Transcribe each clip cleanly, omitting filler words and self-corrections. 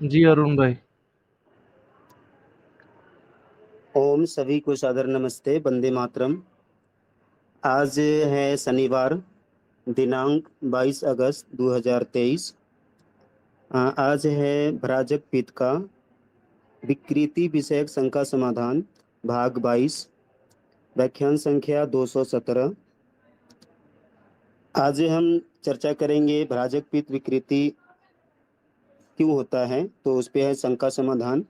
जी अरुण भाई। ओम सभी को सादर नमस्ते, वंदे मातरम। आज है शनिवार, दिनांक 22 अगस्त 2023। आज है भ्राजक पित्त का विकृति विषयक शंका समाधान, भाग 22, व्याख्यान संख्या 217। आज हम चर्चा करेंगे भ्राजक पित्त विकृति क्यों होता है, तो उस पे है शंका समाधान।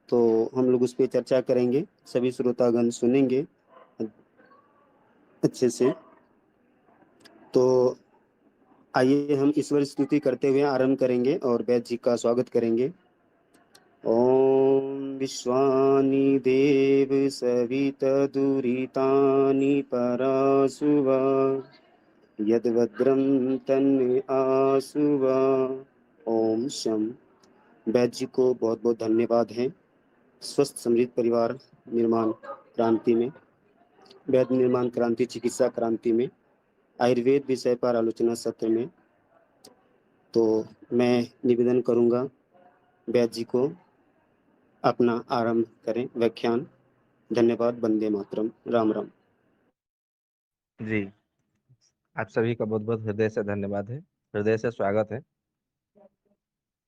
तो हम लोग उस पे चर्चा करेंगे, सभी श्रोतागण सुनेंगे अच्छे से। तो आइए हम ईश्वर स्तुति करते हुए आरंभ करेंगे और वैद्य जी का स्वागत करेंगे। ओम विश्वानि देव सवितदुरितानि परासुवा यद्भद्रं तन्मे आसुवा। ओम शम। वैद्य जी को बहुत बहुत धन्यवाद है। स्वस्थ समृद्ध परिवार निर्माण क्रांति में, वैद्य निर्माण क्रांति, चिकित्सा क्रांति में, आयुर्वेद विषय पर आलोचना सत्र में। तो मैं निवेदन करूंगा वैद्य जी को अपना आरंभ करें व्याख्यान। धन्यवाद। वंदे मातरम। राम राम। जी, आप सभी का बहुत बहुत हृदय से धन्यवाद है, हृदय से स्वागत है।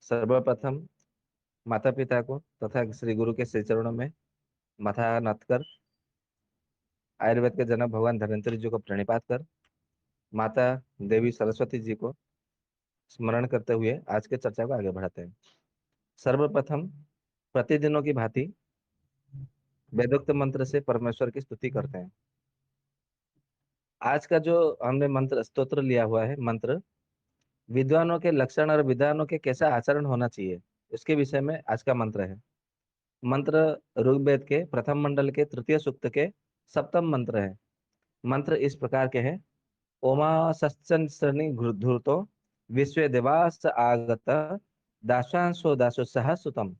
सर्वप्रथम माता पिता को तथा श्री गुरु के श्री चरणों में माथा नत कर, आयुर्वेद के जनक भगवान धन्वंतरि जी को प्रणिपात कर, माता देवी सरस्वती जी को स्मरण करते हुए आज के चर्चा को आगे बढ़ाते हैं। सर्वप्रथम प्रतिदिनों की भांति वेदोक्त मंत्र से परमेश्वर की स्तुति करते हैं। आज का जो हमने मंत्र स्तोत्र लिया हुआ है, मंत्र विद्वानों के लक्षण और विद्वानों के कैसा आचरण होना चाहिए, इसके विषय में आज का मंत्र है। मंत्र ऋग्वेद के प्रथम मंडल के तृतीय सूक्त के सप्तम मंत्र है। मंत्र इस प्रकार के हैं। ओमा सच्चन श्रेणी धूर्तो विश्व देवास आगत दासांशो दासो सह सुतम।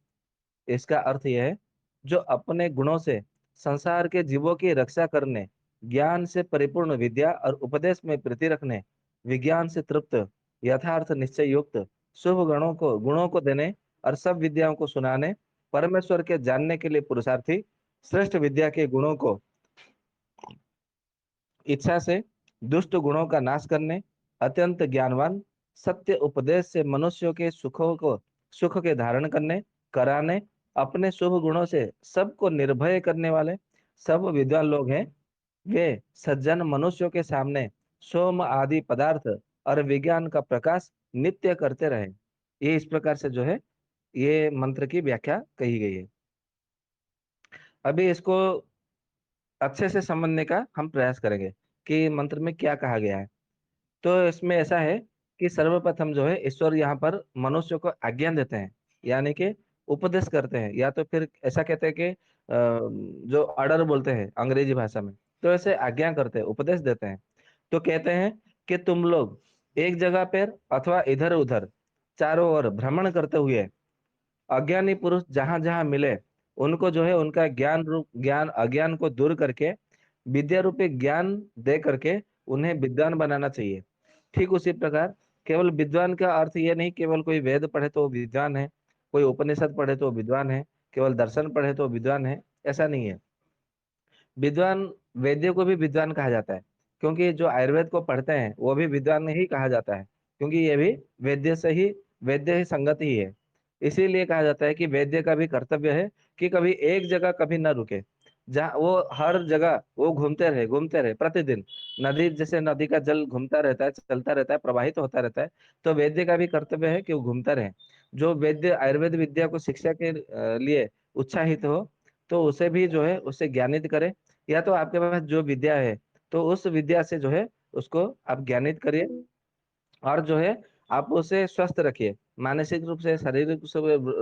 इसका अर्थ यह है, जो अपने गुणों से संसार के जीवों की रक्षा करने, ज्ञान से परिपूर्ण विद्या और उपदेश में प्रीति रखने, विज्ञान से तृप्त, यथार्थ निश्चय युक्त, शुभ गुणों को देने और सब विद्याओं को सुनाने, परमेश्वर के जानने के लिए पुरुषार्थी, श्रेष्ठ विद्या के गुणों को इच्छा से दुष्ट गुणों का नाश करने, अत्यंत ज्ञानवान, सत्य उपदेश से मनुष्यों के सुख के धारण करने कराने, अपने शुभ गुणों से सबको निर्भय करने वाले सब विद्वान लोग हैं। वे सज्जन मनुष्यों के सामने सोम आदि पदार्थ और विज्ञान का प्रकाश नित्य करते रहे। ये इस प्रकार से जो है, ये मंत्र की व्याख्या कही गई है। अभी इसको अच्छे से समझने का हम प्रयास करेंगे कि मंत्र में क्या कहा गया है। तो इसमें ऐसा है कि सर्वप्रथम जो है, ईश्वर यहाँ पर मनुष्य को आज्ञा देते हैं, यानी कि उपदेश करते हैं, या तो फिर ऐसा कहते हैं कि जो ऑर्डर बोलते हैं अंग्रेजी भाषा में, तो ऐसे आज्ञा करते हैं, उपदेश देते हैं। तो कहते हैं कि तुम लोग एक जगह पर अथवा इधर उधर चारों ओर भ्रमण करते हुए अज्ञानी पुरुष जहां जहां मिले, उनको जो है उनका ज्ञान रूप ज्ञान अज्ञान को दूर करके विद्या रूपी ज्ञान दे करके उन्हें विद्वान बनाना चाहिए। ठीक उसी प्रकार केवल विद्वान का अर्थ ये नहीं केवल कोई वेद पढ़े तो वो विद्वान है, कोई उपनिषद पढ़े तो वो विद्वान है, केवल दर्शन पढ़े तो वो विद्वान है, ऐसा नहीं है। विद्वान वेद्य को भी विद्वान कहा जाता है, क्योंकि जो आयुर्वेद को पढ़ते हैं वो भी विद्वान ही कहा जाता है, क्योंकि ये भी वेद्य से ही वेद्य ही संगत ही है। इसीलिए कहा जाता है कि वेद्य का भी कर्तव्य है कि कभी एक जगह कभी न रुके, जहाँ वो हर जगह वो घूमते रहे प्रतिदिन। नदी जैसे नदी का जल घूमता रहता है, चलता रहता है, प्रवाहित होता रहता है, तो वेद्य का भी कर्तव्य है कि वो घूमता रहे। जो वेद्य आयुर्वेद विद्या को शिक्षा के लिए उत्साहित हो, तो उसे भी जो है उससे ज्ञानित करे, या तो आपके पास जो विद्या है तो उस विद्या से जो है उसको आप ज्ञानित करिए, और जो है आप उसे स्वस्थ रखिए, मानसिक रूप से, शारीरिक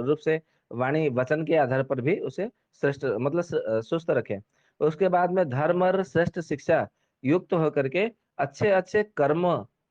रूप से, वाणी वचन के आधार पर भी उसे श्रेष्ठ मतलब सुस्त रखें। उसके बाद में धर्म और श्रेष्ठ शिक्षा युक्त होकर के अच्छे अच्छे कर्म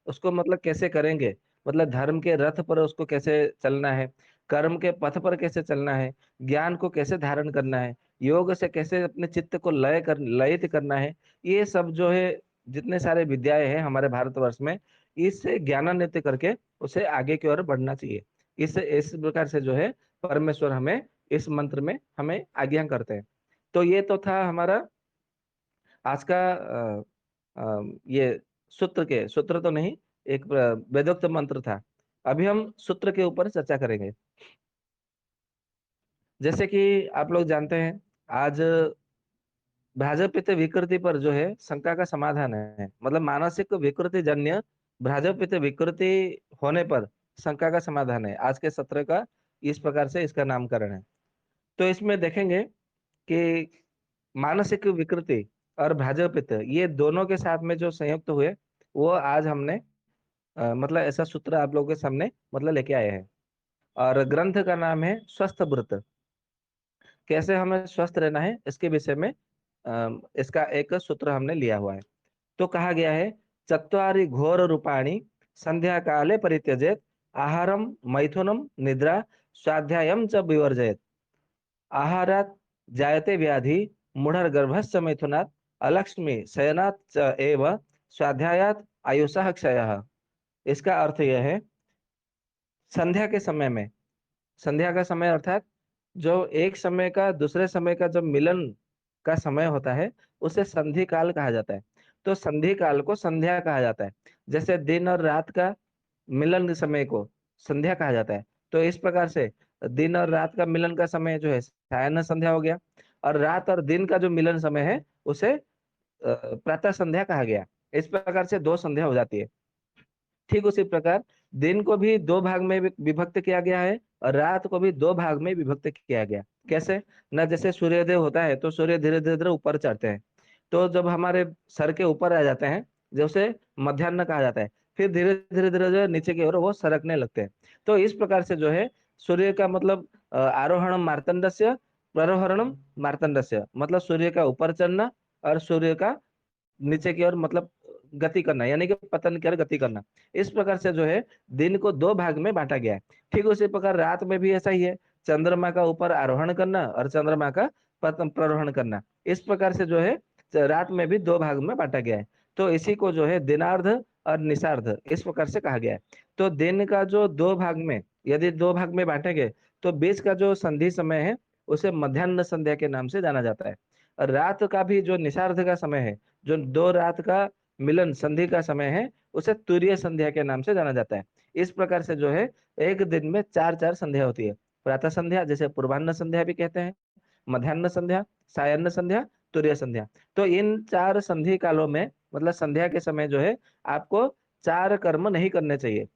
उसको मतलब कैसे करेंगे, मतलब धर्म के रथ पर उसको कैसे चलना है, कर्म के पथ पर कैसे चलना है, ज्ञान को कैसे धारण करना है, योग से कैसे अपने चित्त को लयित करना है, ये सब जो है जितने सारे विद्याएं हैं हमारे भारतवर्ष में, इससे ज्ञानान्वित करके उसे आगे की ओर बढ़ना चाहिए। इस प्रकार से जो है परमेश्वर हमें इस मंत्र में हमें आज्ञा करते हैं। तो ये तो था हमारा आज का ये सूत्र तो नहीं, एक वेदोक्त मंत्र था। अभी हम सूत्र के ऊपर चर्चा करेंगे। जैसे कि आप लोग जानते हैं, आज भ्राजपित्त विकृति पर जो है शंका का समाधान है, मतलब मानसिक विकृति जन्य भ्राजपित्त विकृति होने पर शंका का समाधान है। आज के सत्र का इस प्रकार से इसका नामकरण है। तो इसमें देखेंगे कि मानसिक विकृति और भ्राजपित्त ये दोनों के साथ में जो संयुक्त हुए, वो आज हमने मतलब ऐसा सूत्र आप लोगों के सामने मतलब लेके आए हैं। और ग्रंथ का नाम है स्वस्थ व्रत। कैसे हमें स्वस्थ रहना है इसके विषय में इसका एक सूत्र हमने लिया हुआ है। तो कहा गया है, चत्वारि घोर रूपाणि संध्या काले परित्यजेत, आहारम मैथुनम निद्रा स्वाध्यायम च विवर्जयेत। आहारात जायते व्याधि मूढ़र्गर्भस्य मैथुनात्, अलक्ष्मी शयनात् च एव स्वाध्यायात आयुषः क्षयः। इसका अर्थ यह है, संध्या के समय में, संध्या का समय अर्थात जो एक समय का दूसरे समय का जब मिलन का समय होता है, उसे संधि काल कहा जाता है। तो संधि काल को संध्या कहा जाता है। जैसे दिन और रात का मिलन के समय को संध्या कहा जाता है, तो इस प्रकार से दिन और रात का मिलन का समय जो है सायन संध्या हो गया, और रात और दिन का जो मिलन समय है उसे प्रातः संध्या कहा गया। इस प्रकार से दो संध्या हो जाती है। ठीक उसी प्रकार दिन को भी दो भाग में विभक्त किया गया है, और रात को भी दो भाग में विभक्त किया गया। कैसे ना, जैसे सूर्योदय होता है तो सूर्य धीरे धीरे धीरे ऊपर चढ़ते हैं, तो जब हमारे सर के ऊपर आ जाते हैं, जो उसे मध्याह्न कहा जाता है, फिर धीरे धीरे धीरे जो है नीचे की ओर वो सरकने लगते हैं। तो इस प्रकार से जो है सूर्य का मतलब आरोहणम मार्तंडस्य, प्ररोहरणम मार्तंडस्य, मतलब सूर्य का ऊपर चढ़ना और सूर्य का नीचे की ओर मतलब गति करना, यानी कि पतन की ओर गति करना। इस प्रकार से जो है दिन को दो भाग में बांटा गया है। ठीक उसी प्रकार रात में भी ऐसा ही है, चंद्रमा का ऊपर आरोहण करना और चंद्रमा का पतन प्ररोहण करना। इस प्रकार से जो है रात में भी दो भाग में बांटा गया है। तो इसी को जो है दिनार्ध और निशार्ध इस प्रकार से कहा गया है। तो दिन का जो दो भाग में, यदि दो भाग में बांटेंगे, तो बीच का जो संधि समय है उसे मध्याह्न संध्या के नाम से जाना जाता है। और रात का भी जो निशार्ध का समय है, जो दो रात का मिलन संधि का समय है, उसे तुरीय संध्या के नाम से जाना जाता है। इस प्रकार से जो है एक दिन में चार चार संध्या होती है। प्रातः संध्या, जैसे पूर्वाह्न संध्या भी कहते हैं, मध्याह्न संध्या, सायाह्न संध्या, तुरीय संध्या। तो इन चार संधि कालों में मतलब संध्या के समय जो है आपको चार कर्म नहीं करने चाहिए।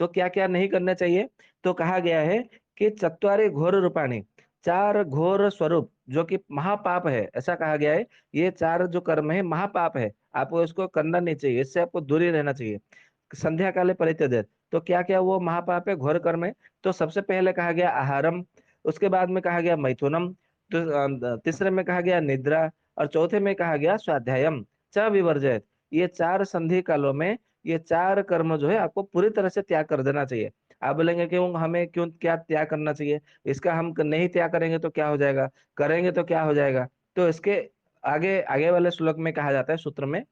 तो क्या क्या नहीं करना चाहिए? तो कहा गया है कि चत्वारि घोर रूपाणी, चार घोर स्वरूप जो कि महापाप है, ऐसा कहा गया है। ये चार जो कर्म है महापाप है, आपको इसको करना नहीं चाहिए, इससे आपको दूरी रहना चाहिए। संध्या काले परित्यजेत, तो क्या क्या वो महापाप है, घोर कर्म है? तो सबसे पहले कहा गया आहारम, उसके बाद में कहा गया मैथुनम, तो तीसरे में कहा गया निद्रा, और चौथे में कहा गया स्वाध्यायम च विवर्जयत। ये चार संधि कालों में ये चार कर्म जो है आपको पूरी तरह से त्याग कर देना चाहिए। आप बोलेंगे क्यों, हमें क्यों क्या त्याग करना चाहिए? इसका हम नहीं त्याग करेंगे तो क्या हो जाएगा, करेंगे तो क्या हो जाएगा? तो इसके आगे आगे वाले श्लोक में कहा जाता है सूत्र में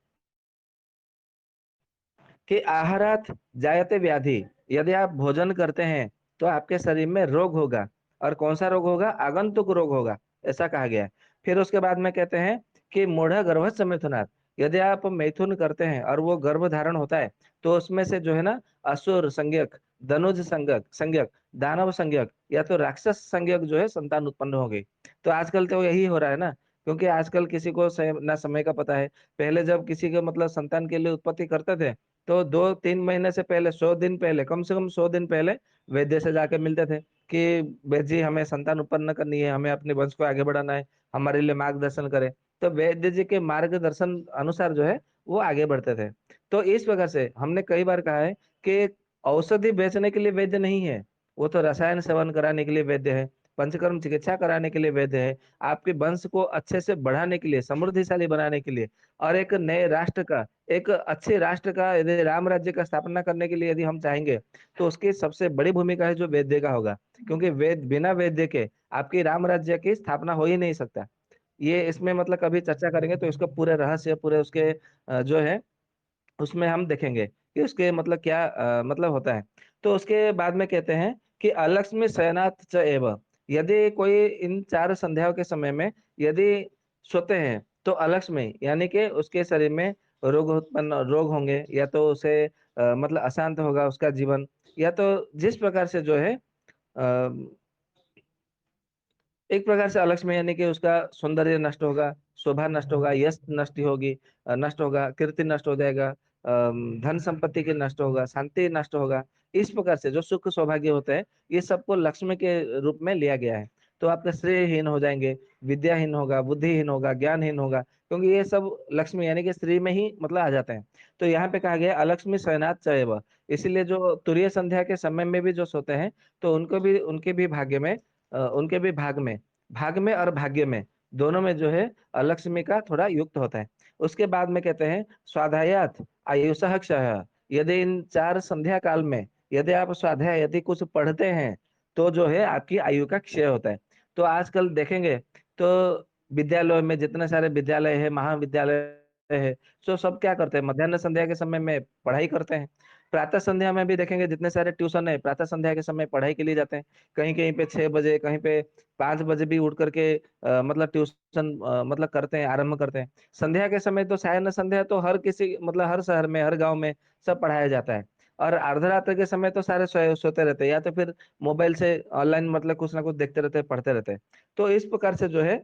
कि आहारात जायते व्याधि, यदि आप भोजन करते हैं तो आपके शरीर में रोग होगा। और कौन सा रोग होगा? आगंतुक रोग होगा, ऐसा कहा गया है। फिर उसके बाद में कहते हैं कि मूढ़ गर्भस्य मिथुनात्, यदि आप मैथुन करते हैं और वो गर्भ धारण होता है, तो उसमें से जो है ना असुर संज्ञक, धनुज संज्ञक संज्ञक, दानव संज्ञक या तो राक्षस संज्ञक जो है संतान उत्पन्न हो गई। तो आजकल तो यही हो रहा है ना, क्योंकि आजकल किसी को ना समय का पता है। पहले जब किसी के मतलब संतान के लिए उत्पत्ति करते थे, तो 2-3 महीने से पहले, 100 दिन पहले, कम से कम 100 दिन पहले वैद्य से जाके मिलते थे कि वैद्य जी हमें संतान उत्पन्न करनी है, हमें अपने वंश को आगे बढ़ाना है, हमारे लिए मार्गदर्शन करें। तो वैद्य जी के मार्गदर्शन अनुसार जो है वो आगे बढ़ते थे। तो इस प्रकार से हमने कई बार कहा है कि औषधि बेचने के लिए वैद्य नहीं है, वो तो रसायन सेवन कराने के लिए वैद्य है, पंचकर्म चिकित्सा कराने के लिए वैद्य है, आपके वंश को अच्छे से बढ़ाने के लिए, समृद्धिशाली बनाने के लिए, और एक नए राष्ट्र का, एक अच्छे राष्ट्र का, यदि राम राज्य का स्थापना करने के लिए यदि हम चाहेंगे, तो उसकी सबसे बड़ी भूमिका है जो वैद्य का होगा। क्योंकि वेद बिना वैद्य के आपकी राम राज्य की स्थापना हो ही नहीं सकता। ये इसमें मतलब कभी चर्चा करेंगे तो इसका पूरे रहस्य, पूरे उसके जो है उसमें हम देखेंगे कि उसके मतलब क्या मतलब होता है। तो उसके बाद में कहते हैं कि अलक्ष्मी शयनात् च एव, यदि कोई इन चार संध्याओं के समय में यदि सोते हैं तो अलक्ष्मी यानी कि उसके शरीर में रोग होंगे, या तो उसे मतलब अशांत होगा उसका जीवन, या तो जिस प्रकार से जो है एक प्रकार से अलक्ष्मी यानी कि उसका सौंदर्य नष्ट होगा, शोभा नष्ट होगा, यश नष्ट होगी, नष्ट होगा, कीर्ति नष्ट हो जाएगा, धन संपत्ति की नष्ट होगा, शांति नष्ट होगा। इस प्रकार से जो सुख सौभाग्य होते हैं, ये सबको लक्ष्मी के रूप में लिया गया है। तो आपका श्रेयहीन हो जाएंगे, विद्याहीन होगा, बुद्धिहीन होगा, ज्ञानहीन होगा, क्योंकि ये सब लक्ष्मी यानी कि स्त्री में ही मतलब आ जाते हैं। तो यहाँ पे कहा गया अलक्ष्मी शयनात् चैव, इसीलिए जो तुरीय संध्या के समय में भी जो सोते हैं, तो उनको भी उनके भी भाग्य में उनके भी भाग में और भाग्य में दोनों में जो है लक्ष्मी का थोड़ा युक्त होता है। उसके बाद में कहते हैं स्वाध्यायात आयुषः क्षयः, यदि इन चार संध्या काल में यदि आप स्वाध्याय यदि कुछ पढ़ते हैं तो जो है आपकी आयु का क्षय होता है। तो आजकल देखेंगे तो विद्यालयों में जितने सारे विद्यालय है, महाविद्यालय है, तो सब क्या करते हैं, मध्याह्न संध्या के समय में पढ़ाई करते हैं। प्रातः संध्या में भी देखेंगे जितने सारे ट्यूशन है, प्रातः संध्या के समय पढ़ाई के लिए जाते हैं। कहीं कहीं पे 6 बजे, कहीं पे 5 बजे भी उठ करके मतलब ट्यूशन मतलब करते हैं, आरंभ करते हैं। संध्या के समय तो सायन संध्या तो हर किसी मतलब हर शहर में, हर गांव में सब पढ़ाया जाता है। और अर्धरात्र के समय तो सारे सोते रहते हैं, या तो फिर मोबाइल से ऑनलाइन मतलब कुछ ना कुछ देखते रहते हैं, पढ़ते रहते हैं। तो इस प्रकार से जो है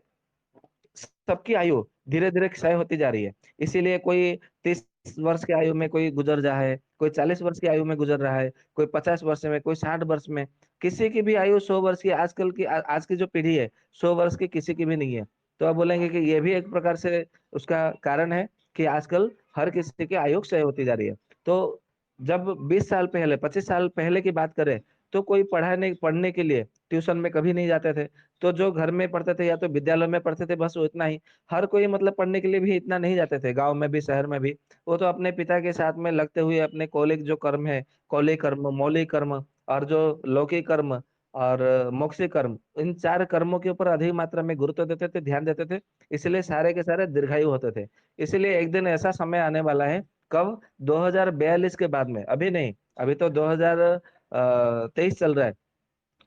सबकी आयु धीरे धीरे क्षय होती जा रही है। इसीलिए कोई 30 वर्ष की आयु में कोई गुजर रहा है, कोई 40 वर्ष की आयु में गुजर रहा है, कोई 50 वर्ष में, कोई 60 वर्ष में। किसी की भी आयु 100 वर्ष की आजकल की आज की जो पीढ़ी है, 100 वर्ष की किसी की भी नहीं है। तो आप बोलेंगे कि ये भी एक प्रकार से उसका कारण है कि आजकल हर किसी की आयु क्षय होती जा रही है। तो जब 20 साल पहले, 25 साल पहले की बात करें, तो कोई पढ़ने के लिए ट्यूशन में कभी नहीं जाते थे। तो जो घर में पढ़ते थे या तो विद्यालय में पढ़ते थे, बस उतना ही। हर कोई मतलब पढ़ने के लिए भी इतना नहीं जाते थे, गांव में भी शहर में भी। वो तो अपने पिता के साथ में लगते हुए अपने कौलिक जो कर्म है, कौलिक कर्म, मौलिक कर्म, और जो लौकिक कर्म और मोक्षिक कर्म, इन चार कर्मों के ऊपर अधिक मात्रा में गुरुत्व देते थे, ध्यान देते थे। इसलिए सारे के सारे दीर्घायु होते थे। इसलिए एक दिन ऐसा समय आने वाला है, कब, 2042 के बाद में, अभी नहीं, अभी तो 2023 चल रहा है।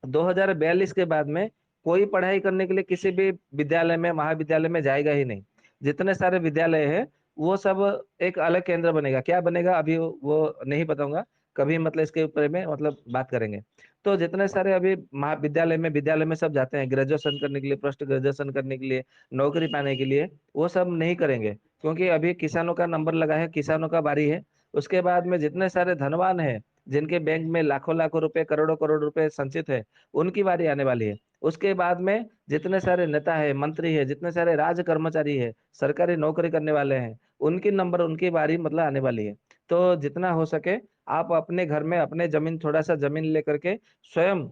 2042 के बाद में कोई पढ़ाई करने के लिए किसी भी विद्यालय में, महाविद्यालय में जाएगा ही नहीं। जितने सारे विद्यालय है वो सब एक अलग केंद्र बनेगा। क्या बनेगा अभी वो नहीं बताऊंगा, कभी मतलब इसके ऊपर में मतलब बात करेंगे। तो जितने सारे अभी महाविद्यालय में, विद्यालय में सब जाते हैं ग्रेजुएशन करने के लिए, पोस्ट ग्रेजुएशन करने के लिए, नौकरी पाने के लिए, वो सब नहीं करेंगे, क्योंकि अभी किसानों का नंबर लगा है, किसानों का बारी है। उसके बाद में जितने सारे धनवान है, जिनके बैंक में लाखों लाखों रुपए, करोड़ों करोड़ रुपए संचित है, उनकी बारी आने वाली है। उसके बाद में जितने सारे नेता है, मंत्री है, जितने सारे राज कर्मचारी है, सरकारी नौकरी करने वाले हैं, उनकी नंबर, उनकी बारी मतलब आने वाली है। तो जितना हो सके आप अपने घर में अपने जमीन, थोड़ा सा जमीन लेकर के स्वयं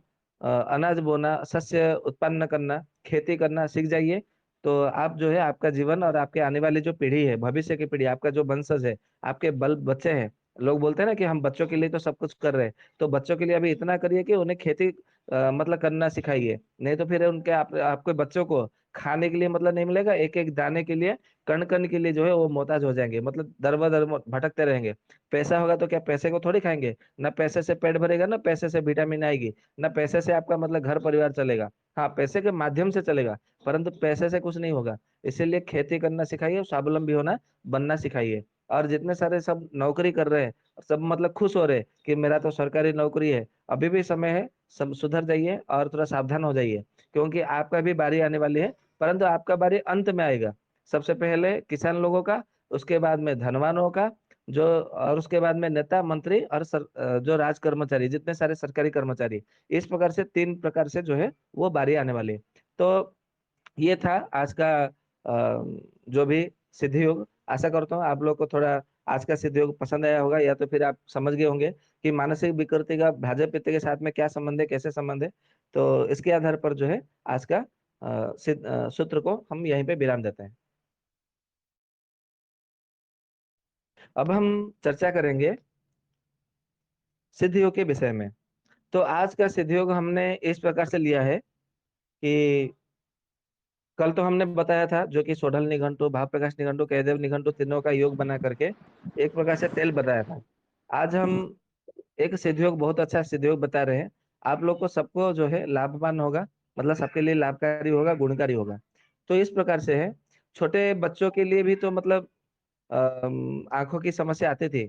अनाज बोना, शस्य उत्पन्न करना, खेती करना सीख जाइए। तो आप जो है आपका जीवन और आपके आने वाली जो पीढ़ी है, भविष्य की पीढ़ी, आपका जो वंशज है, आपके बल बच्चे हैं। लोग बोलते हैं ना कि हम बच्चों के लिए तो सब कुछ कर रहे हैं, तो बच्चों के लिए अभी इतना करिए कि उन्हें खेती मतलब करना सिखाइए। नहीं तो फिर उनके आपके बच्चों को खाने के लिए मतलब नहीं मिलेगा, एक एक दाने के लिए, कण कण के लिए जो है वो मोहताज हो जाएंगे, मतलब दर बदर भटकते रहेंगे। पैसा होगा तो क्या पैसे को थोड़ी खाएंगे, ना पैसे से पेट भरेगा, ना पैसे से विटामिन आएगी, ना पैसे से आपका मतलब घर परिवार चलेगा। हाँ, पैसे के माध्यम से चलेगा, परंतु पैसे से कुछ नहीं होगा। इसीलिए खेती करना सिखाइए, स्वावलंबी होना, बनना सिखाइए। और जितने सारे सब नौकरी कर रहे हैं, सब मतलब खुश हो रहे हैं कि मेरा तो सरकारी नौकरी है, अभी भी समय है, सब सुधर जाइए और थोड़ा सावधान हो जाइए, क्योंकि आपका भी बारी आने वाली है। परंतु आपका बारी अंत में आएगा। सबसे पहले किसान लोगों का, उसके बाद में धनवानों का, जो, और उसके बाद में नेता मंत्री और जो राज कर्मचारी, जितने सारे सरकारी कर्मचारी, इस प्रकार से 3 प्रकार से जो है वो बारी आने वाली है। तो ये था आज का जो भी सिद्धि योग। आशा करता हूँ आप लोग को थोड़ा आज का सिद्धि योग पसंद आया होगा, या तो फिर आप समझ गए होंगे कि मानसिक विकृति का भाजपा पित्त के साथ में क्या संबंध है, कैसे संबंध है। तो इसके आधार पर जो है आज का सूत्र को हम यहीं पे विराम देते हैं। अब हम चर्चा करेंगे सिद्धि योग के विषय में। तो आज का सिद्धि योग हमने इस प्रकार से लिया है कि कल तो हमने बताया था जो कि सोढल निघंटु, भाव प्रकाश निघंटु, कहदेव निघंटु, तीनों का योग बना करके एक प्रकार से तेल बताया था। आज हम एक सिद्ध योग, बहुत अच्छा सिद्ध योग बता रहे हैं। आप लोग को सबको जो है लाभवान होगा, मतलब सबके लिए लाभकारी होगा, गुणकारी होगा। तो इस प्रकार से है। छोटे बच्चों के लिए भी तो मतलब आंखों की समस्या आती थी,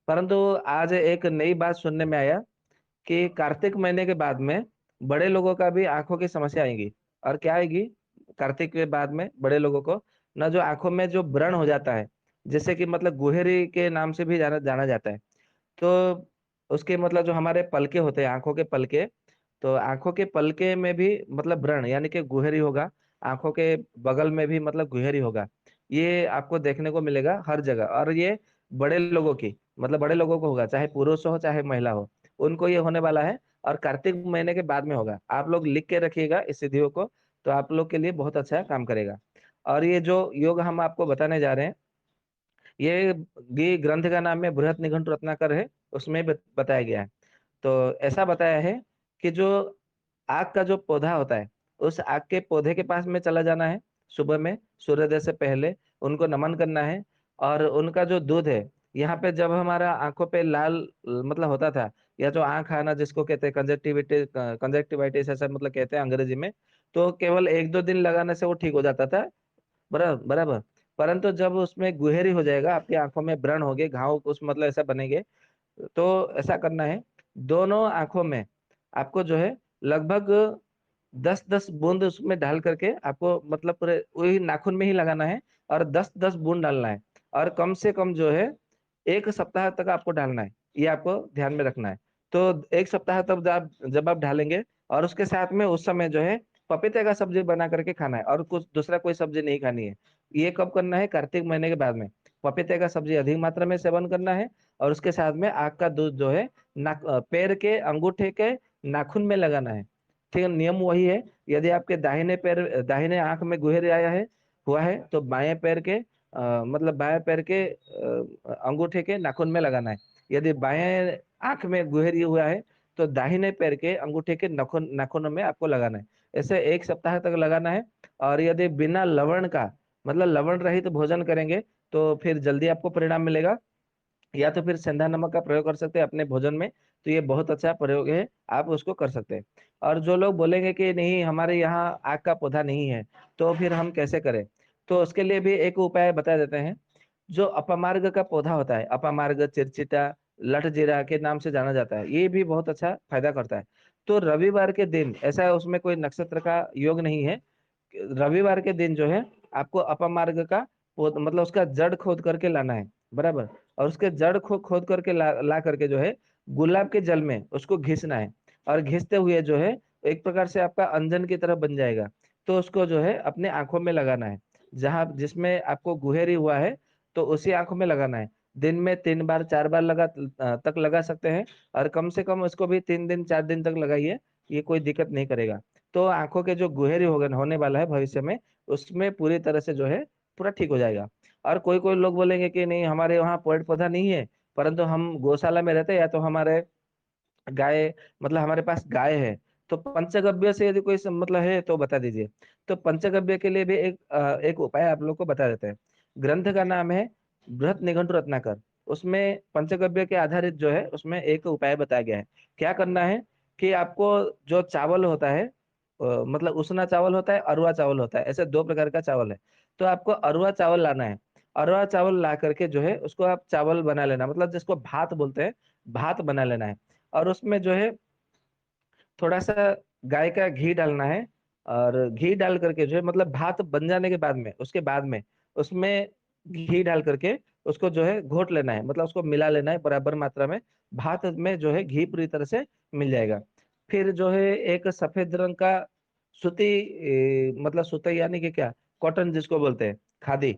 परंतु आज एक नई बात सुनने में आया कि कार्तिक महीने के बाद में बड़े लोगों का भी आंखों की समस्या आएगी। और क्या आएगी? कार्तिक के बाद में बड़े लोगों को ना जो आंखों में जो व्रण हो जाता है, जैसे कि मतलब गुहेरी के नाम से भी जाना जाना जाता है। तो उसके मतलब जो हमारे पलके होते हैं, आंखों के पलके, तो आंखों के पलके में भी मतलब व्रण यानी कि गुहेरी होगा। आंखों के बगल में भी मतलब गुहेरी होगा। ये आपको देखने को मिलेगा हर जगह। और ये बड़े लोगों की मतलब बड़े लोगों को होगा, चाहे पुरुष हो चाहे महिला हो, उनको ये होने वाला है। और कार्तिक महीने के बाद में होगा। आप लोग लिख के रखिएगा इस सिद्धियों को, तो आप लोग के लिए बहुत अच्छा काम करेगा। और ये जो योग हम आपको बताने जा रहे हैं, ये ग्रंथ का नाम है बृहत निघंटु रत्नाकर है, उसमें बताया गया है। तो ऐसा बताया है कि जो आग का जो पौधा होता है, उस आग के पौधे के पास में चला जाना है सुबह में, सूर्योदय से पहले उनको नमन करना है। और उनका जो दूध है, यहाँ पे जब हमारा आंखों पे लाल मतलब होता था, या जो आंख आना जिसको कहते हैं कंजक्टिविटी, कंजक्टिवाइटिस ऐसा मतलब कहते हैं अंग्रेजी में, तो केवल एक दो दिन लगाने से वो ठीक हो जाता था। बराबर बराबर। परंतु जब उसमें गुहेरी हो जाएगा, आपकी आंखों में व्रण होंगे, घाव उस मतलब ऐसा बनेंगे, तो ऐसा करना है दोनों आंखों में आपको जो है लगभग 10-10 बूंद उसमें डाल करके आपको मतलब पूरे वही नाखून में ही लगाना है। और 10-10 बूंद डालना है। और कम से कम जो है 1 सप्ताह तक आपको डालना है। ये आपको ध्यान में रखना है। तो 1 सप्ताह तक जब आप ढालेंगे, और उसके साथ में उस समय जो है पपीते का सब्जी बना करके खाना है, और कुछ दूसरा कोई सब्जी नहीं खानी है। ये कब करना है? कार्तिक महीने के बाद में। पपीते का सब्जी अधिक मात्रा में सेवन करना है। और उसके साथ में आग का दूध जो है पैर के अंगूठे के नाखून में लगाना है। ठीक है, नियम वही है। यदि आपके दाहिने पैर दाहिने आंख में गुहेर आया है हुआ है, तो बाएं पैर के मतलब बाएं पैर के अंगूठे के नाखून में लगाना है। यदि बाएं आंख में गुहेरी हुआ है, तो दाहिने पैर के अंगूठे के नाखून नाखूनों में आपको लगाना है। ऐसे 1 सप्ताह तक लगाना है। और यदि बिना लवण का मतलब लवण रहित भोजन करेंगे, तो फिर जल्दी आपको परिणाम मिलेगा। या तो फिर सेंधा नमक का प्रयोग कर सकते हैं अपने भोजन में। तो ये बहुत अच्छा प्रयोग है, आप उसको कर सकते हैं। और जो लोग बोलेंगे कि नहीं हमारे यहाँ आग का पौधा नहीं है, तो फिर हम कैसे करें? तो उसके लिए भी एक उपाय बता देते हैं। जो अपमार्ग का पौधा होता है, अपमार्ग, चिरचिटा, लठजीरा के नाम से जाना जाता है, ये भी बहुत अच्छा फायदा करता है। तो रविवार के दिन, ऐसा है उसमें कोई नक्षत्र का योग नहीं है, रविवार के दिन जो है आपको अपमार्ग का मतलब उसका जड़ खोद करके लाना है। बराबर। और उसके जड़ खोद करके ला करके जो है गुलाब के जल में उसको घिसना है। और घिसते हुए जो है एक प्रकार से आपका अंजन की तरह बन जाएगा। तो उसको जो है अपने आंखों में लगाना है, जहां जिसमें आपको गुहेरी हुआ है, तो उसी आंखों में लगाना है। दिन में 3 बार 4 बार तक लगा सकते हैं। और कम से कम उसको भी 3 दिन 4 दिन तक लगाइए। ये कोई दिक्कत नहीं करेगा। तो आंखों के जो गुहेरी होने वाला है भविष्य में, उसमें पूरी तरह से जो है पूरा ठीक हो जाएगा। और कोई कोई लोग बोलेंगे कि नहीं हमारे वहाँ पेड़ पौधा नहीं है, परंतु हम गौशाला में रहते हैं, या तो हमारे गाय मतलब हमारे पास गाय है, तो पंचगव्य से यदि कोई मतलब है तो बता दीजिए। तो पंचगव्य के लिए भी एक उपाय आप लोग को बता देते हैं। ग्रंथ का नाम है बृहत निघंटु रत्नाकर। उसमें पंचगव्य के आधारित जो है उसमें एक उपाय बताया गया है। क्या करना है कि आपको जो चावल होता है, मतलब उसना चावल होता है, अरवा चावल होता है, ऐसे दो प्रकार का चावल है। तो आपको अरवा चावल लाना है। अरवा चावल ला करके जो है उसको आप चावल बना लेना, मतलब जिसको भात बोलते हैं, भात बना लेना है। और उसमें जो है थोड़ा सा गाय का घी डालना है। और घी डाल करके जो है मतलब भात बन जाने के बाद में, उसके बाद में उसमें घी डाल करके उसको जो है घोट लेना है, मतलब उसको मिला लेना है बराबर मात्रा में। भात में जो है घी पूरी तरह से मिल जाएगा। फिर जो है एक सफेद रंग का सूती मतलब सूती यानी कि क्या, कॉटन जिसको बोलते हैं, खादी।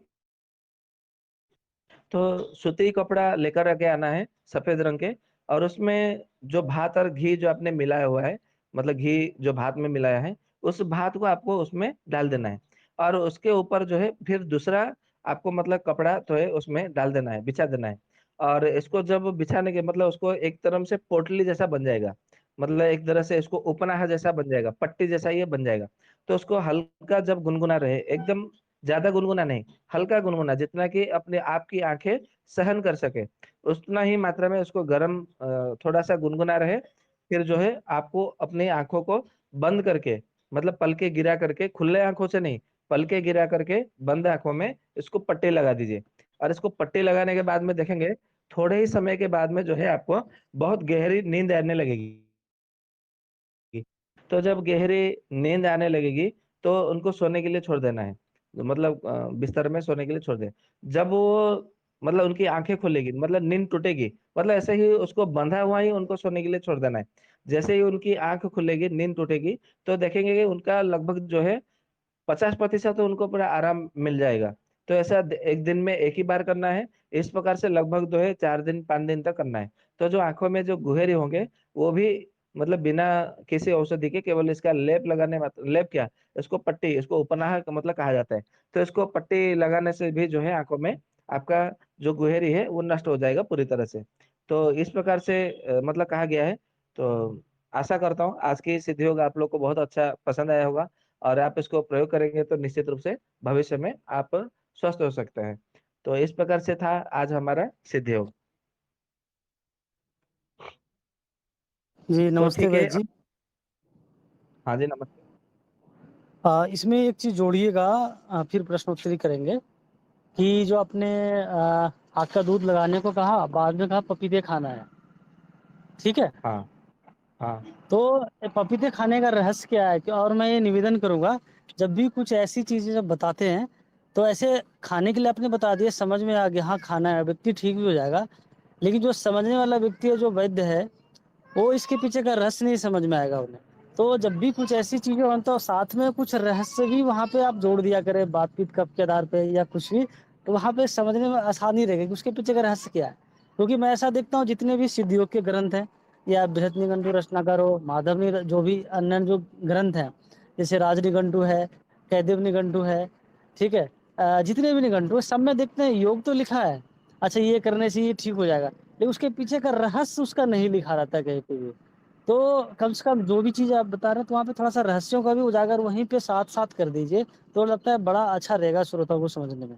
तो सूती कपड़ा लेकर के आना है सफेद रंग के। और उसमें जो भात और घी जो आपने मिलाया हुआ है, मतलब घी जो भात में मिलाया है, उस भात को आपको उसमें डाल देना है। और उसके ऊपर जो है फिर दूसरा आपको मतलब कपड़ा तो है उसमें डाल देना है, बिछा देना है। और इसको जब बिछाने के मतलब उसको एक तरफ से पोटली जैसा बन जाएगा, मतलब एक तरह से इसको उपनाहा जैसा बन जाएगा, पट्टी जैसा ये बन जाएगा। तो उसको हल्का जब गुनगुना रहे, एकदम ज्यादा गुनगुना नहीं, हल्का गुनगुना, जितना कि अपने आपकी आंखें सहन कर सके, उतना ही मात्रा में उसको गर्म थोड़ा सा गुनगुना रहे। फिर जो है आपको अपनी आंखों को बंद करके, मतलब पलके गिरा करके, खुले आंखों से नहीं, पलके गिरा करके बंद आंखों में इसको पट्टी लगा दीजिए। और इसको पट्टी लगाने के बाद में देखेंगे थोड़े ही समय के बाद में जो है आपको बहुत गहरी नींद आने लगेगी। तो जब गहरी नींद आने लगेगी तो उनको सोने के लिए छोड़ देना है, मतलब बिस्तर में सोने के लिए छोड़ दे। जब वो मतलब उनकी आंखें खुलेगी, मतलब नींद टूटेगी, मतलब ऐसे ही उसको बंधा हुआ ही उनको सोने के लिए छोड़ देना है। जैसे ही उनकी आंख खुलेगी, नींद टूटेगी, तो देखेंगे कि उनका लगभग जो है 50% तो उनको पूरा आराम मिल जाएगा। तो ऐसा एक दिन में एक ही बार करना है। इस प्रकार से लगभग जो है 4 दिन 5 दिन तक करना है। तो जो आंखों में जो गुहेरी होंगे वो भी मतलब बिना किसी औषधि के, केवल इसका लेप लगाने मात्र, लेप क्या, इसको पट्टी, इसको उपनाह मतलब कहा जाता है। तो इसको पट्टी लगाने से भी जो है आंखों में आपका जो गुहेरी है वो नष्ट हो जाएगा पूरी तरह से। तो इस प्रकार से मतलब कहा गया है। तो आशा करता हूँ आज की सिद्ध योग आप लोग को बहुत अच्छा पसंद आया होगा, और आप इसको प्रयोग करेंगे तो निश्चित रूप से भविष्य में आप स्वस्थ हो सकते हैं। तो इस प्रकार से था आज हमारा सिद्ध योग। जी तो नमस्ते ठीक है। वैद्य जी। हाँ जी, नमस्ते। इसमें एक चीज जोड़िएगा, फिर प्रश्नोत्तरी करेंगे कि जो आपने आग का दूध लगाने को कहा, बाद में कहा पपीते खाना है, ठीक है। हाँ हाँ तो ये पपीते खाने का रहस्य क्या है और मैं ये निवेदन करूंगा, जब भी कुछ ऐसी चीजें जब बताते हैं तो ऐसे खाने के लिए आपने बता दिया, समझ में आ गया हाँ खाना है, व्यक्ति ठीक भी हो जाएगा। लेकिन जो समझने वाला व्यक्ति है, जो वैद्य है, वो इसके पीछे का रहस्य नहीं समझ में आएगा उन्हें। तो जब भी कुछ ऐसी चीजें हो तो साथ में कुछ रहस्य भी वहाँ पे आप जोड़ दिया करें, बातचीत कप के आधार पे या कुछ भी, तो वहाँ पे समझने में आसानी रहेगी कि उसके पीछे का रहस्य क्या है। क्योंकि मैं ऐसा देखता हूँ जितने भी सिद्धियों के ग्रंथ हैं, या बृहत निघंटु रचनाकार हो, माधव जो भी अन्य जो ग्रंथ हैं, जैसे राज निघंटु है, कैदेव निघंटु है, ठीक है, जितने भी निघंटु हैं, सब में देखते हैं योग तो लिखा है, अच्छा ये करने से ये ठीक हो जाएगा, लेकिन उसके पीछे का रहस्य उसका नहीं लिखा रहता है कहीं पे भी। तो कम से कम जो भी चीज़ आप बता रहे हैं तो वहाँ पे थोड़ा सा रहस्यों का भी उजागर वहीं पे साथ साथ कर दीजिए, तो लगता है बड़ा अच्छा रहेगा श्रोताओं को समझने में।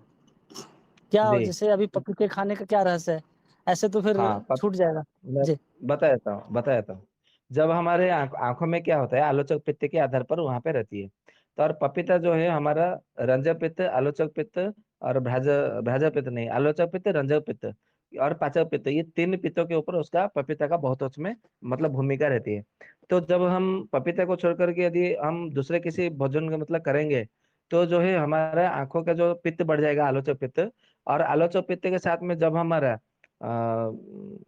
क्या जी। जैसे अभी पपीते खाने का क्या रहस्य है, ऐसे तो फिर हाँ, छूट जाएगा। मैं जी। बता देता हूँ, बता देता हूँ। जब हमारे आंखों में क्या होता है, आलोचक पित्त के आधार पर वहां पे रहती है। तो और पपीता जो है हमारा रंजक पित्त, आलोचक पित्त और भ्राजक पित्त नहीं, आलोचक पित्त, रंजक पित्त और पाचक पित्त, ये 3 पित्तों के ऊपर उसका पपीता का बहुत उसमें मतलब भूमिका रहती है। तो जब हम पपीता को छोड़ करके यदि हम दूसरे किसी भोजन का मतलब करेंगे, तो जो है हमारा आंखों का जो पित्त बढ़ जाएगा, आलोचक पित्त। और आलोचक पित्त के साथ में जब हमारा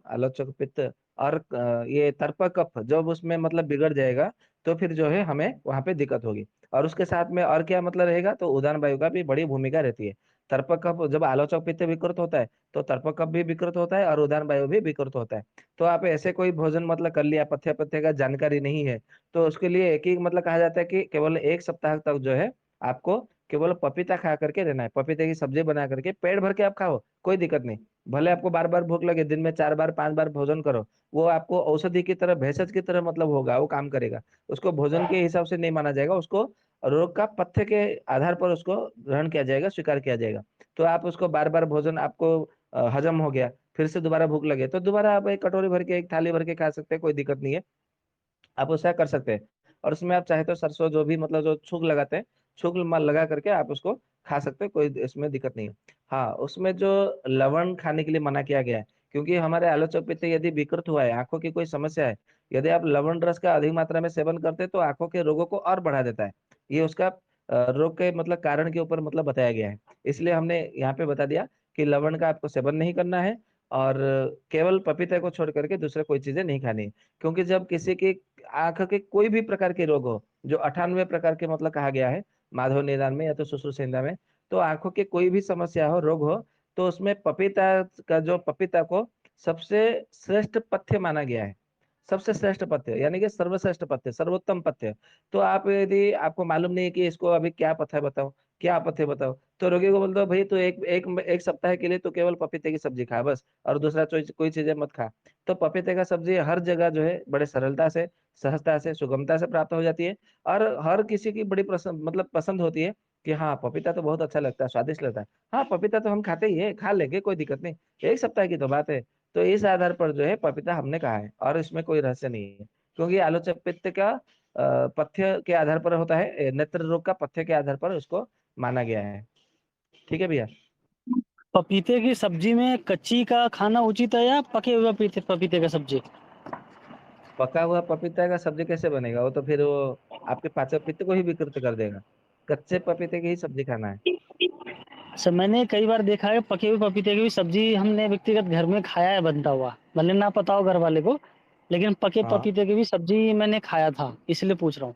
आलोचक पित्त और ये तर्क कफ जब उसमें मतलब बिगड़ जाएगा, तो फिर जो है हमें वहां पे दिक्कत होगी। और उसके साथ में और क्या मतलब रहेगा, तो उदान वायु का भी बड़ी भूमिका रहती है। तर्क कफ जब आलोचक पित्त विकृत होता है, तो तर्क कफ भी विकृत होता है और उदान वायु भी विकृत होता है। तो आप ऐसे कोई भोजन मतलब कर लिया, पथ्य पथ्य का जानकारी नहीं है, तो उसके लिए एक ही मतलब कहा जाता है कि केवल 1 सप्ताह तक जो है आपको केवल पपीता खा करके रहना है। पपीते की सब्जी बना करके पेट भर के आप खाओ, कोई दिक्कत नहीं। भले आपको बार बार भूख लगे, दिन में 4 बार 5 बार भोजन करो, वो आपको औषधि की तरह, भेषज की तरह मतलब होगा, वो काम करेगा। उसको भोजन के हिसाब से नहीं माना जाएगा, उसको रोग का पथ्य के आधार पर उसको ग्रहण किया जाएगा, स्वीकार किया जाएगा। तो आप उसको बार बार भोजन आपको हजम हो गया, फिर से दोबारा भूख लगे तो दोबारा आप एक कटोरी भर के, एक थाली भर के खा सकते हैं, कोई दिक्कत नहीं है। आप उसका कर सकते हैं। और उसमें आप चाहे तो सरसों जो भी मतलब जो छुक लगाते हैं, छुक लगा करके आप उसको खा सकते हैं, कोई इसमें दिक्कत नहीं है। हाँ, उसमें जो लवण खाने के लिए मना किया गया है, क्योंकि हमारे आलोचक पित्त यदि विकृत हुआ है, आंखों की कोई समस्या है, यदि आप लवण रस का अधिक मात्रा में सेवन करते हैं तो आंखों के रोगों को और बढ़ा देता है। ये उसका रोग के मतलब कारण के ऊपर मतलब बताया गया है। इसलिए हमने यहाँ पे बता दिया कि लवण का आपको सेवन नहीं करना है, और केवल पपीते को छोड़ करके दूसरे कोई चीजें नहीं खानी है। क्योंकि जब किसी की आंख के कोई भी प्रकार के रोग हो, जो 98 प्रकार के मतलब कहा गया है माधव निदान में या तो सुश्रुत संहिता में, तो आंखों के कोई भी समस्या हो, रोग हो, तो उसमें पपीता का जो, पपीता को सबसे श्रेष्ठ पथ्य माना गया है। सबसे श्रेष्ठ पथ्य यानी कि सर्वश्रेष्ठ पथ्य, सर्वोत्तम पथ्य। तो आप यदि आपको मालूम नहीं है कि इसको अभी क्या पथ्य बताओ, क्या पथ्य बताओ, तो रोगी को बोल दो भाई तो एक सप्ताह के लिए तो केवल पपीते की सब्जी खा बस, और दूसरा कोई चीजें मत खा। तो पपीते का सब्जी हर जगह जो है बड़े सरलता से, सहजता से, सुगमता से प्राप्त हो जाती है। और हर किसी की बड़ी पसंद मतलब पसंद होती है कि हाँ पपीता तो बहुत अच्छा लगता है, स्वादिष्ट लगता है। हाँ, पपीता तो हम खाते ही है, खा लेंगे, कोई दिक्कत नहीं, एक सप्ताह की तो बात है। तो इस आधार पर जो है पपीता हमने कहा है, और इसमें कोई रहस्य नहीं है। क्योंकि आलोचक पित्त का पथ्य के आधार पर होता है, नेत्र रोग का पथ्य के आधार पर उसको माना गया है। ठीक है भैया। पपीते की सब्जी में कच्ची का खाना उचित है या पके हुए पपीते पपीते का सब्जी? पका हुआ पपीता का सब्जी कैसे बनेगा? वो तो फिर वो आपके पाचन पित्त को ही विकृत कर देगा। कच्चे पपीते की ही सब्जी खाना है। अच्छा, मैंने कई बार देखा है पके हुए पपीते की भी सब्जी हमने व्यक्तिगत घर में खाया है बनता हुआ, भले ना पता हो घर वाले को, लेकिन पके हाँ, पपीते की भी सब्जी मैंने खाया था, इसलिए पूछ रहा हूँ।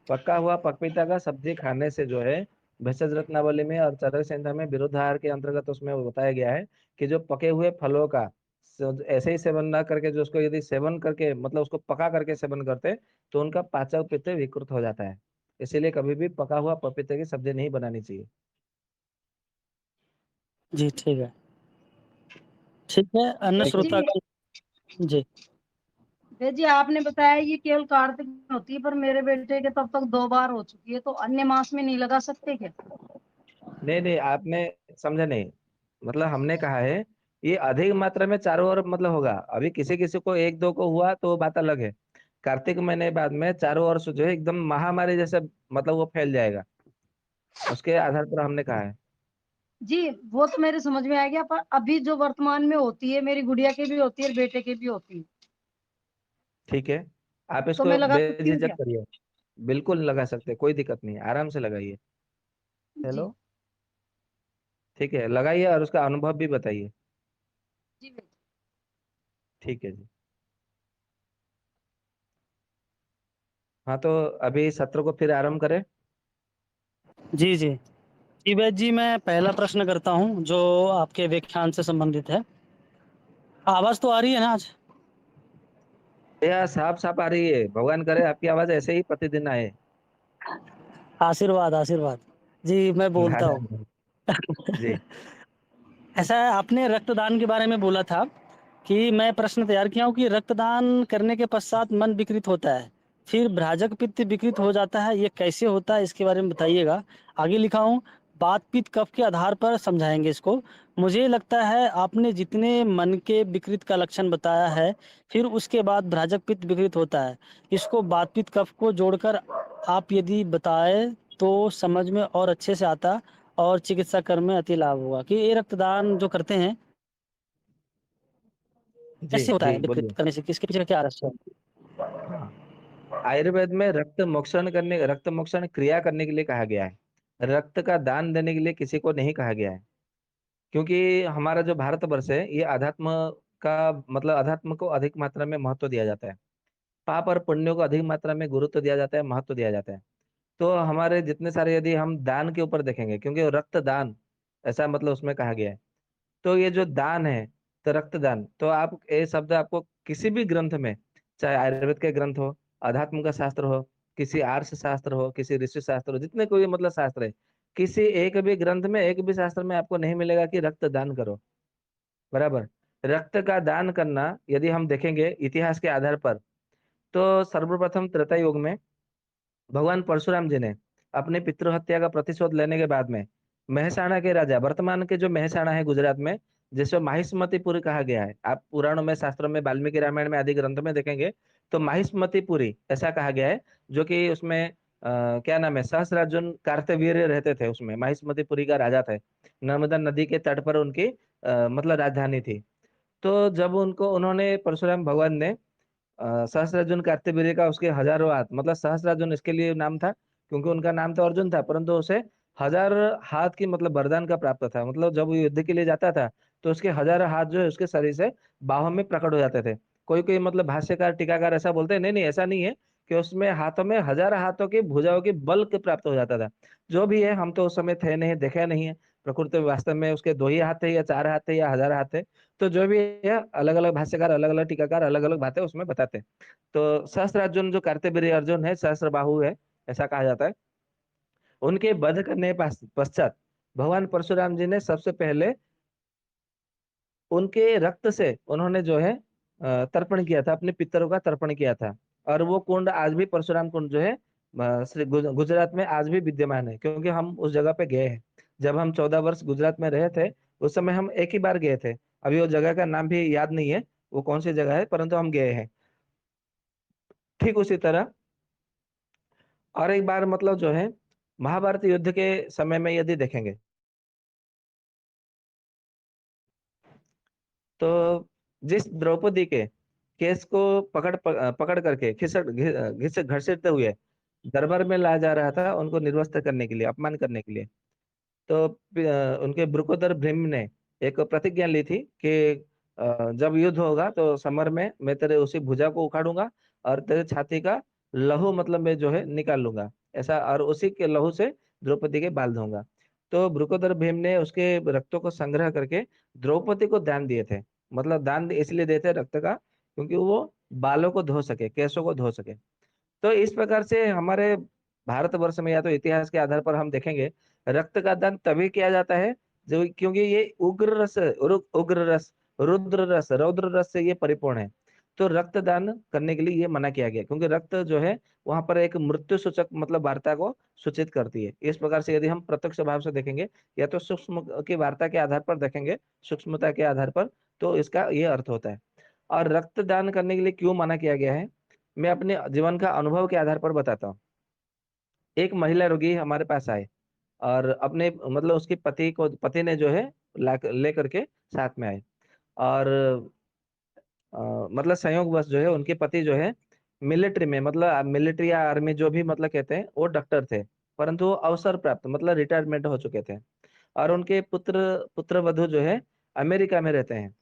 पका हुआ पपीता का सब्जी खाने से जो है भेषज रत्नावली में और चरक संहिता में विरुद्धाहार के अंतर्गत उसमें वो बताया गया है कि जो पके हुए फलों का ऐसे ही सेवन ना करके, जो उसको यदि सेवन करके मतलब उसको पका करके सेवन करते तो उनका पाचन पित्त विकृत हो जाता है। इसीलिए कभी भी पका हुआ पपीते की सब्जी नहीं बनानी चाहिए। जी, ठीक है। ठीक है, अन्य ठीक है। श्रोता जी जी। जी, आपने बताया ये केवल कार्तिक में होती है, पर मेरे बेटे के तब तक 2 बार हो चुकी है, तो अन्य मास में नहीं लगा सकते क्या? नहीं नहीं, आपने समझा नहीं। मतलब हमने कहा है ये अधिक मात्रा में चारों ओर मतलब होगा। अभी किसी किसी को एक दो को हुआ तो बात अलग है। कार्तिक महीने बाद में चारों ओर से जो है एकदम महामारी जैसे मतलब वो फैल जाएगा। उसके आधार पर हमने कहा है। जी, वो तो मेरे समझ में आ गया, पर अभी जो वर्तमान में होती है, मेरी गुड़िया की भी होती है और बेटे की भी होती है, ठीक है, आप तो मैं इसको लगा सकती हूँ बेझिझक क्या? करिए। बिल्कुल लगा सकते हैं, कोई दिक्कत नहीं है, आराम से लगाइए। जी। हेलो। ठीक है, लगाइए और उसका अनुभव भी बताइए। जी भैया। ठीक है जी। हाँ, तो अभी सत्र को फिर आरंभ करें। जी, जी। जी, वैद्य जी, मैं पहला प्रश्न करता हूँ जो आपके व्याख्यान से संबंधित है। आवाज़ तो आ रही है ना आज? यह साफ साफ आ रही है, भगवान करे आपकी आवाज ऐसे ही प्रतिदिन आए। आशीर्वाद, आशीर्वाद। जी, मैं बोलता हूँ। नारायण। जी। ऐसा है, आपने रक्तदान के बारे में बोला था कि मैं प्रश्न तैयार किया हूँ कि रक्तदान करने के पश्चात मन विकृत होता है, फिर भ्राजक पित्त विकृत हो जाता है, ये कैसे होता है इसके बारे में बताइएगा। आगे लिखा हूँ, वात पित्त कफ के आधार पर समझाएंगे इसको। मुझे लगता है आपने जितने मन के विकृत का लक्षण बताया है, फिर उसके बाद भ्राजक पित्त विकृत होता है, इसको वात पित्त कफ को जोड़कर आप यदि बताए तो समझ में और अच्छे से आता और चिकित्सा कर्म में अति लाभ होगा कि ये रक्तदान जो करते हैं जी कैसे होता जी है, विकृत बोलिए। करने से किसके पीछे का क्या रहस्य है? हाँ, आयुर्वेद में रक्त मोक्षण क्रिया करने के लिए कहा गया है। रक्त का दान देने के लिए किसी को नहीं कहा गया है। क्योंकि हमारा जो भारतवर्ष है ये अध्यात्म का मतलब अध्यात्म को अधिक मात्रा में महत्व दिया जाता है। पाप और पुण्यों को अधिक मात्रा में गुरुत्व दिया जाता है, महत्व दिया जाता है। तो हमारे जितने सारे यदि हम दान के ऊपर देखेंगे, क्योंकि रक्त दान ऐसा मतलब उसमें कहा गया है, तो ये जो दान है, तो रक्तदान, तो आप ये शब्द आपको किसी भी ग्रंथ में, चाहे आयुर्वेद के ग्रंथ हो, अध्यात्म का शास्त्र हो, किसी आर्ष शास्त्र हो, किसी ऋषि शास्त्र हो, जितने कोई मतलब शास्त्र है, किसी एक भी ग्रंथ में, एक भी शास्त्र में आपको नहीं मिलेगा कि रक्त दान करो। बराबर। रक्त का दान करना यदि हम देखेंगे इतिहास के आधार पर, तो सर्वप्रथम त्रेता युग में भगवान परशुराम जी ने अपने पितृहत्या का प्रतिशोध लेने के बाद में महसाणा के राजा, वर्तमान के जो महसाणा है गुजरात में, जिसको माहिष्मतीपुरी कहा गया है, आप पुराणों में, शास्त्रों में, वाल्मीकि रामायण में आदि ग्रंथों में देखेंगे तो माहिष्मतीपुरी ऐसा कहा गया है। जो कि उसमें क्या नाम है, सहस्रार्जुन कार्तवीर्य रहते थे, उसमें माहिष्मतीपुरी का राजा थे। नर्मदा नदी के तट पर उनकी मतलब राजधानी थी। तो जब उनको उन्होंने परशुराम भगवान ने सहस्त्रार्जुन कार्तवीर्य का उसके हजारों हाथ, मतलब सहस्त्रार्जुन इसके लिए नाम था क्योंकि उनका नाम तो अर्जुन था, परंतु उसे हजार हाथ की मतलब वरदान का प्राप्त था। मतलब जब वो युद्ध के लिए जाता था तो उसके हजार हाथ जो है उसके शरीर से बाहों में प्रकट हो जाते थे। कोई कोई मतलब भाष्यकार टीकाकार ऐसा बोलते हैं, नहीं नहीं ऐसा नहीं है, कि उसमें हाथों में हजार हाथों की भुजाओं की बल के प्राप्त हो जाता था। जो भी है, हम तो उस समय थे नहीं, देखा नहीं है प्रकृति में वास्तव में उसके 2 ही हाथ थे या 4 हाथ थे या हजार हाथ थे। तो जो भी है, अलग अलग भाष्यकार, अलग अलग टीकाकार अलग अलग बातें उसमें बताते हैं। तो सहस्त्रार्जुन जो कार्तवीर्य अर्जुन है, सहस्त्र बाहु है, ऐसा कहा जाता है। उनके वध करने पश्चात भगवान परशुराम जी ने सबसे पहले उनके रक्त से उन्होंने जो है तर्पण किया था, अपने पितरों का तर्पण किया था। और वो कुंड आज भी, परशुराम कुंड जो है गुजरात में आज भी विद्यमान है, क्योंकि हम उस जगह पे गए हैं। जब हम 14 वर्ष गुजरात में रहे थे, उस समय हम एक ही बार गए थे। अभी वो जगह का नाम भी याद नहीं है वो कौन सी जगह है, परंतु हम गए हैं। ठीक उसी तरह और एक बार मतलब जो है महाभारत युद्ध के समय में यदि देखेंगे तो जिस द्रौपदी के केस को पकड़ करके घसीटते हुए दरबार में लाया जा रहा था उनको निर्वस्त्र करने के लिए, अपमान करने के लिए। तो उनके ब्रुकोदर भीम ने एक प्रतिज्ञा ली थी कि जब युद्ध होगा तो समर में मैं तेरे उसी भुजा को उखाड़ूंगा और तेरे छाती का लहू मतलब मैं जो है निकाल लूंगा, ऐसा, और उसी के लहू से द्रौपदी के बाल धोऊंगा। तो ब्रुकोदर भीम ने उसके रक्तों को संग्रह करके द्रौपदी को दान दिए थे। मतलब दान इसलिए देते रक्त का क्योंकि वो बालों को धो सके, केसों को धो सके। तो इस प्रकार से हमारे भारतवर्ष में या तो इतिहास के आधार पर हम देखेंगे रक्त का दान तभी किया जाता है जो क्योंकि ये उग्र रस, रुद्र रस, रौद्र रस से ये परिपूर्ण है। तो रक्त दान करने के लिए ये मना किया गया क्योंकि रक्त जो है वहां पर एक मृत्यु सूचक मतलब वार्ता को सूचित करती है। इस प्रकार से यदि हम प्रत्यक्ष भाव से देखेंगे या तो सूक्ष्म की वार्ता के आधार पर देखेंगे, सूक्ष्मता के आधार पर, तो इसका ये अर्थ होता है। और रक्त दान करने के लिए क्यों मना किया गया है, मैं अपने जीवन का अनुभव के आधार पर बताता हूँ। एक महिला रोगी हमारे पास आए और अपने मतलब उसके पति ने जो है ला ले करके साथ में आए और मतलब संयोगवश जो है उनके पति जो है मिलिट्री में, मतलब मिलिट्री या आर्मी जो भी मतलब कहते हैं, वो डॉक्टर थे, परंतु वो अवसर प्राप्त मतलब रिटायरमेंट हो चुके थे। और उनके पुत्र वधु जो है अमेरिका में रहते हैं।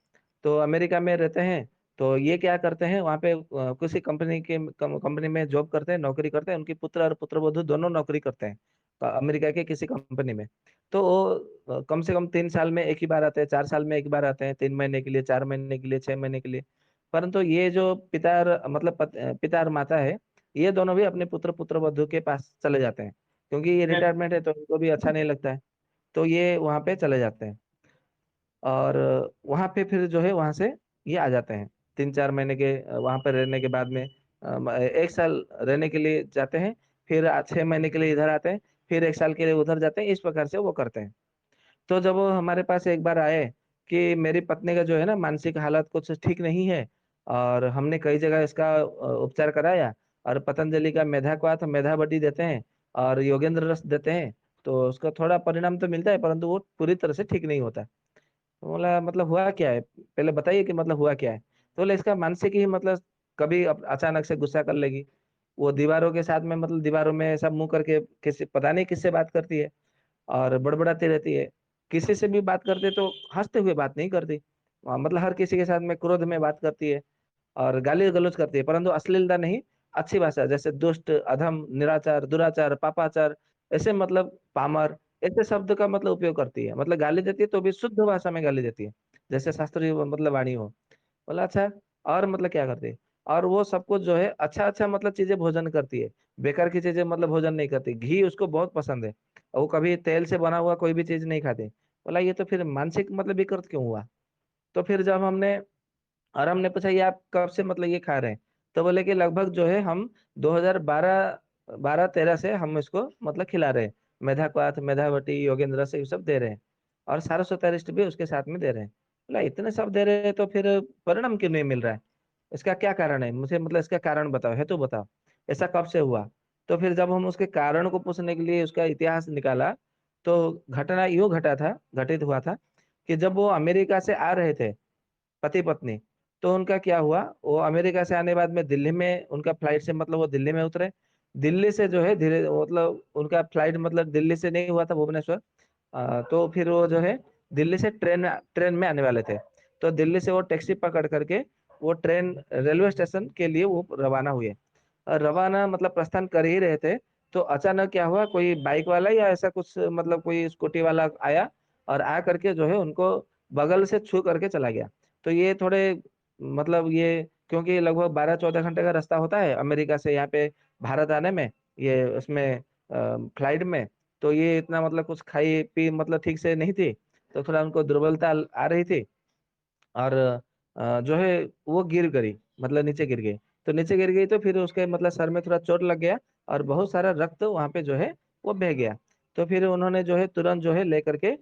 तो अमेरिका में रहते हैं तो ये क्या करते हैं वहाँ पे किसी कंपनी में जॉब करते हैं, नौकरी करते हैं। उनकी पुत्र और पुत्रवधू दोनों नौकरी करते हैं अमेरिका के किसी कंपनी में। तो वो कम से कम 3 साल में एक ही बार आते हैं, 4 साल में एक बार आते हैं, 3 महीने के लिए, 4 महीने के लिए, 6 महीने के लिए। परंतु ये जो पिता और माता है, ये दोनों भी अपने पुत्रवधू के पास चले जाते हैं क्योंकि ये रिटायरमेंट है तो उनको भी अच्छा नहीं लगता है। तो ये वहाँ पे चले जाते हैं और वहां पे फिर जो है वहां से ये आ जाते हैं 3-4 महीने के वहां पर रहने के बाद में 1 साल रहने के लिए जाते हैं, फिर 6 महीने के लिए इधर आते हैं, फिर 1 साल के लिए उधर जाते हैं। इस प्रकार से वो करते हैं। तो जब वो हमारे पास एक बार आए कि मेरी पत्नी का जो है ना मानसिक हालत कुछ ठीक नहीं है और हमने कई जगह इसका उपचार कराया और पतंजलि का मेधा मेधा बटी देते हैं और योगेंद्र रस देते हैं, तो उसका थोड़ा परिणाम तो मिलता है परंतु वो पूरी तरह से ठीक नहीं होता। तो बोला मतलब हुआ क्या है, पहले बताइए कि मतलब हुआ क्या है। तो बोले इसका मानसिक ही मतलब कभी अचानक से गुस्सा कर लेगी, वो दीवारों के साथ में मतलब दीवारों में ऐसा मुंह करके किसी पता नहीं किससे बात करती है और बड़बड़ाती रहती है। किसी से भी बात करते तो हंसते हुए बात नहीं करती, मतलब हर किसी के साथ में क्रोध में बात करती है और गाली गलौज करती है, परंतु अश्लीलता नहीं, अच्छी भाषा जैसे दुष्ट, अधम, निराचार, दुराचार, पापाचार, ऐसे मतलब पामर, ऐसे शब्द का मतलब उपयोग करती है। मतलब गाली देती है तो भी शुद्ध भाषा में गाली देती है जैसे शास्त्रीय मतलब वाणी हो। बोला अच्छा, और मतलब क्या करती है। और वो सब कुछ जो है अच्छा अच्छा मतलब चीजें भोजन करती है, बेकार की चीजें मतलब भोजन नहीं करती। घी उसको बहुत पसंद है और वो कभी तेल से बना हुआ कोई भी चीज नहीं खाती। बोला ये तो फिर मानसिक मतलब विकृत क्यों हुआ। तो फिर जब हमने पूछा ये आप कब से मतलब ये खा रहे हैं, तो बोले कि लगभग जो है हम 2012 12-13 से हम इसको मतलब खिला रहे हैं। मेधावटी, योगेंद्र से ये सब दे रहे हैं और सारस्वत भी उसके साथ में दे रहे हैं। बोला इतने सब दे रहे हैं तो फिर परिणाम क्यों नहीं मिल रहा है, इसका क्या कारण है, मुझे मतलब इसका कारण बताओ, है तो बताओ, ऐसा कब से हुआ। तो फिर जब हम उसके कारण को पूछने के लिए उसका इतिहास निकाला तो घटना यूं घटित हुआ था कि जब वो अमेरिका से आ रहे थे पति पत्नी, तो उनका क्या हुआ, वो अमेरिका से आने बाद में दिल्ली में उनका फ्लाइट से मतलब वो दिल्ली में उतरे। दिल्ली से जो है धीरे मतलब उनका फ्लाइट मतलब दिल्ली से नहीं हुआ था भुवनेश्वर, तो फिर वो जो है दिल्ली से ट्रेन में आने वाले थे। तो दिल्ली से वो टैक्सी पकड़ करके वो ट्रेन रेलवे स्टेशन के लिए वो रवाना हुए और रवाना मतलब प्रस्थान कर ही रहे थे। तो अचानक क्या हुआ, कोई बाइक वाला या ऐसा कुछ मतलब कोई स्कूटी वाला आया और आ करके जो है उनको बगल से छू करके चला गया। तो ये थोड़े मतलब ये क्योंकि लगभग 12-14 घंटे का रास्ता होता है अमेरिका से यहाँ पे भारत आने में, ये उसमें फ्लाइट में। तो ये इतना मतलब कुछ खाई पी मतलब ठीक से नहीं थी, तो थोड़ा उनको दुर्बलता आ रही थी और जो है वो गिर गई, मतलब नीचे गिर गई। तो नीचे गिर गई तो फिर उसके मतलब सर में थोड़ा चोट लग गया और बहुत सारा रक्त वहां पे जो है वो बह गया। तो फिर उन्होंने जो है तुरंत जो है लेकर के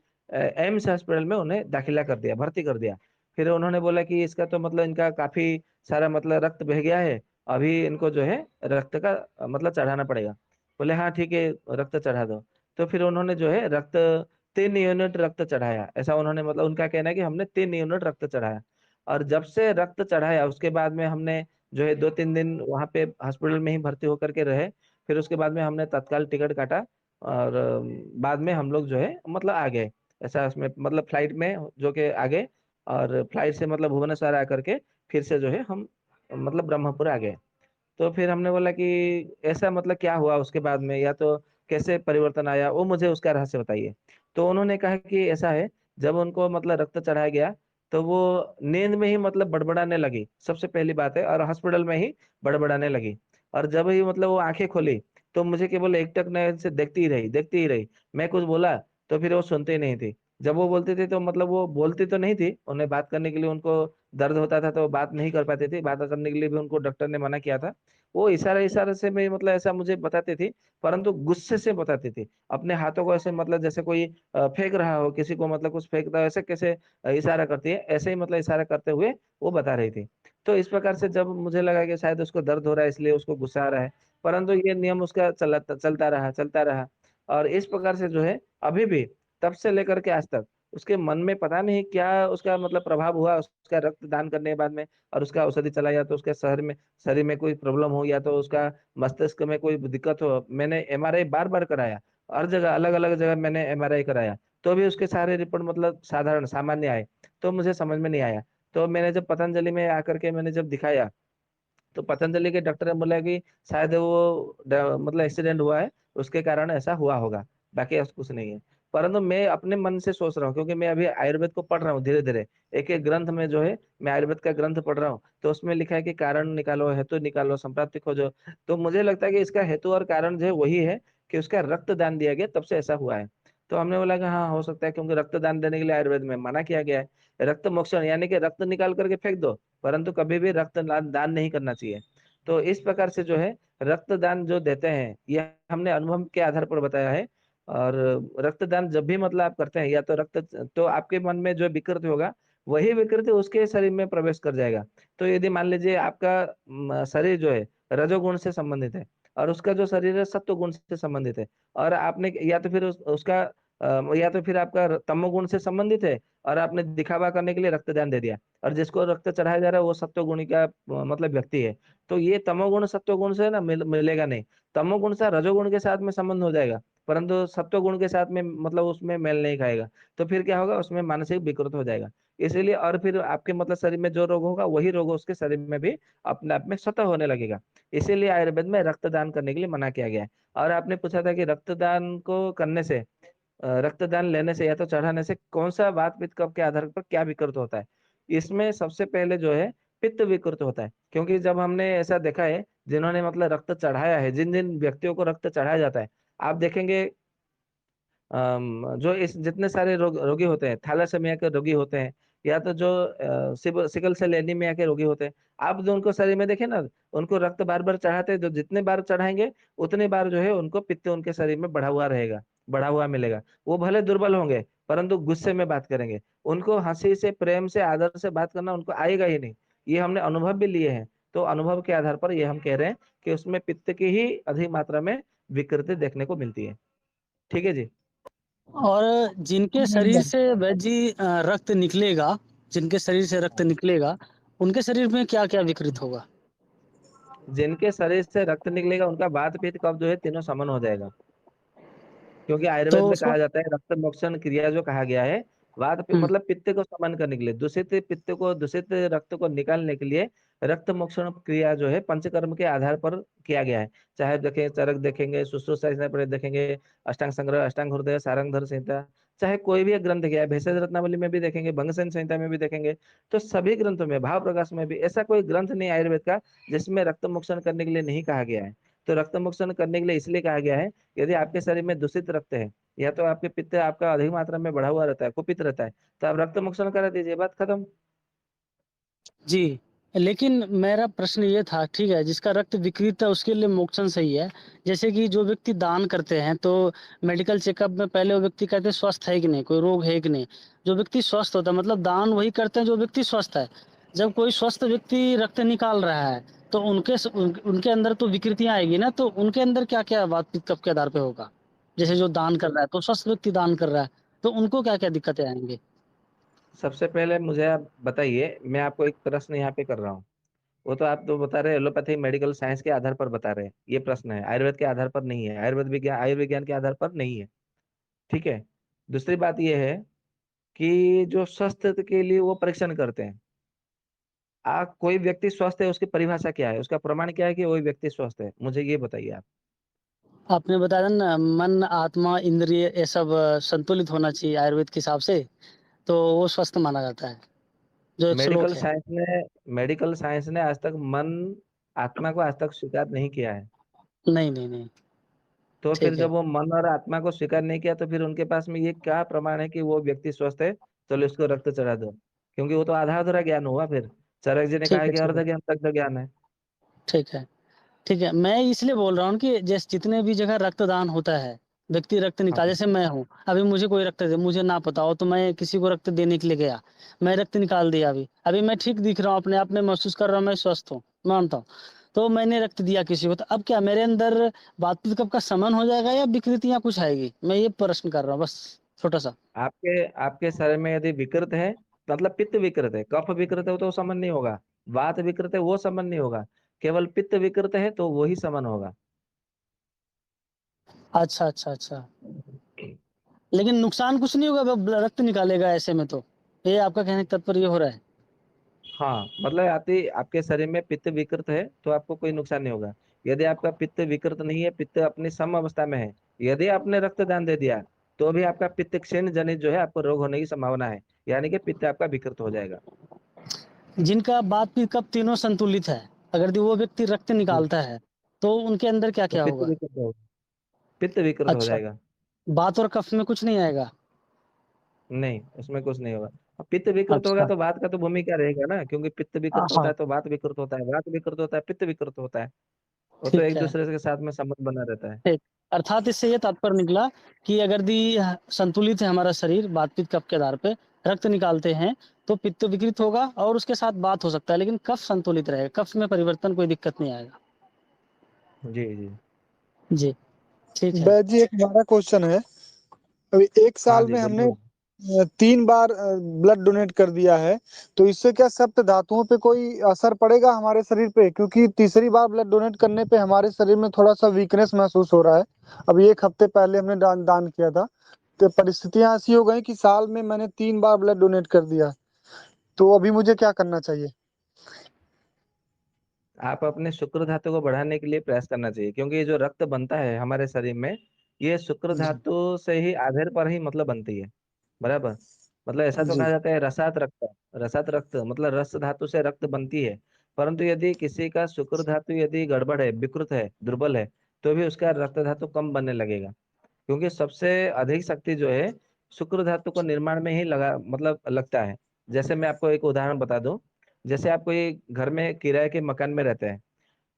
एम्स हॉस्पिटल में उन्हें दाखिला कर दिया, भर्ती कर दिया। फिर उन्होंने बोला कि इसका तो मतलब इनका काफी सारा मतलब रक्त बह गया है अभी इनको जो है रक्त का मतलब चढ़ाना पड़ेगा। बोले हाँ ठीक है, रक्त चढ़ा दो। तो फिर उन्होंने जो है रक्त 3 यूनिट रक्त चढ़ाया, ऐसा उन्होंने मतलब उनका कहना है कि हमने 3 यूनिट रक्त चढ़ाया। और जब से रक्त चढ़ाया उसके बाद में हमने जो है 2-3 दिन वहां पे हॉस्पिटल में ही भर्ती होकर के रहे। फिर उसके बाद में हमने तत्काल टिकट काटा और बाद में हम लोग जो है मतलब आ गए। ऐसा उसमें मतलब फ्लाइट में जो कि आ गए, और फ्लाइट से मतलब भुवनेश्वर आकर के फिर से जो है हम मतलब ब्रह्मपुर आ गए। तो फिर हमने बोला कि ऐसा मतलब क्या हुआ उसके बाद में, या तो कैसे परिवर्तन आया, वो मुझे उसका रहस्य बताइए। तो उन्होंने कहा कि ऐसा है, जब उनको मतलब रक्त चढ़ाया गया तो वो नींद में ही मतलब बड़बड़ाने लगी, सबसे पहली बात है, और हॉस्पिटल में ही बड़बड़ाने लगी। और जब ही मतलब वो आंखें खोली तो मुझे केवल एकटक नयन से देखती ही रही, देखती ही रही। मैं कुछ बोला तो फिर वो सुनते ही नहीं थी। जब वो बोलती थी तो मतलब वो बोलती तो नहीं थी, उन्हें बात करने के लिए उनको दर्द होता था तो वो बात नहीं कर पाती थी, बात करने के लिए भी उनको डॉक्टर ने मना किया था। वो इशारा इशारे से मैं मतलब ऐसा मुझे बताती थी, परंतु गुस्से से बताती थी। अपने हाथों को ऐसे मतलब जैसे कोई फेंक रहा हो किसी को, मतलब कुछ फेंकता है ऐसे कैसे इशारा करती है, ऐसे ही मतलब इशारा करते हुए वो बता रही थी। तो इस प्रकार से जब मुझे लगा कि शायद उसको दर्द हो रहा है इसलिए उसको गुस्सा आ रहा है, परंतु ये नियम उसका चलता रहा, चलता रहा। और इस प्रकार से जो है अभी भी तब से लेकर के आज तक उसके मन में पता नहीं क्या उसका मतलब प्रभाव हुआ उसका रक्त दान करने के बाद में, और उसका औषधि चला, या तो उसके शरीर में कोई प्रॉब्लम हो, या तो उसका मस्तिष्क में कोई दिक्कत हो। मैंने एमआरआई बार बार कराया, हर जगह अलग अलग जगह मैंने एमआरआई कराया, तो भी उसके सारे रिपोर्ट मतलब साधारण सामान्य आए। तो मुझे समझ में नहीं आया। तो मैंने जब पतंजलि में आकर के मैंने जब दिखाया, तो पतंजलि के डॉक्टर ने बोला कि शायद वो मतलब एक्सीडेंट हुआ है, उसके कारण ऐसा हुआ होगा, बाकी ऐसा कुछ नहीं है। परंतु मैं अपने मन से सोच रहा हूँ, क्योंकि मैं अभी आयुर्वेद को पढ़ रहा हूँ धीरे धीरे, एक एक ग्रंथ में जो है मैं आयुर्वेद का ग्रंथ पढ़ रहा हूँ, तो उसमें लिखा है कि कारण निकालो, हेतु निकालो, संप्राप्ति खोजो। तो मुझे लगता है कि इसका हेतु और कारण जो है वही है कि उसका रक्त दान दिया गया, तब से ऐसा हुआ है। तो हमने बोला कि हाँ हो सकता है, क्योंकि रक्त दान देने के लिए आयुर्वेद में मना किया गया है। रक्त मोक्षण यानी कि रक्त निकाल करके फेंक दो, परंतु कभी भी रक्त दान नहीं करना चाहिए। तो इस प्रकार से जो है रक्तदान जो देते हैं, ये हमने अनुभव के आधार पर बताया है। और रक्तदान जब भी मतलब आप करते हैं, या तो रक्त, तो आपके मन में जो विकृति होगा वही विकृति उसके शरीर में प्रवेश कर जाएगा। तो यदि मान लीजिए आपका शरीर जो है रजोगुण से संबंधित है, और उसका जो शरीर है सत्व गुण से संबंधित है, और आपने या तो फिर उसका या तो फिर आपका तमोगुण से संबंधित है, और आपने दिखावा करने के लिए रक्तदान दे दिया, और जिसको रक्त चढ़ाया जा रहा है वो सत्वगुणी का मतलब व्यक्ति है, तो ये तमोगुण सत्वगुण से ना मिलेगा नहीं। तमोगुण से रजोगुण के साथ में संबंध हो जाएगा, परंतु सत्वगुण के साथ में मतलब उसमें मेल नहीं खाएगा। तो फिर क्या होगा, उसमें मानसिक विकृत हो जाएगा। इसीलिए और फिर आपके मतलब शरीर में जो रोग होगा वही रोग उसके शरीर में भी अपने आप में स्वतः होने लगेगा। इसीलिए आयुर्वेद में रक्तदान करने के लिए मना किया गया है। और आपने पूछा था कि रक्तदान को करने से रक्तदान लेने से या तो चढ़ाने से कौन सा वात पित्त कफ के आधार पर क्या विकृत होता है। इसमें सबसे पहले जो है पित्त विकृत होता है, क्योंकि जब हमने ऐसा देखा है जिन्होंने मतलब रक्त चढ़ाया है, जिन जिन व्यक्तियों को रक्त चढ़ाया जाता है, आप देखेंगे जो इस जितने सारे रोगी होते हैं, थैलेसीमिया के रोगी होते हैं, या तो जो सिकल सेल एनीमिया के रोगी होते हैं, आप जो उनको शरीर में देखें ना, उनको रक्त बार बार चढ़ाते हैं, जो जितने बार चढ़ाएंगे उतने बार जो है उनको पित्त उनके शरीर में बढ़ा हुआ रहेगा, बढ़ा हुआ मिलेगा। वो भले दुर्बल होंगे परंतु गुस्से में बात करेंगे, उनको हंसी से, प्रेम से, आदर से बात करना उनको आएगा ही नहीं। ये हमने अनुभव भी लिए हैं। तो अनुभव के आधार पर ये हम कह रहे हैं कि उसमें पित्त की ही अधिक मात्रा में विकृति देखने को मिलती है। ठीक है जी। और जिनके शरीर से वैद्य जी रक्त निकलेगा, जिनके शरीर से रक्त निकलेगा, उनके शरीर में क्या-क्या विकृत होगा? जिनके शरीर से रक्त निकलेगा उनका वात पित्त कफ जो है तीनों समन हो जाएगा, क्योंकि तो आयुर्वेद में उसको कहा जाता है रक्त मोक्षण क्रिया जो कहा गया है, हुँ, मतलब पित्त को समन करने के लिए, दूषित पित्त को, दूषित रक्त को निकालने के लिए रक्त मोक्षण क्रिया जो है पंचकर्म के आधार पर किया गया है। चाहे देखें चरक देखेंगे, शुश्रूषा संहिता देखेंगे, अष्टांग संग्रह, अष्टांग हृदय, सारंगधर संहिता, चाहे कोई भी एक ग्रंथ गया है, भेषज रत्नावली में भी देखेंगे, भंगसेन संहिता में भी देखेंगे। तो सभी ग्रंथों में, भाव प्रकाश में भी ऐसा कोई ग्रंथ नहीं आयुर्वेद का जिसमें रक्त मोक्षण करने के लिए नहीं कहा गया है। तो रक्त मोक्षण करने के लिए इसलिए कहा गया है, यदि आपके शरीर में दूषित रक्त है, या तो आपके पित्त आपका अधिक मात्रा में बढ़ा हुआ रहता है, कुपित रहता है, तो आप रक्त मोक्षण करा दीजिए, बात खत्म। जी। लेकिन मेरा प्रश्न ये था, ठीक है, जिसका रक्त विकृत है उसके लिए मोक्षण सही है। जैसे कि जो व्यक्ति दान करते हैं तो मेडिकल चेकअप में पहले वो व्यक्ति कहते हैं स्वस्थ है कि नहीं, कोई रोग है कि नहीं। जो व्यक्ति स्वस्थ होता है मतलब दान वही करते हैं जो व्यक्ति स्वस्थ है। जब कोई स्वस्थ व्यक्ति रक्त निकाल रहा है तो उनके अंदर तो विकृतियां आएगी ना, तो उनके अंदर क्या क्या बातचीत कब के आधार पे होगा? जैसे जो दान कर रहा है तो स्वस्थ व्यक्ति दान कर रहा है, तो उनको क्या क्या दिक्कतें आएंगी? सबसे पहले मुझे आप बताइए, मैं आपको एक प्रश्न यहाँ पे कर रहा हूँ। वो तो आप तो बता रहे हैं एलोपैथी मेडिकल साइंस के आधार पर बता रहे हैं, ये प्रश्न है, आयुर्वेद के आधार पर नहीं है, आयुर्विज्ञान के आधार पर नहीं है। ठीक है। दूसरी बात ये है कि जो स्वस्थ के लिए वो परीक्षण करते हैं, कोई व्यक्ति स्वस्थ है उसकी परिभाषा क्या है, उसका प्रमाण क्या है कि वही व्यक्ति स्वस्थ है, मुझे ये बताइए आप। आपने बताया ना, मन आत्मा इंद्रिय ये सब संतुलित होना चाहिए आयुर्वेद के हिसाब से, तो वो स्वस्थ माना जाता है, जो एक श्लोक मेडिकल है। साइंस ने मेडिकल साइंस ने आज तक मन आत्मा को आज तक स्वीकार नहीं किया है। नहीं नहीं नहीं। तो फिर ठीक जब है। वो मन और आत्मा को स्वीकार नहीं किया तो फिर उनके पास में ये क्या प्रमाण है कि वो व्यक्ति स्वस्थ है, चलो इसको रक्त चढ़ा दो। क्योंकि वो तो आधा अधूरा ज्ञान हुआ फिर। चरक जी ने कहा ठीक है है। कि ठीक है। अर्ध ज्ञान तक ज्ञान है। ठीक है। ठीक है, मैं इसलिए बोल रहा हूँ कि जैसे जितने भी जगह रक्तदान होता है, व्यक्ति रक्त हाँ निकाल, जैसे मैं हूँ, अभी मुझे कोई रक्त दे, मुझे ना पता हो तो मैं किसी को रक्त देने के लिए गया, मैं रक्त निकाल दिया, अभी अभी मैं ठीक दिख रहा हूँ, अपने आप में महसूस कर रहा हूँ, मैं स्वस्थ हूँ, मानता हूँ, तो मैंने रक्त दिया किसी को, तो अब क्या मेरे अंदर बातचीत कब का समन हो जाएगा या विकृतियां कुछ आएगी? मैं ये प्रश्न कर रहा हूँ बस, छोटा सा। आपके आपके शरीर में यदि विकृत है, मतलब पित्त विकृत है, कफ विकृत है, तो समन नहीं होगा। वात विकृत है वो समन नहीं होगा। केवल पित्त विकृत है तो वही समन होगा। अच्छा अच्छा अच्छा। लेकिन नुकसान कुछ नहीं होगा, वो रक्त निकालेगा ऐसे में, तो ये आपका कहने का तात्पर्य ये हो रहा है? हाँ, मतलब आती आपके शरीर में पित्त विकृत है तो आपको कोई नुकसान नहीं होगा। यदि आपका पित्त विकृत नहीं है, पित्त अपनी सम अवस्था में है, यदि आपने रक्तदान दे दिया, तो भी आपका पित्त क्षीण जनित जो है आपको रोग होने की संभावना है। यानी कि पित्त आपका विकृत हो जाएगा। जिनका बात भी कब तीनों संतुलित है, अगर वो व्यक्ति रक्त हम्म, निकालता है तो उनके अंदर क्या तो क्या पित्त होगा? विकृत हो पित्त विकृत हो अच्छा, जाएगा। बात और कफ में कुछ नहीं आएगा? नहीं, उसमें कुछ नहीं होगा। अब पित्त विकृत होगा अच्छा। तो वात का तो भूमिका रहेगा ना, क्योंकि पित्त विकृत होता हाँ। है तो वात विकृत होता है, वात विकृत होता है पित्त विकृत होता है। वो तो ठीक एक है। दूसरे के साथ में संबंध बना रहता है। ठीक। अर्थात इससे ये तात्पर्य निकला कि अगर संतुलित है हमारा शरीर बातचीत कफ के आधार पे, रक्त निकालते हैं तो पित्त विकृत होगा और उसके साथ बात हो सकता है, लेकिन कफ संतुलित रहेगा, कफ में परिवर्तन कोई दिक्कत नहीं आएगा। जी जी। जी। ठीक है। बैद जी, एक हमारा क्वेश्चन है। अभी एक हाँ साल जी, में हमने बोलिए। 3 बार ब्लड डोनेट कर दिया है, तो इससे क्या सप्त धातुओं पे कोई असर पड़ेगा हमारे शरीर पे? क्योंकि तीसरी बार ब्लड डोनेट करने पे हमारे शरीर में थोड़ा सा वीकनेस महसूस हो रहा है। अभी 1 हफ्ते पहले हमने दान किया था, तो परिस्थितियां ऐसी हो गई कि साल में मैंने 3 बार ब्लड डोनेट कर दिया, तो अभी मुझे क्या करना चाहिए? आप अपने शुक्र धातु को बढ़ाने के लिए प्रयास करना चाहिए, क्योंकि ये जो रक्त बनता है हमारे शरीर में, ये शुक्र जी धातु से ही आधार पर ही मतलब बनती है। बराबर। मतलब ऐसा तो जी कहा जाता है रसात रक्त। रसात रक्त मतलब रस धातु से रक्त बनती है। परंतु यदि किसी का शुक्र धातु यदि गड़बड़ है, विकृत है, दुर्बल है, तो भी उसका रक्त धातु कम बनने लगेगा। क्योंकि सबसे अधिक शक्ति जो है शुक्र धातु को निर्माण में ही लगा मतलब लगता है। जैसे मैं आपको एक उदाहरण बता दूं। जैसे आप कोई घर में किराए के मकान में रहते हैं,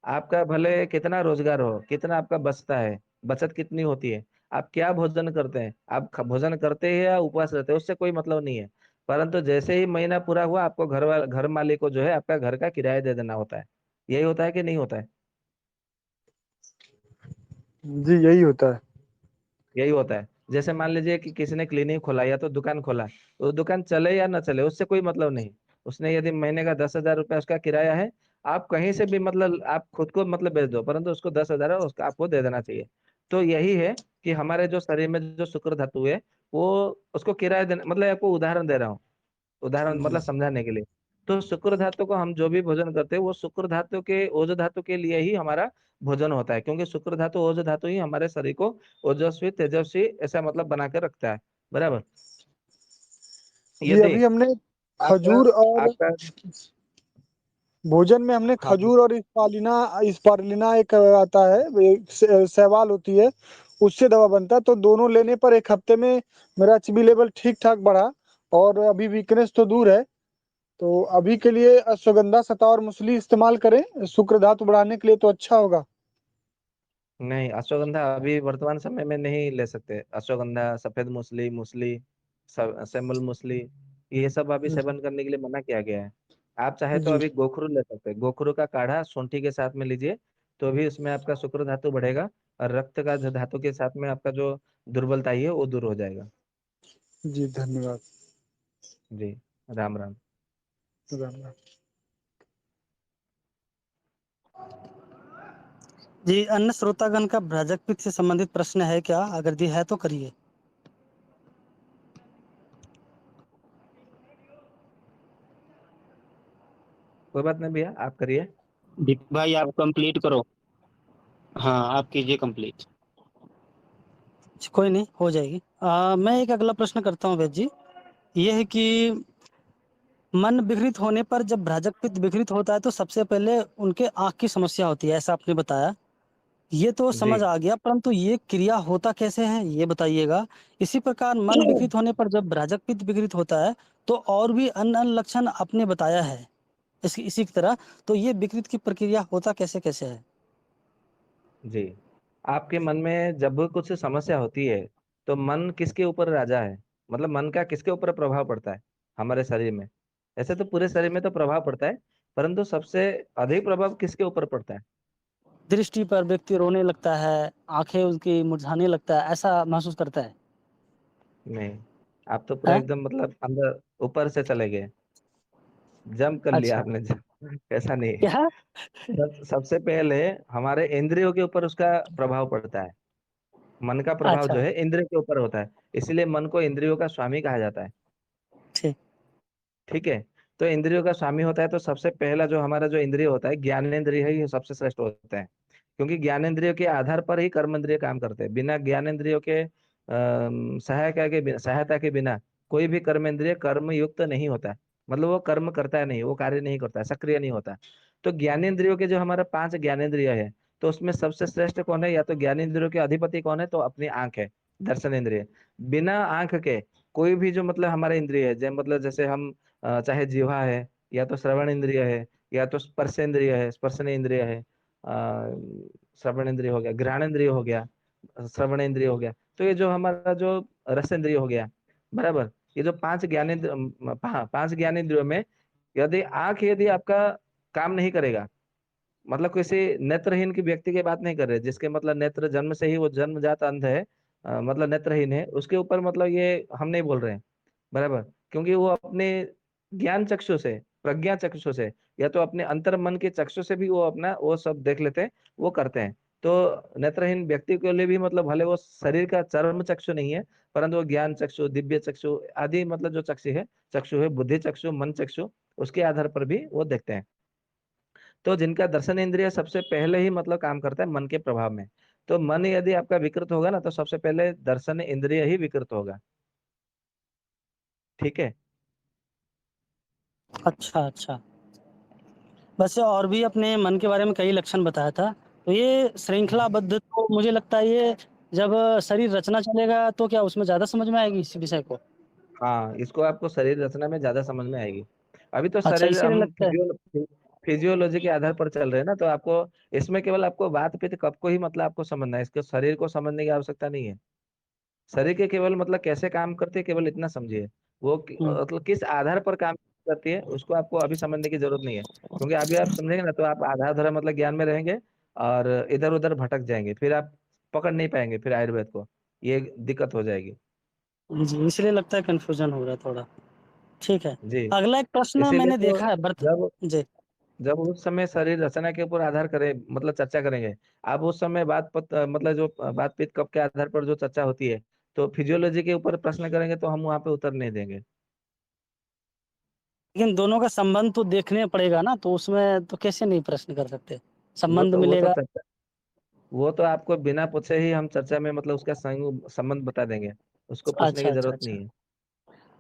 आपका भले कितना रोजगार हो, कितना आपका बचता है, बचत कितनी होती है, आप क्या भोजन करते हैं, आप भोजन करते हैं या उपवास रहते हैं, उससे कोई मतलब नहीं है। परंतु जैसे ही महीना पूरा हुआ, आपको घर मालिक को जो है आपका घर का किराया दे देना होता है। यही होता है कि नहीं होता है? जी, यही होता है। यही होता है। जैसे मान लीजिए कि किसी ने क्लिनिक खोला या तो दुकान खोला, तो दुकान चले या ना चले उससे कोई मतलब नहीं। उसने यदि महीने का 10,000 रुपया उसका किराया है, आप कहीं से भी मतलब आप खुद को मतलब बेच दो, परंतु उसको 10,000 उसका आपको दे देना चाहिए। तो यही है कि हमारे जो शरीर में जो शुक्र धातु है, वो उसको किराया देना, मतलब आपको उदाहरण दे रहा हूँ, उदाहरण जी मतलब समझाने के लिए। तो शुक्र धातु को हम जो भी भोजन करते हैं वो शुक्र धातु के ओज धातु के लिए ही हमारा भोजन होता है, क्योंकि शुक्र धातु ओज धातु ही हमारे शरीर को ओजस्वी तेजस्वी ऐसा मतलब बना के रखता है। बराबर। जी, यदि अभी हमने आपका खजूर और आपका भोजन में हमने हाँ खजूर और स्पारुलिना एक आता है, एक शैवाल होती है, उससे दवा बनता है। तो दोनों लेने पर 1 हफ्ते में मेरा एचबी लेवल ठीक ठाक बढ़ा, और अभी वीकनेस तो दूर है। तो अभी के लिए अश्वगंधा सता और मूसली इस्तेमाल करें शुक्र धातु बढ़ाने के लिए, तो अच्छा होगा। नहीं, अश्वगंधा अभी वर्तमान समय में नहीं ले सकते। अश्वगंधा, सफेद मूसली, मूसली, सेमुल मूसली, ये सब अभी जी सेवन करने के लिए मना किया गया है। आप चाहे तो जी अभी गोखरू ले सकते हैं, गोखरू का काढ़ा शुंठी के साथ में लीजिए, तो भी उसमें आपका शुक्र धातु बढ़ेगा, और रक्त का जो धातु के साथ में आपका जो दुर्बलता ही है वो दूर हो जाएगा। जी धन्यवाद। जी, राम राम। राम राम। जी, अन्य श्रोतागण का भ्राजक पित्त से संबंधित प्रश्न है क्या? अगर जी है तो करिए। कोई बात नहीं भैया, आप करिए। दीपक भाई आप कंप्लीट करो। हाँ आप कीजिए कंप्लीट। कोई नहीं, हो जाएगी। मैं एक अगला प्रश्न करता हूँ वैद्य जी। ये है कि मन विकृत होने पर जब भ्राजक पित्त विकृत होता है तो सबसे पहले उनके आँख की समस्या होती है, ऐसा आपने बताया। ये तो जी, समझ आ गया, परंतु ये क्रिया होता कैसे है ये बताइएगा। इसी प्रकार मन विकृत होने पर जब भ्राजक पित्त विकृत होता है तो और भी अन्य अन्य लक्षण आपने बताया है इसी की तरह, तो ये विकृत की प्रक्रिया होता कैसे कैसे है? जी। आपके मन में जब कुछ समस्या होती है, तो मन किसके ऊपर राजा है? मतलब मन का किसके ऊपर प्रभाव पड़ता है हमारे शरीर में? ऐसे तो पूरे शरीर में तो प्रभाव पड़ता है, परंतु सबसे अधिक प्रभाव किसके ऊपर पड़ता है? दृष्टि पर व्यक्ति रोने लगता है, आंखें उसकी मुरझाने लगता है, ऐसा महसूस करता है। नहीं, आप तो पूरा है? एकदम मतलब अंदर ऊपर से चले गए, जंप कर लिया अच्छा। आपने ऐसा नहीं है। क्या? सबसे पहले हमारे इंद्रियों के ऊपर उसका प्रभाव पड़ता है। मन का प्रभाव जो अच्छा। है इंद्रियों के ऊपर होता है, इसलिए मन को इंद्रियों का स्वामी कहा जाता है। ठीक। ठीक है। तो इंद्रियों का स्वामी होता है, तो सबसे पहला जो हमारा जो इंद्रिय होता है, ज्ञानेंद्रिय है, ये सबसे श्रेष्ठ होता है। क्योंकि ज्ञानेंद्रियों के आधार पर ही कर्मेंद्रिय काम करते हैं। बिना ज्ञानेंद्रियों के सहायता के बिना कोई भी कर्मेंद्रिय कर्म युक्त नहीं होता। मतलब वो कर्म करता है नहीं, वो कार्य नहीं करता, सक्रिय नहीं होता। तो ज्ञानेंद्रियों के जो हमारा 5 ज्ञानेंद्रिय है, तो उसमें सबसे श्रेष्ठ कौन है? या तो ज्ञानेंद्रियों के अधिपति कौन है? तो अपनी आंख है, दर्शन इंद्रिय। बिना आंख के कोई भी जो मतलब हमारे इंद्रिय है, मतलब जैसे हम चाहे जीवा है, या तो श्रवण इंद्रिय है, या तो स्पर्श इंद्रिय है, स्पर्शन इंद्रिय है, श्रवण इंद्रिय हो गया, घ्राण इंद्रिय हो गया, श्रवण इंद्रिय हो गया, तो ये जो हमारा जो रस इंद्रिय हो गया, बराबर। ये जो 5 ज्ञानेंद्र 5 ज्ञानेंद्रियों में यदि आपका काम नहीं करेगा, मतलब किसी नेत्रहीन की व्यक्ति की बात नहीं कर रहे, जिसके मतलब नेत्र जन्म से ही वो जन्मजात अंध है, मतलब नेत्रहीन है, उसके ऊपर मतलब ये हम नहीं बोल रहे हैं, बराबर। क्योंकि वो अपने ज्ञान चक्षु से, प्रज्ञा चक्षु से, या तो अपने अंतर मन के चक्षु से भी वो अपना वो सब देख लेते हैं, वो करते हैं। तो नेत्रहीन व्यक्ति के लिए भी मतलब भले वो शरीर का चर्म चक्षु नहीं है, परंतु वो ज्ञान चक्षु, दिव्य चक्षु आदि मतलब जो चक्षु है, बुद्धि चक्षु, मन चक्षु, उसके आधार पर भी वो देखते हैं। तो जिनका दर्शन इंद्रिय सबसे पहले ही मतलब काम करता है मन के प्रभाव में, तो मन यदि आपका विकृत होगा ना, तो सबसे पहले दर्शन इंद्रिय ही विकृत होगा। ठीक है। अच्छा अच्छा। वैसे और भी अपने मन के बारे में कई लक्षण बताया था, तो ये श्रृंखलाबद्ध तो मुझे लगता है ये जब शरीर रचना चलेगा तो क्या उसमें ज्यादा समझ में आएगी इस विषय को? हाँ, इसको आपको शरीर रचना में ज्यादा समझ में आएगी। अभी तो अच्छा, शरीर इसीलिए हम लगता है। फिजियोलॉजी के आधार पर चल रहे हैं ना, तो आपको इसमें केवल आपको बात पित्त कफ को ही मतलब आपको समझना है, इसके शरीर को समझने की आवश्यकता नहीं है। शरीर के केवल मतलब कैसे काम करते हैं, केवल इतना समझिए। वो हम्म। मतलब किस आधार पर काम करती है, उसको आपको अभी समझने की जरूरत नहीं है, क्योंकि अभी आप समझेंगे ना तो आप आधार धरा मतलब ज्ञान में रहेंगे, और इधर उधर भटक जाएंगे, फिर आप पकड़ नहीं पाएंगे फिर आयुर्वेद को, ये दिक्कत हो जाएगी। जी, इसलिए लगता है कंफ्यूजन हो रहा है थोड़ा। ठीक है। जी। अगला एक प्रश्न इसीलिए मैंने तो देखा है बर्त जब जी। जब उस समय शरीर रचना के ऊपर आधार करें मतलब चर्चा करेंगे, आप उस समय मतलब जो बात पित्त कफ के आधार पर जो चर्चा होती है, तो फिजियोलॉजी के ऊपर प्रश्न करेंगे तो हम वहां पे उत्तर नहीं देंगे। लेकिन दोनों का संबंध तो देखने पड़ेगा ना, तो उसमें तो कैसे नहीं प्रश्न कर सकते? संबंध वो तो मिलेगा। चर्चा, वो तो आपको बिना पूछे ही हम चर्चा में मतलब उसका संबंध बता देंगे, उसको पूछने अच्छा की अच्छा जरूरत अच्छा। नहीं है।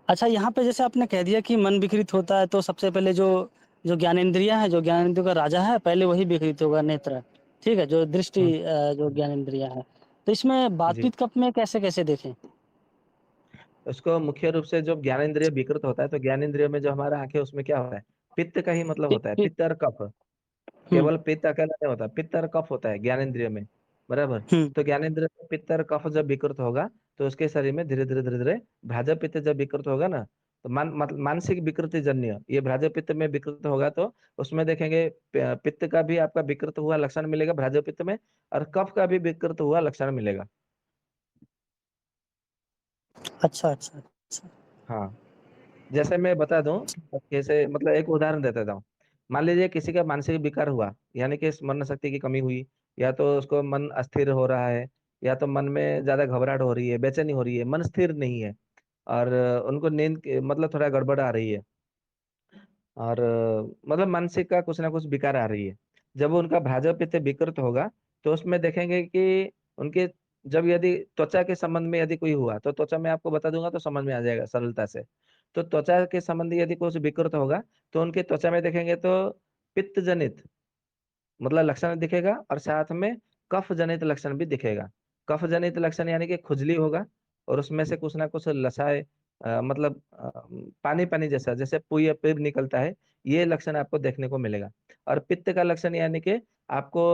अच्छा, यहाँ पे जैसे आपने कह दिया कि मन विकृत होता है तो सबसे पहले जो जो ज्ञानेंद्रियां है, जो ज्ञानेंद्रियों का राजा है, पहले वही विकृत होगा, नेत्र। ठीक है, जो दृष्टि हम्म, जो ज्ञानेंद्रियां है। तो इसमें बात जी। पीत कप में कैसे कैसे देखें? उसको मुख्य रूप से जो ज्ञानेंद्रिय विकृत होता है, तो ज्ञानेंद्रिय में जो हमारा आंखें, उसमें क्या होता है? पित्त का ही मतलब होता है, पित। पित्त और कफ। हम्म। केवल पित्त अकेला नहीं होता, पित्त और कफ होता है ज्ञानेंद्रिय में, बराबर। हम्म। तो ज्ञानेंद्रिय में पित्त और कफ जब विकृत होगा, तो उसके शरीर में धीरे धीरे धीरे धीरे भाजप पित्त जब विकृत होगा ना, तो मानसिक विकृति जन्य ये भ्राजो पित्त में विकृत होगा तो उसमें देखेंगे पित्त का भी आपका विकृत हुआ लक्षण मिलेगा भ्राजो पित्त में, और कफ का भी विकृत हुआ लक्षण मिलेगा। अच्छा अच्छा अच्छा। हाँ, जैसे मैं बता दूं, जैसे मतलब एक उदाहरण दे देता हूँ। मान लीजिए किसी का मानसिक विकार हुआ, यानी कि स्मरण शक्ति की कमी हुई, या तो उसको मन अस्थिर हो रहा है, या तो मन में ज्यादा घबराहट हो रही है, बेचैनी हो रही है, मन स्थिर नहीं है, और उनको मतलब थोड़ा गड़बड़ आ रही है, और मतलब मानसिक का कुछ ना कुछ विकार आ रही है। जब उनका भाजपा पित्त विकृत होगा तो उसमें देखेंगे कि उनके, जब यदि त्वचा के संबंध में यदि कोई हुआ तो त्वचा में आपको बता दूंगा तो समझ में आ जाएगा सरलता से। तो त्वचा के संबंधी यदि कुछ विकृत होगा तो उनके त्वचा में देखेंगे तो पित्त जनित मतलब लक्षण दिखेगा, और साथ में कफ जनित लक्षण भी दिखेगा। कफ जनित लक्षण यानी कि खुजली होगा, और उसमें से कुछ ना कुछ लसाए, मतलब पानी पानी जैसा, जैसे पुई या पिप निकलता है, ये लक्षण आपको देखने को मिलेगा। और पित्त का लक्षण यानी कि आपको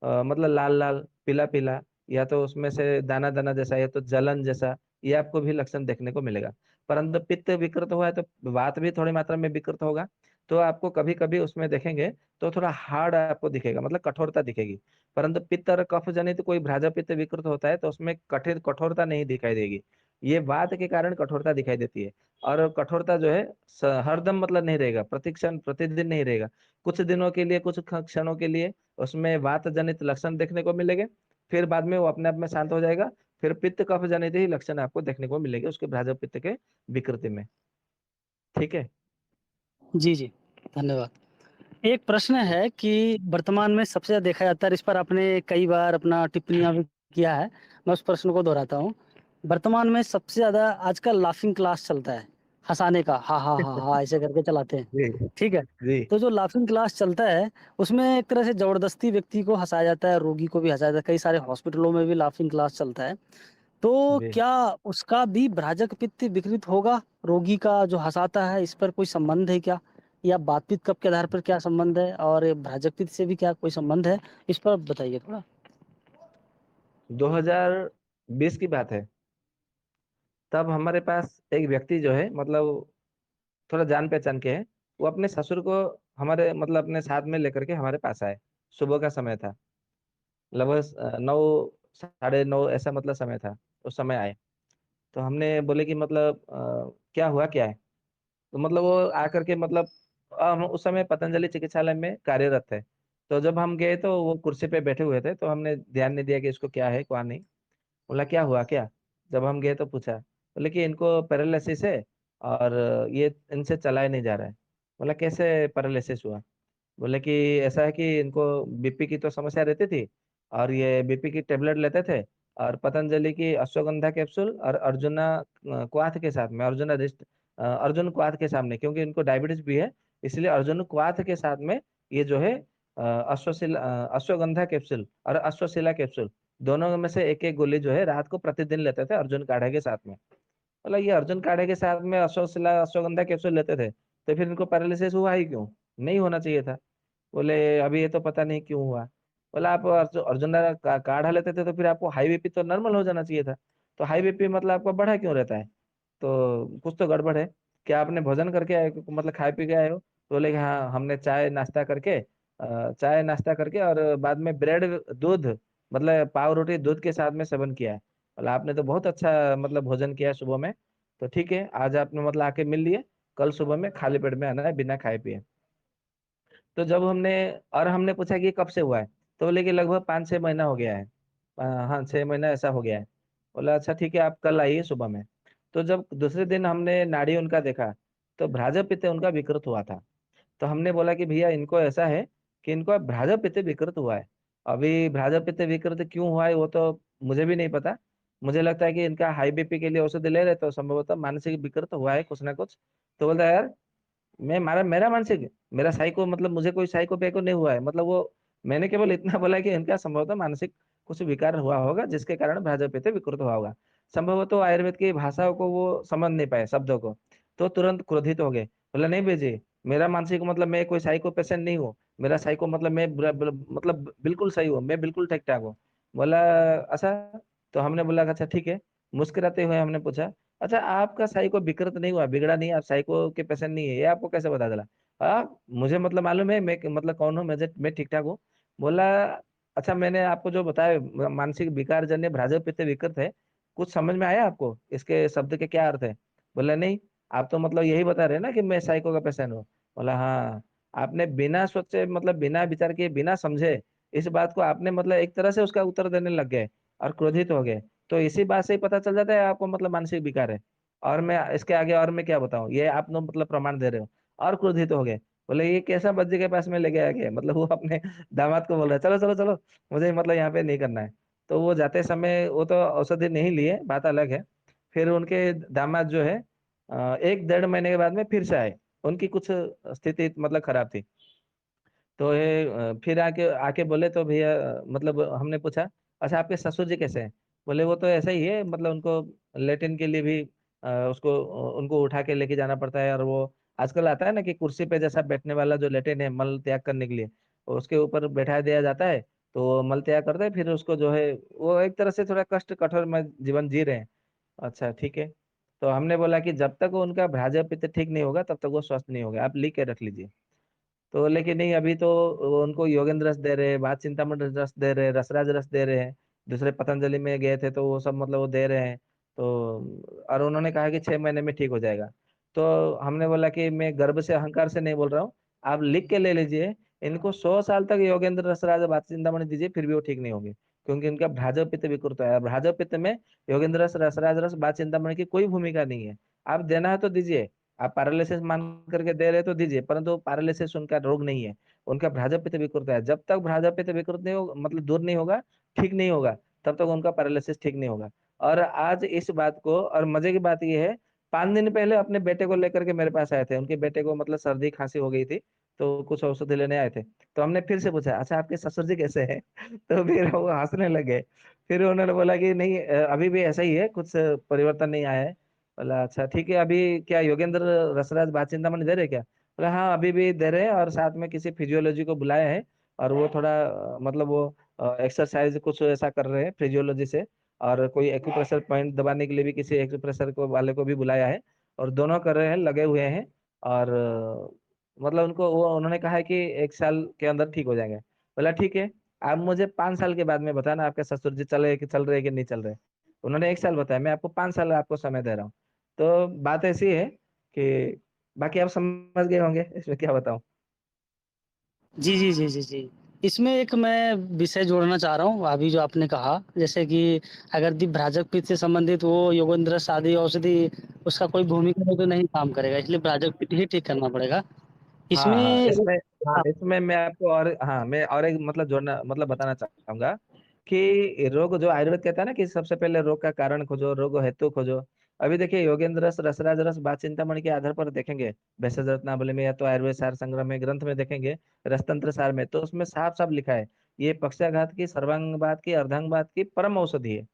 मतलब लाल लाल पीला पीला, या तो उसमें से दाना दाना जैसा, या तो जलन जैसा, ये आपको भी लक्षण देखने को मिलेगा। परंतु पित्त विकृत हुआ है तो वात भी थोड़ी मात्रा में विकृत होगा, तो आपको कभी कभी उसमें देखेंगे तो थोड़ा हार्ड आपको दिखेगा, मतलब कठोरता दिखेगी। परंतु पित्त और कफ जनित कोई भ्राजा पित्त विकृत होता है तो उसमें कठोरता नहीं दिखाई देगी। ये वात के कारण कठोरता दिखाई देती है। और कठोरता जो है हरदम मतलब नहीं रहेगा, प्रतिक्षण प्रतिदिन नहीं रहेगा, कुछ दिनों के लिए, कुछ क्षणों के लिए उसमें वात जनित लक्षण देखने को मिलेंगे, फिर बाद में वो अपने आप में शांत हो जाएगा। फिर पित्त कफ जनित ही लक्षण आपको देखने को मिलेंगे उसके भ्राजा पित्त के विकृति में। ठीक है। जी, जी। धन्यवाद। एक प्रश्न है कि वर्तमान में सबसे ज़्यादा देखा जाता है और इस पर आपने कई बार अपना टिप्पणियाँ भी किया है। मैं उस प्रश्न को दोहराता हूँ। वर्तमान में सबसे ज़्यादा आजकल लाफिंग क्लास चलता है, हँसाने का, हा, हा, हा, हा ऐसे करके चलाते हैं, जी। ठीक है? जी। तो जो लाफिंग क्लास चलता है, उसमें एक तरह से ज़बरदस्ती व्यक्ति को हँसाया जाता है, रोगी को भी हँसाया जाता है, कई सारे हॉस्पिटलों में भी लाफिंग क्लास चलता है। तो जी। क्या उसका भी भ्राजक पित्त विकृत होगा? रोगी का जो हँसाता है, इस पर कोई संबंध है क्या? या बात पित्त कफ के आधार पर क्या संबंध है और ये भ्राजक पित्त से भी क्या कोई संबंध है? इस पर बताइए थोड़ा। 2020 की बात है, तब हमारे पास एक व्यक्ति जो है मतलब थोड़ा जान पहचान के है, वो अपने ससुर को हमारे मतलब अपने साथ में लेकर के हमारे पास आए। सुबह का समय था, लगभग 9 साढ़े 9 ऐसा मतलब समय था। उस समय आए तो हमने बोले कि मतलब क्या हुआ क्या है। तो मतलब वो आकर के मतलब हम उस समय पतंजलि चिकित्सालय में कार्यरत थे। तो जब हम गए तो वो कुर्सी पे बैठे हुए थे, तो हमने ध्यान नहीं दिया कि इसको क्या है क्या नहीं। बोला क्या हुआ क्या। जब हम गए तो पूछा, बोले कि इनको पैरालिसिस है, और ये इनसे चलाया नहीं जा रहा है। बोला कैसे पैरालिसिस हुआ। बोले कि ऐसा है कि इनको बीपी की तो समस्या रहती थी, और ये बीपी की टेबलेट लेते थे, और पतंजलि की अश्वगंधा कैप्सूल और अर्जुना क्वाथ के साथ में, अर्जुना रिस्ट अर्जुन क्वाथ के सामने, क्योंकि इनको डायबिटीज भी है, इसलिए अर्जुन क्वाथ के साथ में ये जो है अश्वगंधा कैप्सूल और अश्वशिला कैप्सूल, दोनों में से एक एक गोली जो है रात को प्रतिदिन लेते थे अर्जुन काढ़े के साथ में। मतलब ये अर्जुन काढ़े के साथ में अश्वशिला अश्वगंधा कैप्सूल लेते थे, तो फिर इनको पैरालिसिस हुआ ही क्यों, नहीं होना चाहिए था। बोले अभी ये तो पता नहीं क्यों हुआ। बोला आप अर्जुन काढ़ा लेते थे तो फिर आपको हाई बीपी तो नॉर्मल हो जाना चाहिए था, तो हाई बीपी मतलब आपका बढ़ा क्यों रहता है। तो कुछ तो गड़बड़ है। क्या आपने भोजन करके आए हो, मतलब खाए पी के आए हो। तो बोले कि हाँ हमने चाय नाश्ता करके और बाद में ब्रेड दूध, मतलब पाव रोटी दूध के साथ में सेवन किया है। मतलब आपने तो बहुत अच्छा मतलब भोजन किया है सुबह में। तो ठीक है, आज आपने मतलब आके मिल लिए, कल सुबह में खाली पेट में आना है बिना खाए पिए। तो जब हमने पूछा कि ये कब से हुआ है, तो बोले कि लगभग 5-6 महीना हो गया है। हाँ 6 महीना ऐसा हो गया है। बोला अच्छा ठीक है, आप कल आइए सुबह में। तो जब दूसरे दिन हमने नाड़ी उनका देखा तो भ्राजक पित्त उनका विकृत हुआ था। तो हमने बोला कि भैया इनको ऐसा है कि इनको भ्राजक पित्त विकृत हुआ है। अभी भ्राजक पित्त विकृत क्यों हुआ है वो तो मुझे भी नहीं पता। मुझे लगता है कि इनका हाई बीपी के लिए औषधि ले रहे तो संभवतः मानसिक विकृत हुआ है कुछ ना कुछ। तो बोलता है यार मैं मेरा मानसिक, मेरा साइको मतलब मुझे कोई साइको पेको नहीं हुआ है, मतलब वो मैंने केवल इतना बोला कि इनका संभवतः मानसिक कुछ विकार हुआ होगा जिसके कारण भाजपा पे विकृत हुआ होगा। संभवतः आयुर्वेद की भाषाओं को वो समझ नहीं पाए शब्दों को, तो तुरंत क्रोधित हो गए। बोला नहीं भेजिए, मेरा मानसिक मतलब मैं कोई साइको पेशेंट नहीं हूँ, मेरा साइको मतलब मैं मतलब बिल्कुल सही हूँ, मैं बिल्कुल ठीक ठाक हूँ। बोला ऐसा। तो हमने बोला अच्छा ठीक है। मुस्कुराते हुए हमने पूछा अच्छा, आपका साइको विकृत नहीं हुआ, बिगड़ा नहीं, आप साइको के पेशेंट नहीं है, ये आपको कैसे पता चला? मुझे मतलब मालूम है, मैं मतलब कौन हूँ, मैं ठीक ठाक हूँ। बोला अच्छा, मैंने आपको जो बताया मानसिक विकार जन्य भ्राजक पित्त विकृत है, कुछ समझ में आया आपको इसके शब्द के क्या अर्थ है? बोला नहीं, आप तो मतलब यही बता रहे हैं ना कि मैं साइको का पेशेंट हूँ। बोला हाँ। आपने बिना सोचे, मतलब बिना विचार किए, बिना समझे इस बात को आपने मतलब एक तरह से उसका उत्तर देने लग गए और क्रोधित हो गए। तो इसी बात से ही पता चल जाता है आपको मतलब मानसिक विकार है। और मैं इसके आगे और मैं क्या बताऊं, ये आप लोग मतलब प्रमाण दे रहे हो और क्रोधित हो गए। बोले ये कैसा बच्चे के पास में ले गया गया, मतलब वो अपने दामाद को बोल रहा है चलो चलो चलो, मुझे मतलब यहाँ पे नहीं करना है। तो वो जाते समय वो तो औषधि नहीं लिए, बात अलग है। फिर उनके दामाद जो है 1 डेढ़ महीने के बाद में फिर से आए। उनकी कुछ स्थिति मतलब खराब थी। तो ये फिर आके आके बोले तो भैया मतलब हमने पूछा अच्छा आपके ससुर जी कैसे हैं? बोले वो तो ऐसा ही है, मतलब उनको लेटिन के लिए भी उसको उनको उठा के लेके जाना पड़ता है। और वो आजकल आता है ना कि कुर्सी पे जैसा बैठने वाला जो लेटिन है मल त्याग करने के लिए, उसके ऊपर बैठा दिया जाता है। तो वो मल त्याग करते हैं, फिर उसको जो है वो एक तरह से थोड़ा कष्ट कठोर में जीवन जी रहे हैं। अच्छा ठीक है। तो हमने बोला कि जब तक उनका भ्राजक पित्त ठीक नहीं होगा तब तक वो स्वस्थ नहीं होगा, आप लिख के रख लीजिए। तो लेकिन नहीं, अभी तो वो उनको योगेंद्र रस दे रहे हैं, बात चिंतामण रस दे रहे हैं, रसराज रस दे रहे हैं। दूसरे पतंजलि में गए थे तो वो सब मतलब वो दे रहे हैं। तो और उन्होंने कहा कि 6 महीने में ठीक हो जाएगा। तो हमने बोला कि मैं गर्व से अहंकार से नहीं बोल रहा हूँ, आप लिख के ले लीजिए। इनको 100 साल तक योगेंद्र रसराज बात चिंतामणि दीजिए, फिर भी वो ठीक नहीं होंगे, क्योंकि इनका भ्राजक पित्त विकृत है। भ्राजक पित्त में योगेंद्र रस, रसराज रस, बात चिंतामणि की कोई भूमिका नहीं है। आप देना है तो दीजिए, आप पैरालिसिस मान करके दे रहे तो दीजिए, परंतु पैरालिसिस उनका रोग नहीं है, उनका भ्राजक पित्त विकृत है। जब तक भ्राजक पित्त विकृत नहीं हो, मतलब दूर नहीं होगा, ठीक नहीं होगा, तब तक उनका पैरालिसिस ठीक नहीं होगा। और आज इस बात को, और मजे की बात यह है, 5 दिन पहले अपने बेटे को लेकर के मेरे पास आए थे, उनके बेटे को मतलब सर्दी खांसी हो गई थी, तो कुछ औषधि लेने आए थे। तो हमने फिर से पूछा अच्छा आपके ससुर जी कैसे हैं? तो फिर वो हंसने लगे। फिर उन्होंने बोला कि नहीं अभी भी ऐसा ही है, कुछ परिवर्तन नहीं आया है। बोला अच्छा ठीक है, अभी क्या योगेंद्र रसराज बात चिंतामणि दे रहे क्या? बोला हाँ अभी भी दे रहे हैं, और साथ में किसी फिजियोलॉजी को बुलाया है, और वो थोड़ा मतलब वो एक्सरसाइज कुछ ऐसा कर रहे हैं फिजियोलॉजी से। और कोई एक्यूप्रेशर पॉइंट दबाने के लिए भी किसी एक्यूप्रेशर को वाले को भी बुलाया है, और दोनों कर रहे हैं, लगे हुए हैं। और मतलब उनको वो उन्होंने कहा है कि 1 साल के अंदर ठीक हो जाएंगे। बोला ठीक है, आप मुझे 5 साल के बाद में बताना आपके ससुर जी चल रहे कि नहीं चल रहे। उन्होंने 1 साल बताया, मैं आपको 5 साल आपको समय दे रहा हूँ। तो बात ऐसी है कि बाकी आप समझ गए होंगे, इसमें क्या बताऊं। जी, जी, जी, जी, जी। इसमें एक मैं विषय जोड़ना चाह रहा हूँ, अभी जो आपने कहा, जैसे कि अगर भ्राजक पित्त से संबंधित वो योगेंद्र आदि औषधि उसका कोई भूमिका है तो नहीं काम करेगा, इसलिए भ्राजक पित्त ही ठीक करना पड़ेगा। हाँ हाँ, इसमें इसमें, हाँ हाँ, इसमें मैं आपको और, हाँ मैं और एक मतलब जोड़ना मतलब बताना चाहूंगा कि रोग जो आयुर्वेद कहता है ना कि सबसे पहले रोग का कारण खोजो, रोग हेतु खोजो। अभी देखिए योगेंद्र रस, रसराज रस, बात चिंतामणि के आधार पर देखेंगे, भेषज रत्नावली में या तो आयुर्वेद सार संग्रह में ग्रंथ में देखेंगे, रसतंत्र सार में, तो उसमें साफ साफ लिखा है ये पक्षाघात की, सर्वांगवात की, अर्धांगवात की परम औषधि है।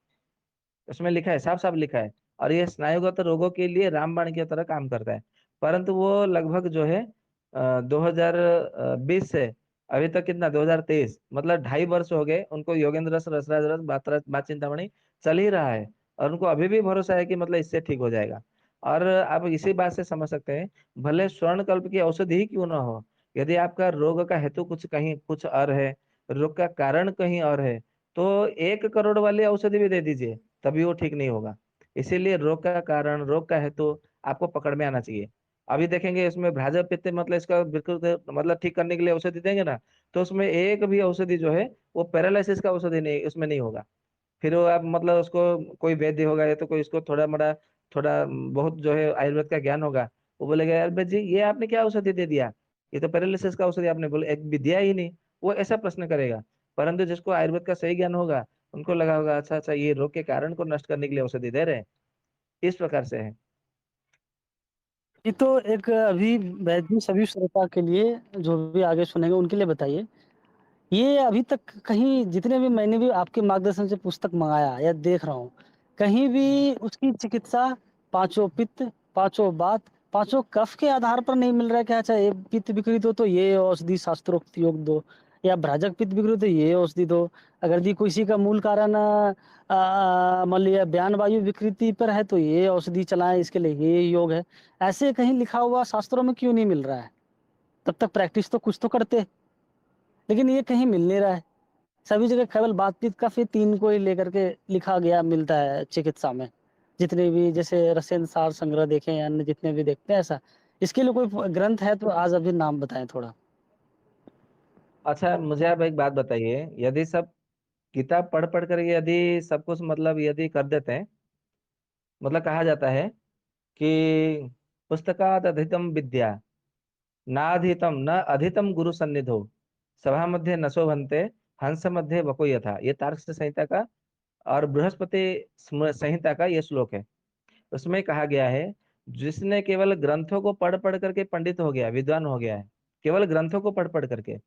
उसमें लिखा है, साफ साफ लिखा है। और ये स्नायुगत रोगों के लिए रामबाण की तरह काम करता है। परंतु वो लगभग जो है 2020 से अभी तक कितना, 2023, मतलब 2.5 वर्ष हो गए उनको योगेंद्र रस, रसराज रस, बात चिंतामणि चल ही रहा है। और उनको अभी भी भरोसा है कि मतलब इससे ठीक हो जाएगा। और आप इसी बात से समझ सकते हैं, भले स्वर्ण कल्प की औषधि ही क्यों ना हो, यदि आपका रोग का हेतु कुछ कहीं कुछ और है, रोग का कारण कहीं और है, तो 1 करोड़ वाली औषधि भी दे दीजिए, तभी वो ठीक नहीं होगा। इसीलिए रोग का कारण, रोग का हेतु आपको पकड़ में आना चाहिए। अभी देखेंगे इसमें भ्राजक पित्त मतलब इसका बिल्कुल मतलब ठीक करने के लिए औषधि देंगे ना, तो उसमें एक भी औषधि जो है वो पैरालिसिस का औषधि नहीं, उसमें नहीं होगा। फिर वो आप मतलब उसको कोई वैद्य होगा या तो कोई इसको थोड़ा मोड़ा, थोड़ा बहुत जो है आयुर्वेद का ज्ञान होगा, वो बोलेगा यार भाई जी ये आपने क्या औषधि दे दिया, ये तो पैरालिसिस का औषधि आपने बोले एक भी दिया ही नहीं। वो ऐसा प्रश्न करेगा। परंतु जिसको आयुर्वेद का सही ज्ञान होगा, उनको लगा होगा अच्छा अच्छा ये रोग के कारण को नष्ट करने के लिए औषधि दे रहे हैं। इस प्रकार से है। ये तो एक अभी वैद्य सभी श्रोता के लिए, जो भी आगे सुनेंगे उनके लिए बताइए, ये अभी तक कहीं जितने भी मैंने भी आपके मार्गदर्शन से पुस्तक मंगाया या देख रहा हूँ, कहीं भी उसकी चिकित्सा पांचों पित्त, पांचों वात, पांचों कफ के आधार पर नहीं मिल रहा है कि अच्छा ये पित्त विकृत हो तो ये औषधि शास्त्रोक्त योग दो, या भ्राजक पित्त विकृत है ये औषधि दो। अगर जी किसी का मूल कारण मान लिया बयान वायु विकृति पर है तो ये औषधि चलाएं, इसके लिए ये योग है। ऐसे कहीं लिखा हुआ शास्त्रों में क्यों नहीं मिल रहा है? तब तक प्रैक्टिस तो कुछ तो करते, लेकिन ये कहीं मिल नहीं रहा है। सभी जगह केवल बातचीत का फिर 3 को ही लेकर के लिखा गया मिलता है चिकित्सा में। जितने भी जैसे रसायन सार संग्रह देखें या अन्य जितने भी देखते हैं ऐसा। इसके लिए कोई ग्रंथ है तो आज अभी नाम बताएं थोड़ा। अच्छा, मुझे आप एक बात बताइए, यदि सब किताब पढ़ पढ़ कर यदि सब कुछ मतलब यदि कर देते हैं, मतलब कहा जाता है कि पुस्तकात अधितम विद्या नाधीतम न अधितम गुरु सन्निधो सभा मध्य न शोभन्ते हंस मध्य वको यथा, ये तार्किक संहिता का और बृहस्पति संहिता का ये श्लोक है। उसमें कहा गया है, जिसने केवल ग्रंथों को पढ़ पढ़ करके पंडित हो गया, विद्वान हो गया है, केवल ग्रंथों को पढ़ पढ़ करके,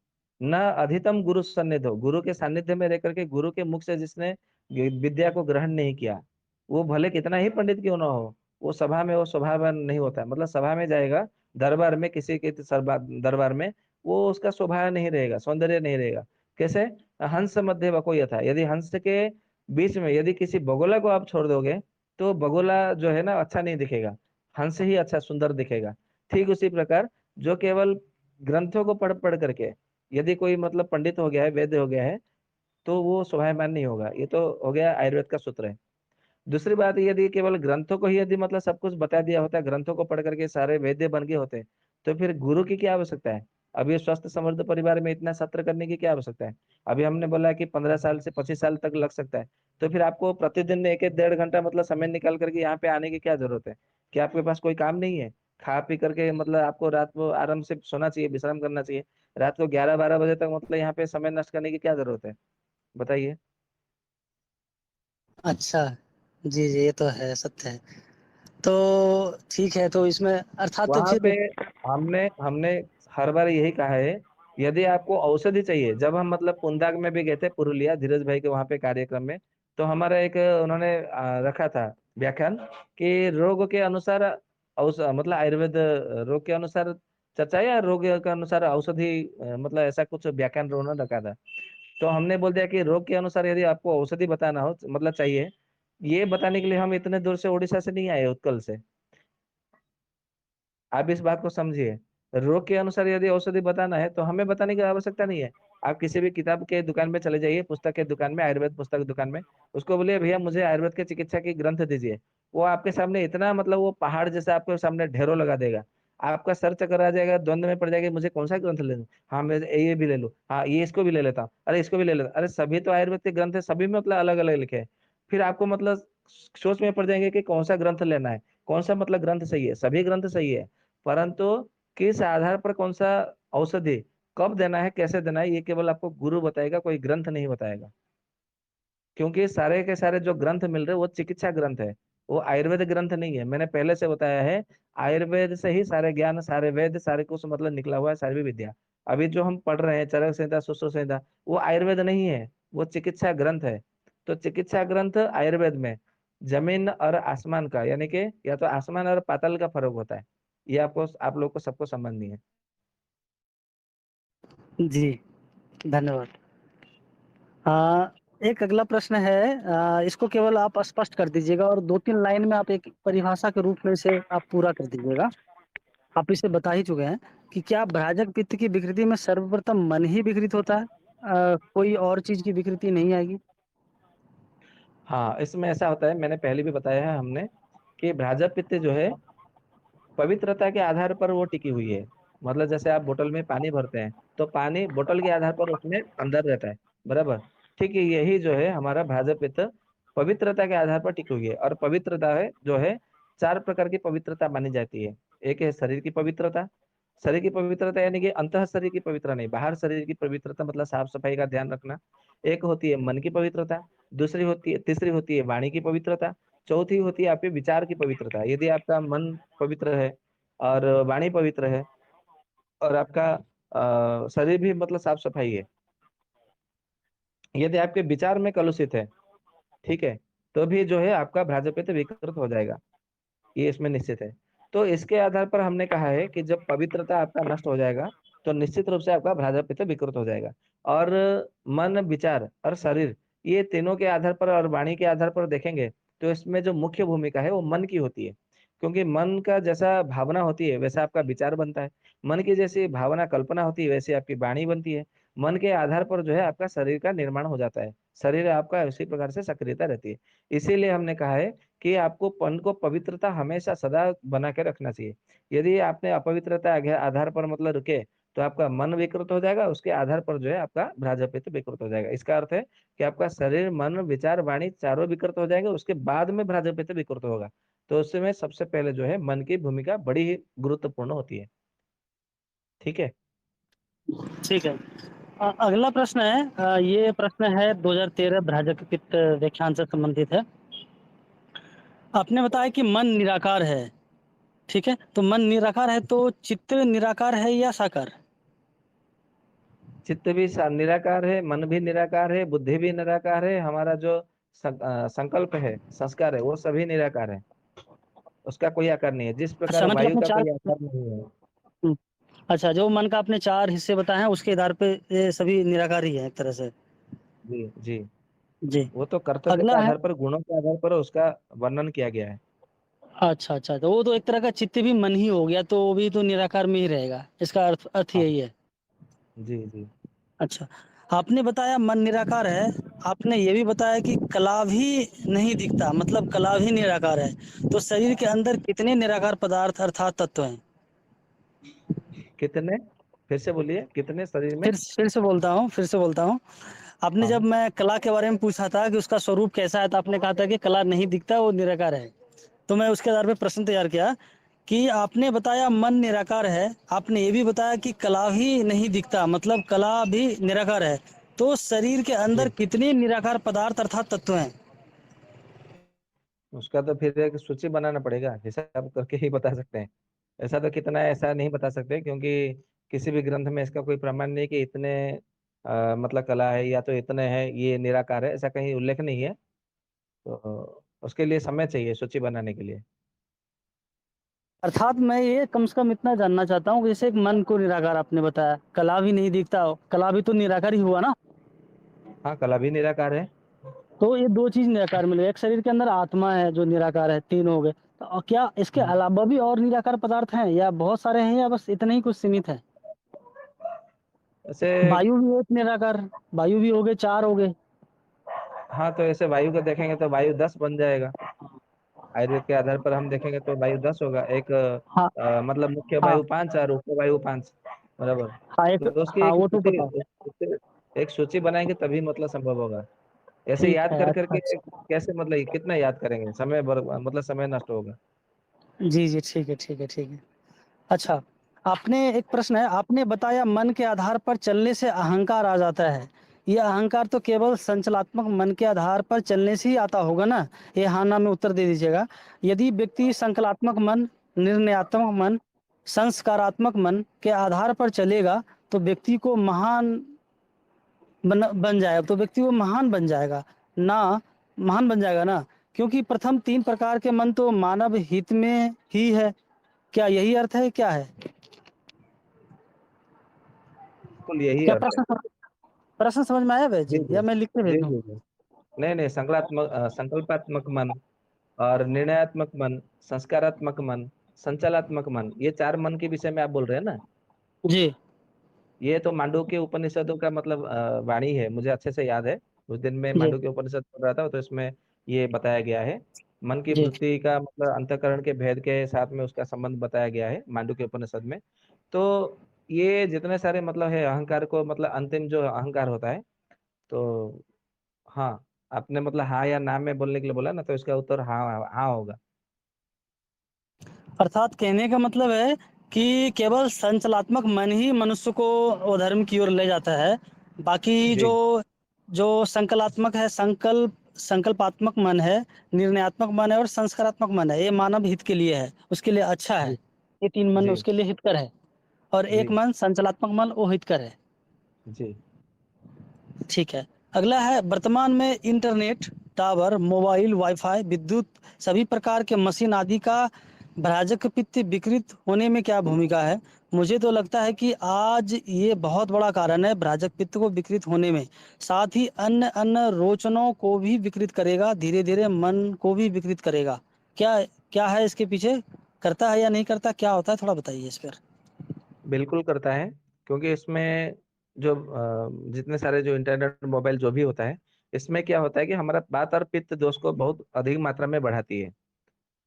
न अधितम गुरु सन्निधो, गुरु के सानिध्य में रह करके गुरु के मुख से जिसने विद्या को ग्रहण नहीं किया, वो भले कितना ही पंडित क्यों ना हो, वो सभा में वो शोभावान नहीं होता। मतलब सभा में जाएगा, दरबार में, किसी के दरबार में, वो उसका शोभा नहीं रहेगा, सौंदर्य नहीं रहेगा। कैसे? हंस मध्य वको यथा, यदि हंस के बीच में यदि किसी बगुला को आप छोड़ दोगे तो बगुला जो है ना अच्छा नहीं दिखेगा, हंस ही अच्छा सुंदर दिखेगा। ठीक उसी प्रकार जो केवल ग्रंथों को पढ़ पढ़ करके यदि कोई मतलब पंडित हो गया है, वैद्य हो गया है, तो वो शोभायमान नहीं होगा। ये तो हो गया आयुर्वेद का सूत्र है। दूसरी बात, यदि केवल ग्रंथों को ही यदि मतलब सब कुछ बता दिया होता, ग्रंथों को पढ़ करके सारे वैद्य बन गए होते, तो फिर गुरु की क्या आवश्यकता है? अभी स्वस्थ समृद्ध परिवार में इतना सत्र करने की क्या आवश्यकता है? अभी हमने बोला कि 15 साल से 25 साल तक लग सकता है, तो फिर आपको प्रतिदिन एक एक 1.5 घंटा मतलब समय निकाल करके यहाँ पे आने की क्या जरूरत है? क्या आपके पास कोई काम नहीं है? खा पी करके मतलब आपको रात को आराम से सोना चाहिए, विश्राम करना चाहिए। रात को 11-12 बजे तक मतलब यहाँ पे समय नष्ट करने की क्या जरूरत है? बताइए। अच्छा, जी जी, ये तो है, सत्य है। तो ठीक है, तो इसमें अर्थात तो वहां पे फिर हमने हमने हर बार यही कहा है, यदि आपको औषधि चाहिए, जब हम मतलब पुंदाग में भी गए थे, पुरुलिया, धीरज भाई के वहां पे कार्यक्रम में, तो हमारा एक उन्होंने रखा था व्याख्यान कि रोग के अनुसार मतलब आयुर्वेद रोग के अनुसार चर्चा या रोग के अनुसार औषधि, मतलब ऐसा कुछ व्याख्यान उन्होंने रखा था। तो हमने बोल दिया कि रोग के अनुसार यदि आपको औषधि बताना हो, मतलब चाहिए, ये बताने के लिए हम इतने दूर से उड़ीसा से नहीं आए, उत्कल से। आप इस बात को समझिए, रोग के अनुसार यदि औषधि बताना है तो हमें बताने की आवश्यकता नहीं है। आप किसी भी किताब के दुकान में चले जाइए, पुस्तक के दुकान में, आयुर्वेद पुस्तक दुकान में, उसको बोलिए भैया मुझे आयुर्वेद के चिकित्सा की ग्रंथ दीजिए। वो आपके सामने इतना मतलब वो पहाड़ जैसा आपके सामने ढेरों लगा देगा। आपका सर चक्कर आ जाएगा, द्वंद में पड़ जाएगा, मुझे कौन सा ग्रंथ ले लूं? हाँ मैं ये भी ले लूं, हाँ ये इसको भी ले लेता हूँ, अरे इसको भी ले लेता हूँ। अरे सभी तो आयुर्वेद के ग्रंथ है, सभी में मतलब अलग अलग लिखे हैं। फिर आपको मतलब सोच में पड़ जाएंगे कि कौन सा ग्रंथ लेना है, कौन सा मतलब ग्रंथ सही है। सभी ग्रंथ सही है, परंतु किस आधार पर कौन सा औषधि कब देना है, कैसे देना है, ये केवल आपको गुरु बताएगा, कोई ग्रंथ नहीं बताएगा। क्योंकि सारे के सारे जो ग्रंथ मिल रहे हैं वो चिकित्सा ग्रंथ है, वो आयुर्वेद ग्रंथ नहीं है। मैंने पहले से बताया है, आयुर्वेद से ही सारे ज्ञान, सारे वेद, सारे कुछ मतलब निकला हुआ है, सारी विद्या। अभी जो हम पढ़ रहे हैं चरक संहिता, सुश्रुत संहिता, वो आयुर्वेद नहीं है, वो चिकित्सा ग्रंथ है। तो चिकित्सा ग्रंथ आयुर्वेद में जमीन और आसमान का, यानी कि या तो आसमान और पाताल का फर्क होता है। ये आपको, आप लोग को सबको समझनी है। जी, धन्यवाद। एक अगला प्रश्न है, इसको केवल आप स्पष्ट कर दीजिएगा और 2-3 लाइन में आप एक परिभाषा के रूप में इसे आप पूरा कर दीजिएगा। आप इसे बता ही चुके हैं कि क्या भ्राजक पित्त की विकृति में सर्वप्रथम मन ही विकृत होता है, कोई और चीज की विकृति नहीं आएगी? हाँ, इसमें ऐसा होता है, मैंने पहले भी बताया है हमने, कि भ्राजक पित्त जो है पवित्रता के आधार पर वो टिकी हुई है। मतलब जैसे आप बोतल में पानी भरते हैं, तो पानी बोतल के आधार पर उसमें अंदर रहता है, बराबर। ठीक है, यही जो है हमारा भ्राजक पित्त पवित्रता के आधार पर टिकी हुई है। और पवित्रता है जो है, 4 प्रकार की पवित्रता मानी जाती है। एक है शरीर की पवित्रता। शरीर की पवित्रता यानी कि अंतः शरीर की पवित्रता नहीं, बाहर शरीर की पवित्रता, मतलब साफ सफाई का ध्यान रखना। एक होती है मन की पवित्रता, दूसरी होती है, तीसरी होती है वाणी की पवित्रता, चौथी होती है आपके विचार की पवित्रता। यदि आपका मन पवित्र है और वाणी पवित्र है और आपका शरीर भी मतलब साफ सफाई है, यदि आपके विचार में कलुषित है, ठीक है, तो भी जो है आपका भ्राजपित्त विकृत हो जाएगा, ये इसमें निश्चित है। तो इसके आधार पर हमने कहा है कि जब पवित्रता आपका नष्ट हो जाएगा, तो निश्चित रूप से आपका भ्राजक पित्त विकृत हो जाएगा। और मन, विचार और शरीर, ये तीनों के आधार पर और वाणी के आधार पर देखेंगे तो इसमें जो मुख्य भूमिका है वो मन की होती है। क्योंकि मन का जैसा भावना होती है वैसा आपका विचार बनता है, मन की जैसी भावना कल्पना होती है वैसे आपकी वाणी बनती है, मन के आधार पर जो है आपका शरीर का निर्माण हो जाता है, शरीर आपका उसी प्रकार से सक्रियता रहती है। इसीलिए हमने कहा है कि आपको मन को पवित्रता हमेशा सदा बना के रखना चाहिए। यदि आपने अपवित्रता आधार पर मतलब रुके तो आपका मन विकृत हो जाएगा, उसके आधार पर जो है आपका भ्राजपित्त विकृत हो जाएगा। इसका अर्थ है कि आपका शरीर, मन, विचार, वाणी चारों विकृत हो जाएंगे, उसके बाद में भ्राजपित्त विकृत होगा। तो उसमें सबसे पहले जो है मन की भूमिका बड़ी ही गुरुत्वपूर्ण होती है। ठीक है। ठीक है। अगला प्रश्न है, ये प्रश्न है 2013 भ्राजक पित्त व्याख्यान से संबंधित है। आपने बताया कि मन निराकार है, ठीक है, तो मन निराकार है तो चित्त निराकार है या साकार? चित्त भी निराकार है, मन भी निराकार है, बुद्धि भी निराकार है, हमारा जो संकल्प है, संस्कार है, वो सभी निराकार है। उसका कोई आकार नहीं है, जिस प्रकार अच्छा, मतलब वायु आपने का चार, कोई आकार नहीं है। अच्छा, जो मन का आपने 4 हिस्से बताए हैं उसके आधार पे ये सभी निराकार ही है एक तरह से। जी जी। जी। वो तो कर्तव्य के अगला है, आधार पर, गुणों के आधार पर उसका वर्णन किया गया है। अच्छा अच्छा, तो वो तो एक तरह का चित्त भी मन ही हो गया, तो वो भी तो निराकार में ही रहेगा, इसका अर्थ हाँ। यही है। जी जी। अच्छा, आपने बताया मन निराकार है, आपने ये भी बताया कि कला भी नहीं दिखता, मतलब कला भी निराकार है, तो शरीर के अंदर कितने निराकार पदार्थ अर्थात तत्व हैं? कितने, फिर से बोलिए, कितने शरीर में? फिर से बोलता हूँ, आपने जब हाँ मैं कला के बारे में पूछा था कि उसका स्वरूप कैसा है, तो आपने कहा था कि कला नहीं दिखता, वो निराकार है। तो मैं उसके आधार पे प्रश्न तैयार किया कि आपने बताया मन निराकार है, आपने ये भी बताया कि कला भी नहीं दिखता, मतलब कला भी निराकार है, तो शरीर के अंदर जी। कितने निराकार पदार्थ अर्थात तत्व हैं? उसका तो फिर एक सूची बनाना पड़ेगा, हिसाब करके ही बता सकते हैं। ऐसा तो कितना है ऐसा नहीं बता सकते, क्योंकि किसी भी ग्रंथ में इसका कोई प्रमाण नहीं कि इतने मतलब कला है या तो इतने हैं ये निराकार है, ऐसा कहीं उल्लेख नहीं है। तो उसके लिए समय चाहिए सूची बनाने के लिए। अर्थात मैं ये कम से कम इतना जानना चाहता हूँ कि जैसे एक मन को निराकार आपने बताया, कला भी नहीं दिखता, कला भी तो निराकार ही हुआ ना? हाँ, कला भी निराकार है। तो ये 2 चीज निराकार मिले, एक शरीर के अंदर आत्मा है जो निराकार है, 3 हो गए, तो क्या इसके हम्म। अलावा भी और निराकार पदार्थ हैं या बहुत सारे हैं या बस इतने ही कुछ सीमित है? ऐसे, वायु भी एक निराकार, वायु भी हो गए, 4 हो गए। हाँ तो ऐसे वायु को देखेंगे तो वायु 10 बन जाएगा। आयुर्वेद के आधार पर हम देखेंगे तो वायु 10 होगा। एक हाँ मतलब मुख्य हाँ वायु 5 और उप वायु 5, बराबर। हाँ, एक, तो उसकी हाँ एक वो तो सूची, पता है। एक सूची बनाएंगे तभी मतलब संभव होगा। ऐसे ठीक याद है, कर अच्छा करके अच्छा। कैसे, मतलब कितना याद करेंगे, समय मतलब समय नष्ट होगा। जी जी, ठीक है ठीक है ठीक है। अच्छा, आपने एक प्रश्न है, आपने बताया मन के आधार पर चलने से अहंकार आ जाता है, ये अहंकार तो केवल संचलात्मक मन के आधार पर चलने से ही आता होगा ना? ये हाँ ना में उत्तर दे दीजिएगा। यदि व्यक्ति संकलात्मक मन, निर्णयात्मक मन, संस्कारात्मक मन के आधार पर चलेगा तो व्यक्ति को महान बन जाएगा, तो व्यक्ति वो महान बन जाएगा ना, महान बन जाएगा ना, क्योंकि प्रथम 3 प्रकार के मन तो मानव हित में ही है, क्या यही अर्थ है, क्या है? बिल्कुल यही क्या अर्थ है। प्रश्न समझ में आया भैया जी जी, जी। या मैं लिख के भेज जी दूं? जी जी। नहीं नहीं, संकल्पात्मक मन और निर्णयात्मक मन, संस्कारात्मक मन, संचलात्मक मन, ये 4 मन के विषय में आप बोल रहे हैं ना? जी ये तो मांडुक्य उपनिषदों का मतलब वाणी है, मुझे अच्छे से याद है। उस दिन में जी मांडुक्य उपनिषद पढ़ रहा था तो इसमें ये बताया गया है। मन की जी। वृत्ति का मतलब अंतःकरण के भेद के साथ में उसका संबंध बताया गया है मांडुक्य उपनिषद में। तो ये जितने सारे मतलब है अहंकार को, मतलब अंतिम जो अहंकार होता है, तो हाँ, आपने मतलब हाँ या ना में बोलने के लिए बोला ना, तो इसका उत्तर हाँ हाँ होगा। अर्थात कहने का मतलब है कि केवल संचलात्मक मन ही मनुष्य को अधर्म की ओर ले जाता है, बाकी जो जी जो संकल्पात्मक है, संकल्पात्मक मन है, निर्णयात्मक मन है और संस्कारात्मक मन है, ये मानव हित के लिए है, उसके लिए अच्छा है, जी ये 3 मन जी उसके लिए हितकर है, और एक जी मन संचलात्मक मन वो हितकर है। जी। ठीक है। अगला है, वर्तमान में इंटरनेट, टावर, मोबाइल, वाईफाई, विद्युत, सभी प्रकार के मशीन आदि का भ्राजक पित्त विकृत होने में क्या भूमिका है? मुझे तो लगता है कि आज ये बहुत बड़ा कारण है भ्राजक पित्त को विकृत होने में। साथ ही अन्य अन्य रोचनों को भी विकृत करेगा, धीरे धीरे मन को भी विकृत करेगा। क्या क्या है इसके पीछे, करता है या नहीं करता, क्या होता है, थोड़ा बताइए इस पर। बिल्कुल करता है, क्योंकि इसमें जो जितने सारे जो इंटरनेट मोबाइल जो भी होता है, इसमें क्या होता है कि हमारा वात और पित्त दोष को बहुत अधिक मात्रा में बढ़ाती है।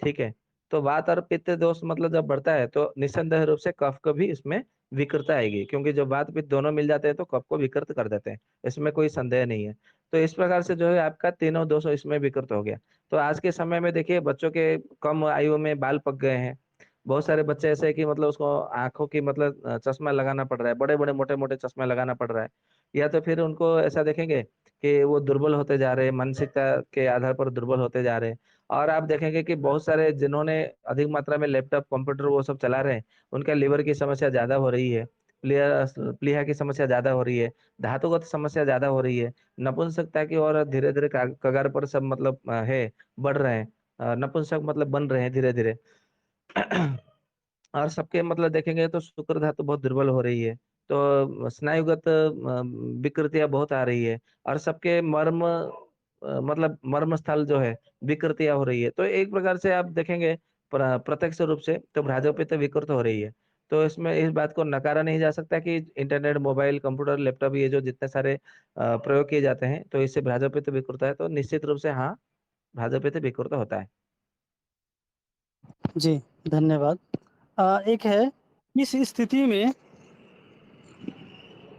ठीक है। तो वात और पित्त दोष मतलब जब बढ़ता है तो निस्संदेह रूप से कफ को भी इसमें विकृतता आएगी, क्योंकि जब वात पित्त दोनों मिल जाते हैं तो कफ को विकृत कर देते हैं। इसमें कोई संदेह नहीं है। तो इस प्रकार से जो है आपका तीनों दोष इसमें विकृत हो गया। तो आज के समय में देखिए बच्चों के कम आयु में बाल पक गए हैं। बहुत सारे बच्चे ऐसे हैं कि मतलब उसको आंखों की मतलब चश्मा लगाना पड़ रहा है, बड़े बड़े मोटे मोटे चश्मे लगाना पड़ रहा है। या तो फिर उनको ऐसा देखेंगे कि वो दुर्बल होते जा रहे हैं, मानसिकता के आधार पर दुर्बल होते जा रहे हैं। और आप देखेंगे कि बहुत सारे जिन्होंने अधिक मात्रा में लैपटॉप कंप्यूटर वो सब चला रहे हैं, उनका लीवर की समस्या ज्यादा हो रही है, प्लीहा की समस्या ज्यादा हो रही है, धातुगत समस्या ज्यादा हो रही है, नपुंसकता की और धीरे धीरे कगार पर सब मतलब है, बढ़ रहे हैं। नपुंसक मतलब बन रहे हैं धीरे धीरे। और सबके मतलब देखेंगे तो शुक्र धातु बहुत दुर्बल हो रही है। तो स्नायुगत विकृतियां बहुत आ रही है। और सबके मर्म मतलब मर्म स्थल जो है विकृतियां हो रही है। तो एक प्रकार से आप देखेंगे प्रत्यक्ष रूप से तो भ्राजोपित्त विकृत हो रही है। तो इसमें इस बात को नकारा नहीं जा सकता कि इंटरनेट मोबाइल कंप्यूटर लैपटॉप ये जो जितने सारे प्रयोग किए जाते हैं तो इससे भ्राजोपित्त विकृत है, तो निश्चित रूप से हाँ, भ्राजोपित्त विकृत होता है। जी, धन्यवाद। एक है, इस स्थिति में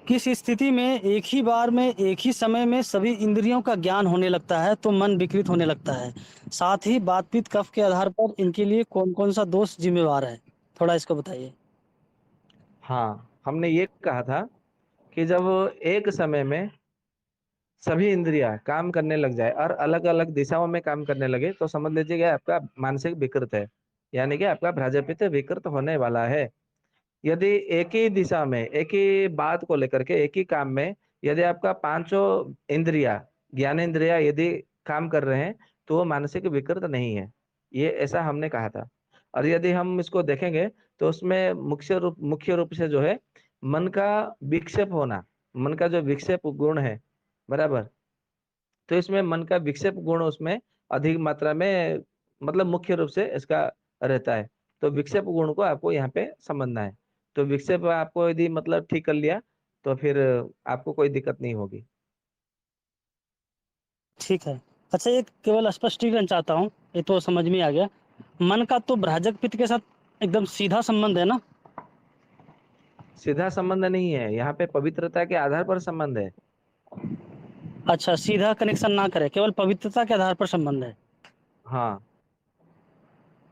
किस स्थिति में एक ही बार में एक ही समय में सभी इंद्रियों का ज्ञान होने लगता है तो मन विकृत होने लगता है। साथ ही बात पित्त कफ के आधार पर इनके लिए कौन कौन सा दोष जिम्मेवार है, थोड़ा इसको बताइए। हाँ, हमने ये कहा था कि जब एक समय में सभी इंद्रियां काम करने लग जाए और अलग अलग दिशाओं में काम करने लगे तो समझ लीजिए कि आपका मानसिक विकृत है, यानी कि आपका भ्राजपित्त विकृत होने वाला है। यदि एक ही दिशा में एक ही बात को लेकर के एक ही काम में यदि आपका पांचों इंद्रिया ज्ञान इंद्रिया यदि काम कर रहे हैं तो वो मानसिक विकृत नहीं है, ये ऐसा हमने कहा था। और यदि हम इसको देखेंगे तो उसमें मुख्य रूप से जो है मन का विक्षेप होना, मन का जो विक्षेप गुण है, बराबर। तो इसमें मन का विक्षेप गुण उसमें अधिक मात्रा में मतलब मुख्य रूप से इसका रहता है। तो विक्षेप गुण को आपको यहाँ पे समझना है। तो विक्षेप आपको यदि मतलब ठीक कर लिया तो फिर आपको कोई दिक्कत नहीं होगी। ठीक है। अच्छा, एक केवल स्पष्टीकरण चाहता हूँ, ये तो समझ में आ गया। मन का तो भ्राजक पित्त के साथ एकदम सीधा संबंध है ना। सीधा संबंध नहीं है, यहाँ पे पवित्रता के आधार पर संबंध है। अच्छा, सीधा कनेक्शन ना करे, केवल पवित्रता के आधार पर संबंध है। हाँ।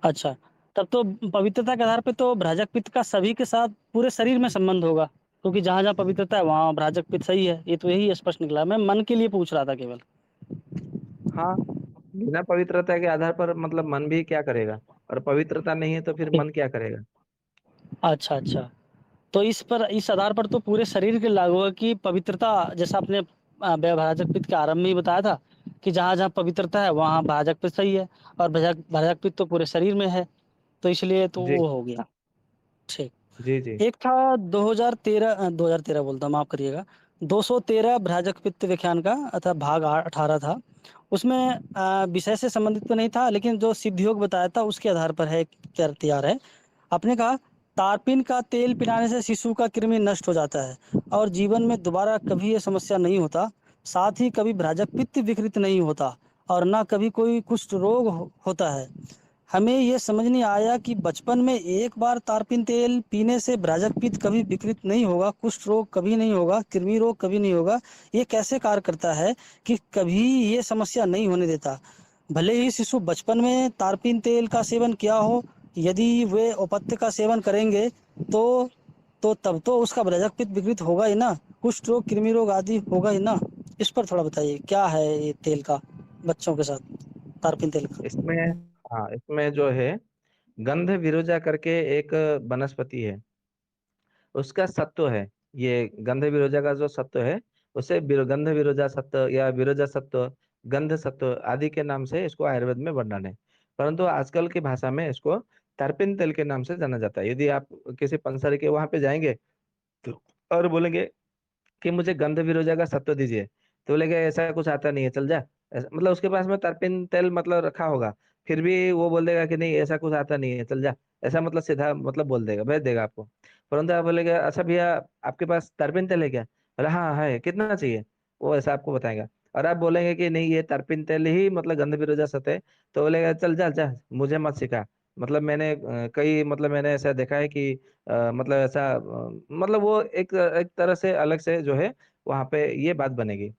अच्छा, तब तो पवित्रता के आधार पे तो भ्राजक पित्त का सभी के साथ पूरे शरीर में संबंध होगा, क्योंकि जहाँ जहाँ पवित्रता है वहाँ भ्राजक पित्त सही है। ये तो यही स्पष्ट निकला, मैं मन के लिए पूछ रहा था केवल। हाँ, बिना पवित्रता के आधार पर मतलब मन भी क्या करेगा, और पवित्रता नहीं है तो फिर ठीक। मन क्या करेगा। अच्छा अच्छा, तो इस आधार पर तो पूरे शरीर के लागू होगा कि पवित्रता, जैसा आपने भ्राजक पित्त के आरंभ में ही बताया था कि जहाँ जहाँ पवित्रता है वहाँ भ्राजक पित्त सही है, और भ्राजक भ्राजक पित्त तो पूरे शरीर में है, तो इसलिए तो जी वो हो गया। ठीक। जी जी। एक था 2013 बोलता हूँ, माफ करिएगा, 213 भ्राजक पित्त व्याख्यान का, अर्थात भाग 18 था। उसमें विषय से संबंधित तो नहीं था, लेकिन जो सिद्ध योग बताया था उसके आधार पर है, क्या तैयार है। आपने कहा, तारपीन का तेल पिलाने से शिशु का कृमि नष्ट हो जाता है और जीवन में दोबारा कभी ये समस्या नहीं होता। साथ ही कभी भ्राजक पित्त विकृत नहीं होता और ना कभी कोई कुष्ठ रोग होता है। हमें ये समझ नहीं आया कि बचपन में एक बार तारपीन तेल पीने से भ्राजक पित्त कभी विकृत नहीं होगा, कुष्ठ रोग कभी नहीं होगा, कृमि रोग कभी नहीं होगा। ये कैसे कार्य करता है कि कभी ये समस्या नहीं होने देता। भले ही शिशु बचपन में तारपीन तेल का सेवन किया हो, यदि वे अपत्य का सेवन करेंगे तो तब तो उसका भ्राजक पित्त विकृत होगा ही ना, कुष्ठ रोग कृमि रोग आदि होगा ही ना। इस पर थोड़ा बताइए, क्या है ये तेल का बच्चों के साथ, तारपीन तेल का। इसमें, हाँ, इसमें जो है गंध विरोजा करके एक वनस्पति है, उसका सत्व है। ये गंध विरोजा का जो सत्व है उसे गंध विरोजा सत्व या विरोजा सत्व, गंध सत्व आदि के नाम से इसको आयुर्वेद में वर्णन है। परंतु आजकल की भाषा में इसको तारपीन तेल के नाम से जाना जाता है। यदि आप किसी पंसारी के वहां पे जाएंगे तो और बोलेंगे कि मुझे गंध विरोजा का सत्व दीजिए, तो बोलेगा ऐसा कुछ आता नहीं है, चल जा। मतलब उसके पास में तारपीन तेल मतलब रखा होगा, फिर भी वो बोल देगा कि नहीं ऐसा कुछ आता नहीं है, चल जा। ऐसा मतलब सीधा मतलब बोल देगा, भेज देगा आपको। परंतु आप बोलेगा अच्छा भैया आपके पास तारपीन तेल है क्या, बोले हाँ है, कितना चाहिए, वो ऐसा आपको बताएगा। और आप बोलेंगे कि नहीं ये तारपीन तेल ही मतलब गंध विरोजा सत्य है, तो बोलेगा चल जा जा, मुझे मत सिखा। मतलब मैंने कई मतलब मैंने ऐसा देखा है कि मतलब ऐसा मतलब वो एक एक तरह से अलग से जो है वहां पे ये बात बनेगी।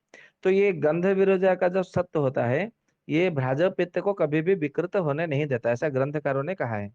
तो ये गंध विरोजा का जो सत्य होता है, ये भ्राजव पित्त को कभी भी विकृत होने नहीं देता, ऐसा ग्रंथकारों ने कहा है।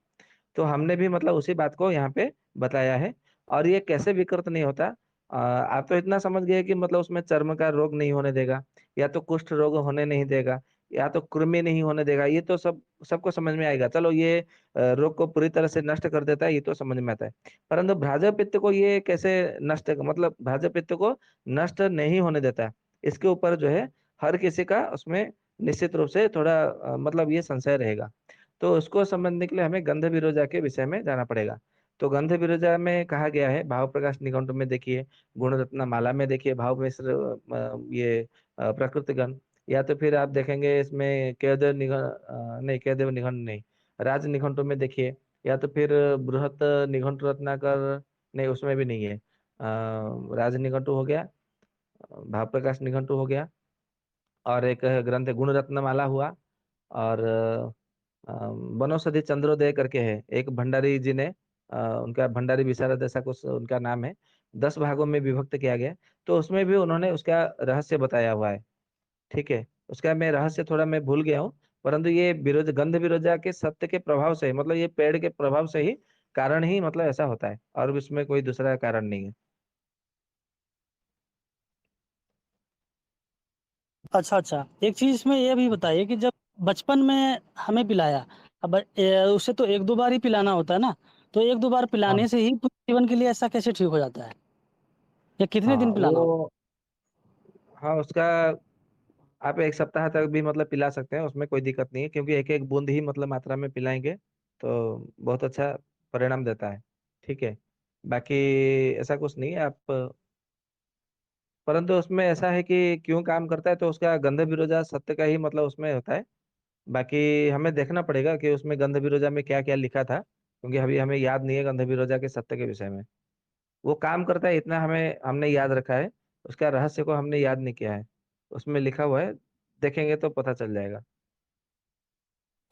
तो हमने भी मतलब उसी बात को यहाँ पे बताया है। और ये कैसे विकृत नहीं होता, आप तो इतना समझ गए कि मतलब उसमें चर्म का रोग नहीं होने देगा, या तो कुष्ठ रोग होने नहीं देगा, या तो कृमि नहीं होने देगा, ये तो सब सबको समझ में आएगा। चलो ये रोग को पूरी तरह से नष्ट कर देता है, ये तो समझ में आता है। परंतु भ्राजक पित्त को ये कैसे नष्ट, मतलब भ्राजक पित्त को नष्ट नहीं होने देता, इसके ऊपर जो है हर किसी का उसमें निश्चित रूप से थोड़ा मतलब ये संशय रहेगा। तो उसको समझने के लिए हमें गंध विरोजा के विषय में जाना पड़ेगा। तो गंध विरोजा में कहा गया है, भाव प्रकाश निघंटु में देखिए, गुण रत्न माला में देखिए, भाव मिश्र ये प्रकृति गण, या तो फिर आप देखेंगे इसमें केयदेव नहीं केयदेव निघंटु नहीं, राज निघंटु में देखिए, या तो फिर बृहत निघंटु रत्नाकर, नहीं उसमें भी नहीं है। राज निघंटु हो गया, भाव प्रकाश निघंटु हो गया, और एक ग्रंथ है गुण रत्नमाला हुआ, और बनौषधि चंद्रोदय करके है एक भंडारी जी ने, उनका भंडारी विशारद ऐसा कुछ उनका नाम है, 10 भागों में विभक्त किया गया। तो उसमें भी उन्होंने उसका रहस्य बताया हुआ है। ठीक है, उसका मैं रहस्य थोड़ा मैं भूल गया हूँ, परंतु ये विरोध गंध विरोजा के सत्य के प्रभाव से, मतलब ये पेड़ के प्रभाव से ही कारण ही मतलब ऐसा होता है, और इसमें कोई दूसरा कारण नहीं है। अच्छा अच्छा, एक चीज इसमें ये भी बताइए कि जब बचपन में हमें पिलाया, अब उसे तो एक दो बार ही पिलाना होता है ना, तो एक दो बार हाँ पिलाने से ही पूरे जीवन के लिए ऐसा कैसे ठीक हो जाता है, या कितने हाँ दिन पिलाना होता वो, हाँ उसका आप 1 सप्ताह तक भी मतलब पिला सकते हैं, उसमें कोई दिक्कत नहीं है, क्योंकि एक एक बूंद ही मतलब मात्रा में पिलाएंगे तो बहुत अच्छा परिणाम देता है। ठीक है, बाकी ऐसा कुछ नहीं है आप, परंतु उसमें ऐसा है कि क्यों काम करता है, तो उसका गंध विरोजा सत्य का ही मतलब उसमें होता है। बाकी हमें देखना पड़ेगा कि उसमें गंध विरोजा में क्या क्या लिखा था, क्योंकि अभी हमें याद नहीं है गंध विरोजा के सत्य के विषय में। वो काम करता है इतना हमें हमने याद रखा है, उसका रहस्य को हमने याद नहीं किया है, उसमें लिखा हुआ है, देखेंगे तो पता चल जाएगा। है?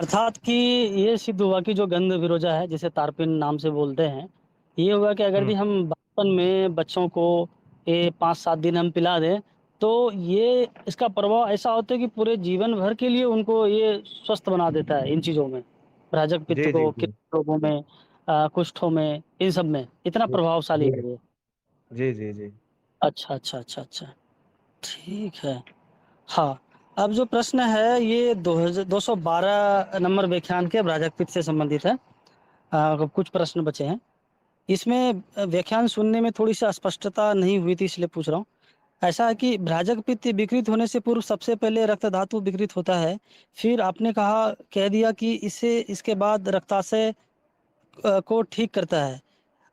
अर्थात कि ये सिद्ध हुआ कि जो गंध विरोजा है, जिसे तारपिन नाम से बोलते हैं, ये हुआ कि अगर भी हम्म। हम बचपन में बच्चों को ये 5-7 दिन हम पिला दें, तो ये इसका प्रभाव ऐसा होता है कि पूरे जीवन भर के लिए उनको ये स्वस्थ बना देता है इन चीज़ों में, भ्राजक पित्त जी जी को, जी किडनी रोगों में, कुष्ठों में, इन सब में इतना जी प्रभावशाली जी है ये। जी जी जी। अच्छा अच्छा अच्छा अच्छा, ठीक है। हाँ, अब जो प्रश्न है ये 212 नंबर व्याख्यान के भ्राजक पित्त से संबंधित है। कुछ प्रश्न बचे हैं इसमें। व्याख्यान सुनने में थोड़ी सी अस्पष्टता नहीं हुई थी, इसलिए पूछ रहा हूँ। ऐसा है कि भ्राजक पित्त विकृत होने से पूर्व सबसे पहले रक्त धातु विकृत होता है, फिर आपने कह दिया कि इसे इसके बाद रक्ताशय को ठीक करता है।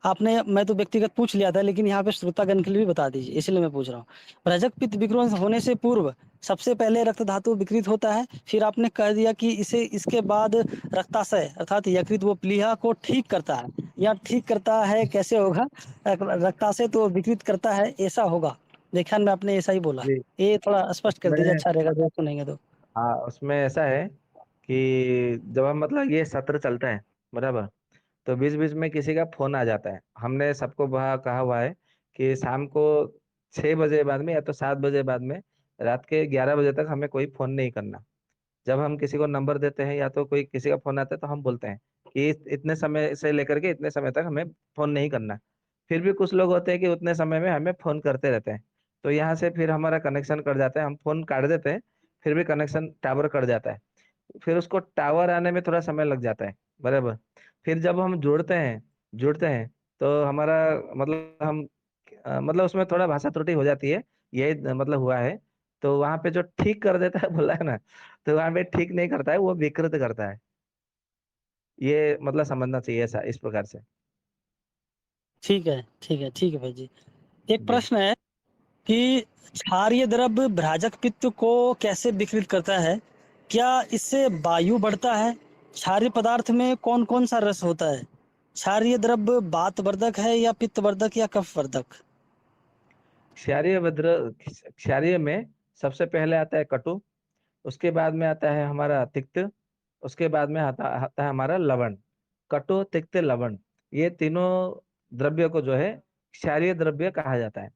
आपने मैं तो व्यक्तिगत पूछ लिया था, लेकिन यहाँ पे श्रोतागण के लिए भी बता दीजिए, इसलिए मैं पूछ रहा हूँ। भ्राजक पित्त विकृत होने से पूर्व सबसे पहले रक्त धातु विकृत होता है, फिर आपने कह दिया कि इसे इसके बाद रक्ताशय अर्थात यकृत वो प्लीहा को ठीक करता है। या ठीक करता है कैसे होगा, रक्ताशय तो विकृत करता है ऐसा होगा, व्याख्यान में आपने ऐसा ही बोला। जी ये थोड़ा स्पष्ट कर दीजिए, उसमें, अच्छा रहेगा जब सुनेंगे तो। हाँ उसमें ऐसा है कि जब हम मतलब ये सत्र चलता है बराबर, तो बीच बीच में किसी का फोन आ जाता है। हमने सबको वहाँ कहा हुआ है कि शाम को 6 बजे बाद में या तो 7 बजे बाद में, रात के 11 बजे तक हमें कोई फोन नहीं करना। जब हम किसी को नंबर देते हैं या तो कोई किसी का फोन आता है तो हम बोलते हैं कि इतने समय से लेकर के इतने समय तक हमें फोन नहीं करना। फिर भी कुछ लोग होते हैं कि उतने समय में हमें फोन करते रहते हैं, तो यहाँ से फिर हमारा कनेक्शन कट जाता है, हम फोन काट देते हैं, फिर भी कनेक्शन टावर कट जाता है, फिर उसको टावर आने में थोड़ा समय लग जाता है बराबर। फिर जब हम जुड़ते हैं तो हमारा मतलब हम मतलब उसमें थोड़ा भाषा त्रुटि हो जाती है, यही मतलब हुआ है। तो वहां पे जो ठीक कर देता है बोला है ना, तो वहां पे ठीक नहीं करता है, वो विकृत करता है। ये मतलब समझना चाहिए ऐसा, इस प्रकार से। ठीक है, ठीक है, ठीक है भाई जी। एक जी। प्रश्न है कि क्षारीय द्रव्य भ्राजक पित्त को कैसे विकृत करता है? क्या इससे वायु बढ़ता है? क्षारीय पदार्थ में कौन कौन सा रस होता है? क्षारीय द्रव्य वातवर्धक है या पित्तवर्धक या कफवर्धक? क्षारीय में सबसे पहले आता है कटु, उसके बाद में आता है हमारा तिक्त, उसके बाद में आता है हमारा लवण। कटु, तिक्त, लवण, ये तीनों द्रव्य को जो है क्षारीय द्रव्य कहा जाता है।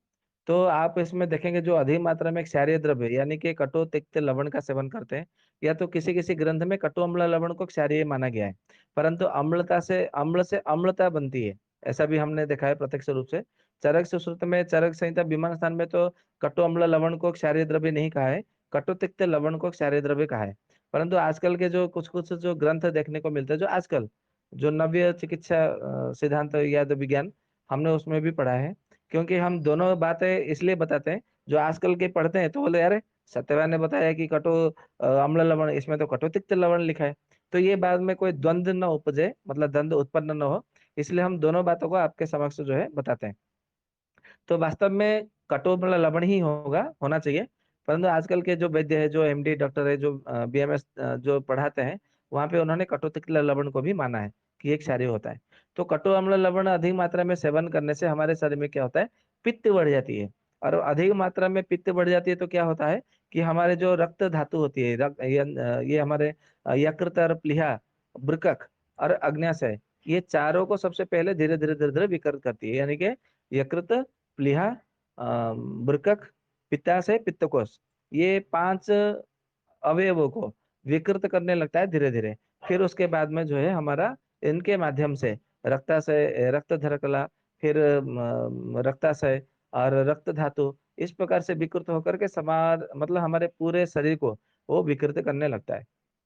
तो आप इसमें देखेंगे जो अधिक मात्रा में क्षारीय द्रव्य यानी कि कटु, तिक्त, लवण का सेवन करते हैं, या तो किसी किसी ग्रंथ में कटु अम्ल लवण को क्षारीय माना गया है, परंतु अम्ल से अम्लता बनती है, ऐसा भी हमने देखा है प्रत्यक्ष रूप से। चरक सुश्रुत में, चरक संहिता विमान स्थान में तो कटु अम्ल लवण को क्षारीय द्रव्य नहीं कहा है, कटु तिक्त लवण को क्षारीय द्रव्य कहा है। परंतु आजकल के जो कुछ कुछ जो ग्रंथ देखने को मिलते हैं, जो आजकल जो नव्य चिकित्सा सिद्धांत या तो विज्ञान, हमने उसमें भी पढ़ा है। क्योंकि हम दोनों बातें इसलिए बताते हैं, जो आजकल के पढ़ते हैं तो बोले अरे सत्यवान ने बताया कि कटु अम्ल लवण, इसमें तो कटु तिक्त लवण लिखा है। तो ये बाद में कोई द्वंद्व न उपजे, मतलब द्वंद्व उत्पन्न न हो, इसलिए हम दोनों बातों को आपके समक्ष जो है बताते हैं। तो वास्तव में कटु मतलब लवण ही होना चाहिए। परंतु आजकल के जो वैद्य है, जो एमडी डॉक्टर है, जो बीएमएस जो पढ़ाते हैं, वहां पे उन्होंने कटु तिक्त लवण को भी माना है कि एक क्षारीय होता है। तो कटु अम्ल लवण अधिक मात्रा में सेवन करने से हमारे शरीर में क्या होता है, पित्त बढ़ जाती है। और अधिक मात्रा में पित्त बढ़ जाती है तो क्या होता है कि हमारे जो रक्त धातु होती है, ये हमारे यकृत और प्लीहा, वृकक और अग्न्याशय, ये चारों को सबसे पहले धीरे धीरे धीरे धीरे विकृत करती है। यानी कि यकृत, प्लीहा, वृकक, पित्ताशय, पित्तकोष, ये 5 अवयवों को विकृत करने लगता है धीरे धीरे। फिर उसके बाद में जो है हमारा इनके माध्यम से रक्ताशय, रक्त धरकला, फिर रक्ताशय और रक्त धातु, इस प्रकार से विकृत होकर के समार मतलब हमारे पूरे शरीर को वो विकृत करने लगता है।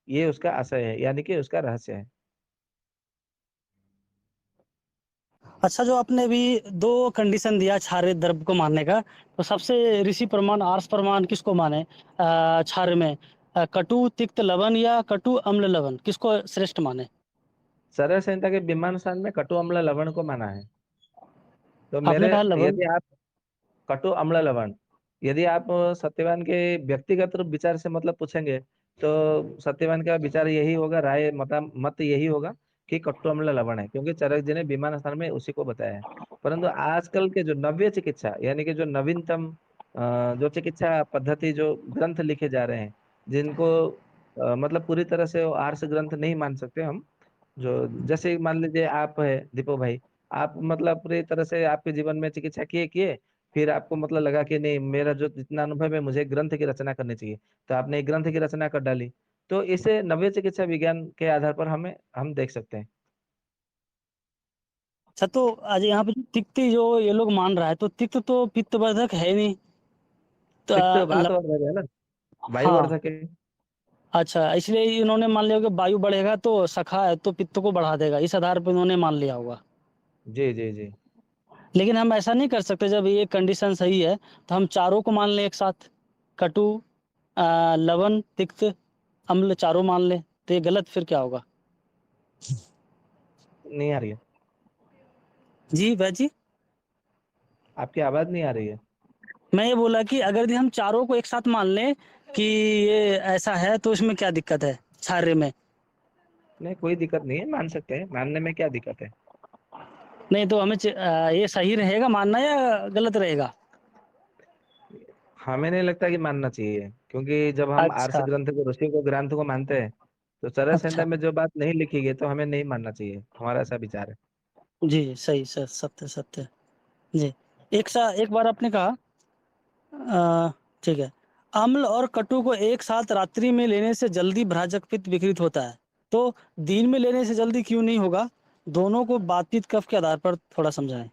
ये उसका आशय है, यानी कि उसका रहस्य है। अच्छा, जो आपने अभी 2 कंडीशन दिया क्षारीय द्रव्य को मानने का, तो सबसे ऋषि प्रमाण, आर्ष प्रमाण किसको माने क्षार में? कटु तिक्त लवण या कटु अम्ल लवण, किसको श्रेष्ठ माने? सरल संहिता के विमानुसार में कटु अम्ल लवण को माना है। तो आपने मेरे, कहा लवण। यदि आप कटु अम्ल लवण, यदि आप सत्यवान के व्यक्तिगत रूप विचार से मतलब पूछेंगे, तो सत्यवान का विचार यही होगा, राय मत यही होगा कि कटु अम्ल लवण है, क्योंकि चरक जी ने विमान स्थान में उसी को बताया है। परंतु आजकल के जो नव्य चिकित्सा यानी कि जो नवीनतम जो चिकित्सा पद्धति, जो ग्रंथ लिखे जा रहे हैं, जिनको मतलब पूरी तरह से वो आर्ष ग्रंथ नहीं मान सकते हम। जो जैसे मान लीजिए आप है दीपो भाई, आप मतलब पूरी तरह से आपके जीवन में चिकित्सा किए किए, फिर आपको मतलब लगा कि नहीं, मेरा जो जितना अनुभव है, मुझे एक ग्रंथ की रचना करनी चाहिए, तो आपने एक ग्रंथ की रचना कर डाली। तो इसे नव्य चिकित्सा विज्ञान के आधार पर हम देख सकते हैं। अच्छा, तो आज यहाँ पे तिक्त जो ये लोग मान रहा है, तो तिक्त तो पित्तवर्धक है नहीं, तो तिक्त वातवर्धक है ना, हाँ। वायुवर्धक है। अच्छा, इसलिए इन्होंने मान लिया कि वायु बढ़ेगा तो सखा है तो पित्त को बढ़ा देगा, इस आधार पर इन्होंने मान लिया होगा। जी जी जी। लेकिन हम ऐसा नहीं कर सकते, जब ये कंडीशन सही है तो हम चारों को मान लें एक साथ, कटु, लवण, तिक्त, अम्ल चारों मान लें, तो ये गलत फिर क्या होगा? नहीं आ रही है, जी भाई जी, आपकी आवाज नहीं आ रही है। मैं ये बोला कि अगर यदि हम चारों को एक साथ मान लें कि ये ऐसा है, तो इसमें क्या दिक्कत है क्षार्य में? नहीं, कोई दिक्कत नहीं है, मान सकते हैं, मानने में क्या दिक्कत है। नहीं तो हमें ये सही रहेगा मानना या गलत रहेगा? हमें नहीं लगता कि मानना चाहिए, क्योंकि जब हम आर्ष अच्छा, ग्रंथ को, ऋषि को, ग्रंथ को मानते हैं, तो चरक अच्छा। संहिता में जो बात नहीं लिखी गई तो हमें नहीं मानना चाहिए, हमारा ऐसा विचार है। जी, सही, सत्य, सत्य। जी। एक बार आपने कहा, ठीक है, अम्ल और कटु को एक साथ रात्रि में लेने से जल्दी भ्राजक पित्त विकृत होता है, तो दिन में लेने से जल्दी क्यों नहीं होगा? दोनों को बातचीत कफ के आधार पर थोड़ा समझाएं।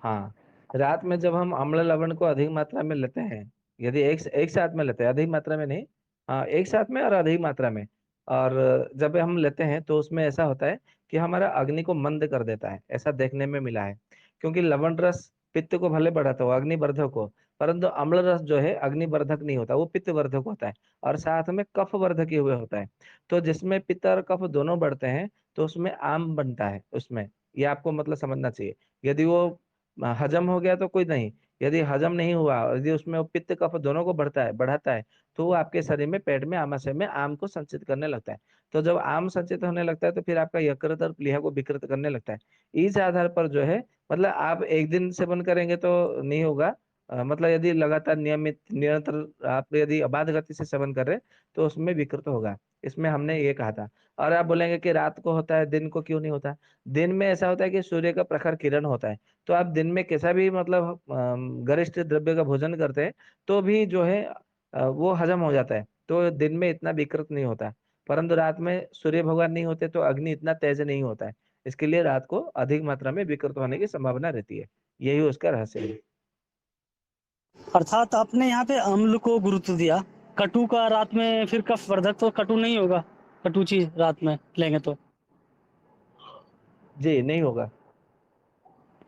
हाँ, रात में जब हम अम्ल लवण को अधिक मात्रा में लेते हैं, यदि एक साथ में लेते हैं, अधिक मात्रा में नहीं, हाँ एक साथ में और अधिक मात्रा में, और जब हम लेते हैं तो उसमें ऐसा होता है कि हमारा अग्नि को मंद कर देता है, ऐसा देखने में मिला है। क्योंकि लवण रस पित्त को भले बढ़ाता हो, अग्निवर्धक हो, परंतु अम्ल रस जो है अग्निवर्धक नहीं होता, वो पित्तवर्धक होता है और साथ में कफ वर्धक हुए होता है। तो जिसमें पित्त और कफ दोनों बढ़ते हैं तो उसमें आम बनता है उसमें। ये आपको मतलब समझना चाहिए। यदि वो हजम हो गया तो कोई नहीं, यदि हजम नहीं हुआ और यदि उसमें वो पित्त कफ दोनों को बढ़ाता है तो वो आपके शरीर में पेट में आमाशय में आम को संचित करने लगता है। तो जब आम संचित होने लगता है तो फिर आपका यकृत और प्लीहा को विकृत करने लगता है। इस आधार पर जो है मतलब आप एक दिन सेवन करेंगे तो नहीं होगा। मतलब यदि लगातार नियमित निरंतर आप यदि अबाध गति से सेवन कर रहे हैं तो उसमें विकृत होगा। इसमें हमने ये कहा था। और आप बोलेंगे कि रात को होता है दिन को क्यों नहीं होता। दिन में ऐसा होता है कि सूर्य का प्रखर किरण होता है, तो आप दिन में कैसा भी मतलब गरिष्ठ द्रव्य का भोजन करते हैं तो भी जो है वो हजम हो जाता है, तो दिन में इतना विकृत नहीं होता। परंतु रात में सूर्य भगवान नहीं होते तो अग्नि इतना तेज नहीं होता है, इसके लिए रात को अधिक मात्रा में विकृत होने की संभावना रहती है। यही उसका रहस्य है। अर्थात आपने यहाँ पे अम्ल को गुरुत्व दिया, कटु का रात में फिर कफ वर्धक तो कटु नहीं होगा, कटु चीज रात में लेंगे तो। जी नहीं होगा।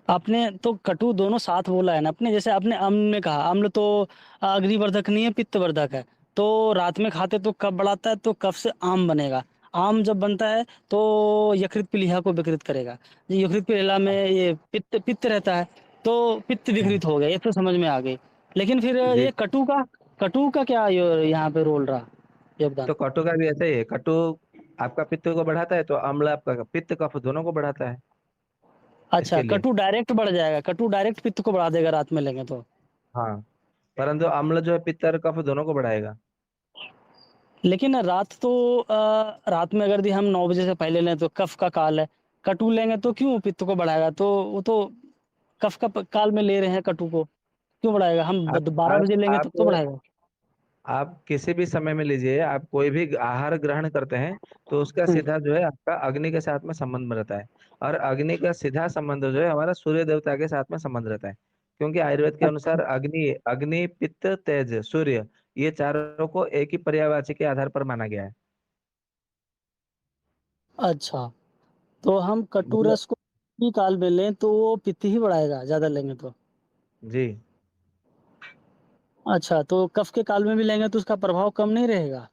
आपने तो कटु दोनों साथ बोला है ना आपने, जैसे आपने अम्ल में कहा, अम्ल तो अग्निवर्धक नहीं है, पित्तवर्धक है। तो रात में खाते तो कफ बढ़ाता है, तो कफ से आम बनेगा। आम जब बनता है तो यकृत पीलिया को विकृत करेगा। यकृत पीलिया में ये पित्त पित्त रहता है, तो पित्त हम्म, विकृत हो गया, ये तो समझ में आ गई। लेकिन फिर जी। ये कटु का क्या यहाँ पे रोल रहा, योगदान? तो कटु का भी ऐसा ही है। कटु आपका पित्त को बढ़ाता है तो अम्ल आपका पित्त कफ दोनों को बढ़ाता है। अच्छा, इसके लिए कटु डायरेक्ट बढ़ जाएगा, कटु डायरेक्ट पित्त को बढ़ा देगा रात में लेंगे तो। हाँ, परंतु अम्ल जो है पित्त और कफ दोनों को बढ़ाएगा। लेकिन रात में अगर यदि हम 9 बजे से पहले लें तो कफ का काल है, कटु लेंगे तो क्यों पित्त को बढ़ाएगा? तो वो तो कफ का काल में ले रहे हैं, कटु को क्यों बढ़ाएगा? हम आप 12 आप बजे लेंगे तब तो आप बढ़ाएगा। आप किसी भी समय में लीजिए, आप कोई भी आहार ग्रहण करते हैं तो उसका हम्म, सीधा जो है आपका अग्नि के साथ में संबंध रहता है। और अग्नि का सीधा संबंध जो है हमारा सूर्य देवता के साथ में संबंध रहता है। क्योंकि आयुर्वेद के अनुसार अच्छा अग्नि अग्नि पित्त तेज सूर्य, ये चारों को एक ही पर्यायवाची के आधार पर माना गया है। अच्छा, तो हम कटु मतलब रस को भी काल में लें तो वो पित्त ही बढ़ाएगा ज्यादा लेंगे तो। जी। अच्छा, तो कफ के काल में भी लेंगे तो उसका प्रभाव कम नहीं रहेगा?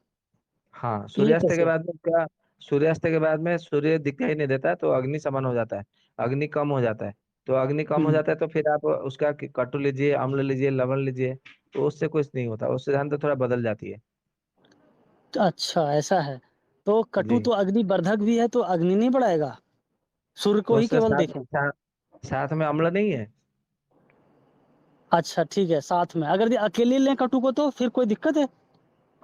हाँ, ये सूर्यास्त के कैसे? बाद में क्या, सूर्यास्त के बाद में सूर्य दिखाई नहीं देता है तो अग्नि समान हो जाता है, अग्नि कम हो जाता है। तो अग्नि कम हो हम्म, जाता है तो फिर आप उसका कटु लीजिए, अम्ल लीजिए, लवण लीजिए, तो उससे कुछ नहीं होता, उससे सिद्धांत थोड़ा बदल जाती है। तो अच्छा ऐसा है। तो कटु जी। तो अग्नि वर्धक भी है, तो अग्नि नहीं बढ़ाएगा? सूर्य को तो ही उससे केवल देखें। साथ में अम्ल नहीं है। अच्छा ठीक है, साथ में अगर ये अकेले लें कटु को तो फिर कोई दिक्कत है?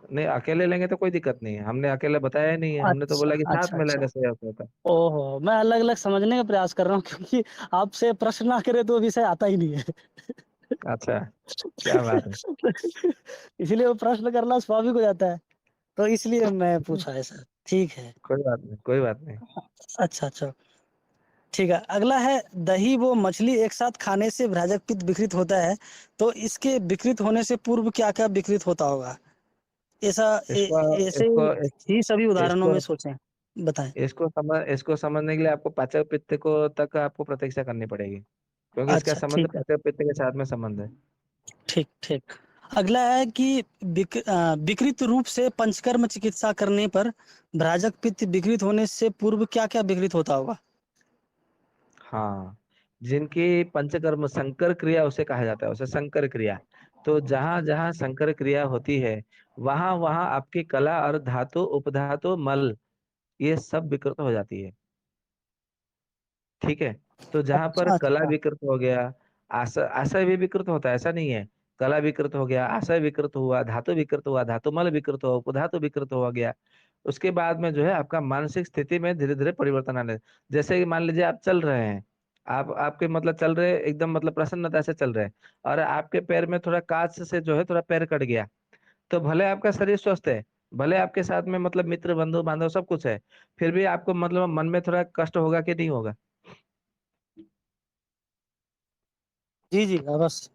नहीं, अकेले लेंगे तो कोई दिक्कत नहीं है, हमने अकेले बताया ही नहीं है, हमने तो अच्छा बोला कि साथ अच्छा में अच्छा। लेने से होता है। ओहो, मैं अलग अलग समझने का प्रयास कर रहा हूँ क्योंकि आपसे प्रश्न ना करे तो विषय आता ही नहीं है। अच्छा, क्या बात है। इसलिए वो प्रश्न करना स्वाभाविक हो जाता है, तो इसलिए मैं पूछा ऐसा। ठीक है। कोई बात नहीं, कोई बात नहीं। अच्छा अच्छा। ठीक है, अगला है, दही व मछली एक साथ खाने से भ्राजक पित्त विकृत होता है, तो इसके विकृत होने से पूर्व क्या क्या विकृत होता होगा? ऐसा इसको ऐसे इसको ही सभी उदाहरणों इसको में सोचें, बताएं। इसको समझने के लिए आपको पाचक पित्त को तक आपको प्रतीक्षा करनी पड़ेगी, क्योंकि इसका अच्छा संबंध ठीक है। पाचक पित्त के साथ में संबंध है। ठीक ठीक। अगला है कि विकृत रूप से पंचकर्म चिकित्सा करने पर भ्राजक पित्त विकृत होने से पूर्व क्या क्या विकृत होता होगा? हाँ, जिनकी पंचकर्म संकर क्रिया उसे कहा जाता है, उसे संकर क्रिया। तो जहां जहां संकर क्रिया होती है वहां वहां आपकी कला और धातु उपधातु मल ये सब विकृत हो जाती है। ठीक है। तो जहां पर अच्छा कला अच्छा। विकृत हो गया, आशय भी विकृत होता है, ऐसा नहीं है। कला विकृत हो गया, आशय विकृत हुआ, धातु विकृत हुआ, धातु मल विकृत हुआ, उपधातु विकृत हो गया। उसके बाद में जो है आपका मानसिक स्थिति में धीरे धीरे परिवर्तन आने, जैसे कि मान लीजिए आप चल रहे हैं, आप आपके मतलब चल रहे एकदम मतलब प्रसन्नता से चल रहे हैं और आपके पैर में थोड़ा कांच से जो है थोड़ा पैर कट गया, तो भले आपका शरीर स्वस्थ है, भले आपके साथ में मतलब मित्र बंधु बांधव सब कुछ है, फिर भी आपको मतलब मन में थोड़ा कष्ट होगा कि नहीं होगा। जी जी अवश्य।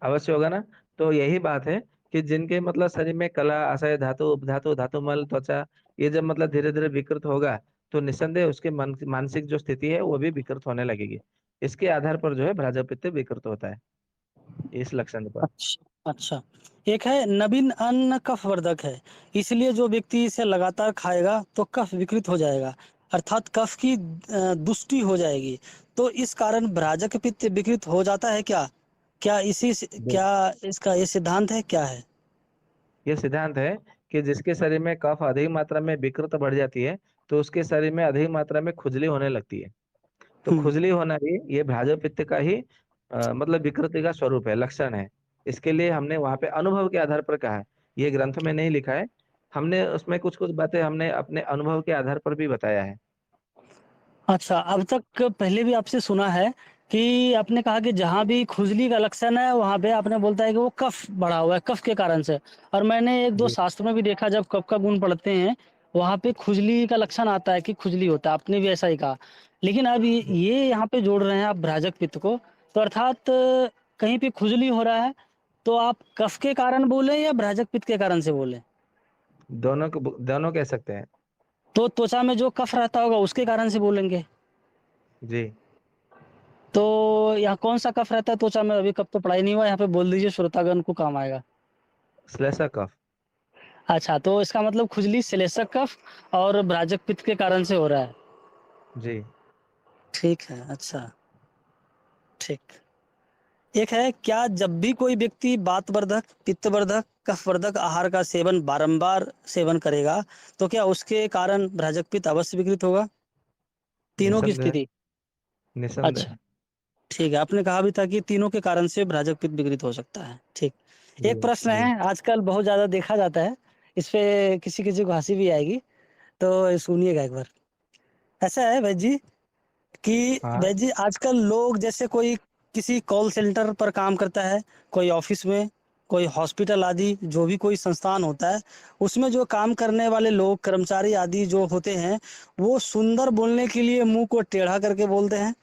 अवश्य होगा ना। तो यही बात है कि जिनके मतलब शरीर में कला आशय धातु उपधातु धातु मल त्वचा ये जब मतलब धीरे धीरे विकृत होगा तो निस्संदेह उसके मन मानसिक जो स्थिति है वो भी विकृत होने लगेगी। इसके आधार पर जो है भ्राजक पित्त विकृत होता है। इस लक्षण पर। अच्छा अच्छा। एक है नवीन अन्न कफवर्धक है, इसलिए जो व्यक्ति इसे लगातार खाएगा तो कफ विकृत हो जाएगा, अर्थात कफ की दुष्टि हो जाएगी। तो इस कारण भ्राजक पित्त विकृत हो जाता है क्या? बिल- क्या इसका ये सिद्धांत है क्या है? ये सिद्धांत है कि जिसके शरीर में कफ अधिक मात्रा में विकृत बढ़ जाती है, तो उसके शरीर में अधिक मात्रा में खुजली होने लगती है। तो हम्म। खुजली होना भी ये भ्राजक पित्त का ही मतलब विकृति का स्वरूप है, लक्षण है। इसके लिए हमने वहां पे अनुभव के आधार पर कहा है। ये ग्रंथ में नहीं लिखा है, हमने उसमें कुछ कुछ बातें हमने अपने अनुभव के आधार पर भी बताया है। अच्छा, अब तक पहले भी आपसे सुना है कि आपने कहा कि जहाँ भी खुजली का लक्षण है वहाँ पे आपने बोलता है कि वो कफ बढ़ा हुआ है, कफ के कारण से। और मैंने एक दो जी शास्त्र में भी देखा, जब कफ का गुण पढ़ते हैं वहाँ पे खुजली का लक्षण आता है कि खुजली होता है, आपने भी ऐसा ही कहा। लेकिन अब ये यहाँ पे जोड़ रहे हैं आप भ्राजक पित्त को, तो अर्थात कहीं पे खुजली हो रहा है तो आप कफ के कारण बोले या भ्राजक पित्त के कारण से बोले? दोनों कह सकते हैं। तो त्वचा में जो कफ रहता होगा उसके कारण से बोलेंगे। जी। तो यहाँ कौन सा कफ रहता है त्वचा में? अभी कब तो पढ़ाई नहीं हुआ, यहाँ पे बोल दीजिए, श्रोतागण को काम आएगा। श्लेषक कफ। अच्छा, तो इसका मतलब खुजली श्लेष्मक कफ और भ्राजक पित्त के कारण से हो रहा है। जी। ठीक है, अच्छा, ठीक। एक है, क्या जब भी कोई व्यक्ति वातवर्धक, पित्तवर्धक, कफवर्धक आहार का सेवन बारंबार सेवन करेगा तो क्या उसके कारण भ्राजक पित्त अवश्य विकृत होगा? तीनों की निसंदेह। स्थिति। निसंदेह। अच्छा, ठीक है, आपने कहा भी था कि तीनों के कारण से भ्राजक पित्त विकृत हो सकता है। ठीक। जी। एक प्रश्न जी। है, आजकल बहुत ज्यादा देखा जाता है, इस पे किसी किसी को हंसी भी आएगी, तो सुनिएगा एक बार। ऐसा है भाई जी कि हाँ। भाई जी आजकल लोग, जैसे कोई किसी कॉल सेंटर पर काम करता है, कोई ऑफिस में, कोई हॉस्पिटल आदि, जो भी कोई संस्थान होता है, उसमें जो काम करने वाले लोग, कर्मचारी आदि जो होते हैं, वो सुंदर बोलने के लिए मुंह को टेढ़ा करके बोलते हैं,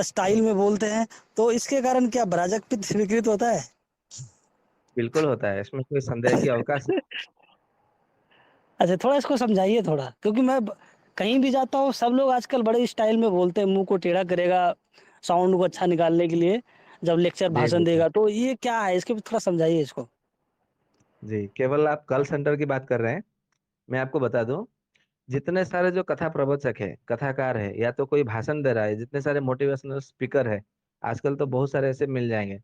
स्टाइल में बोलते हैं। तो इसके कारण क्या भ्राजक पित्त विकृत होता है? बिल्कुल होता है, इसमें कोई संदेह की अवकाश नहीं। अच्छा, थोड़ा इसको समझाइए थोड़ा, क्योंकि कहीं भी जाता हूँ सब लोग आजकल बड़े स्टाइल में बोलते हैं, मुंह को टेढ़ा करेगा साउंड को अच्छा निकालने के लिए, जब लेक्चर जी भाषण जी देगा। तो ये क्या है, इसके थोड़ा समझाइए इसको। जी। केवल आप कॉल सेंटर की बात कर रहे हैं। मैं आपको बता दूं, जितने सारे जो कथा प्रवचक है, कथाकार है, या तो कोई भाषण दे रहा है, जितने सारे मोटिवेशनल स्पीकर है, आजकल तो बहुत सारे ऐसे मिल जाएंगे।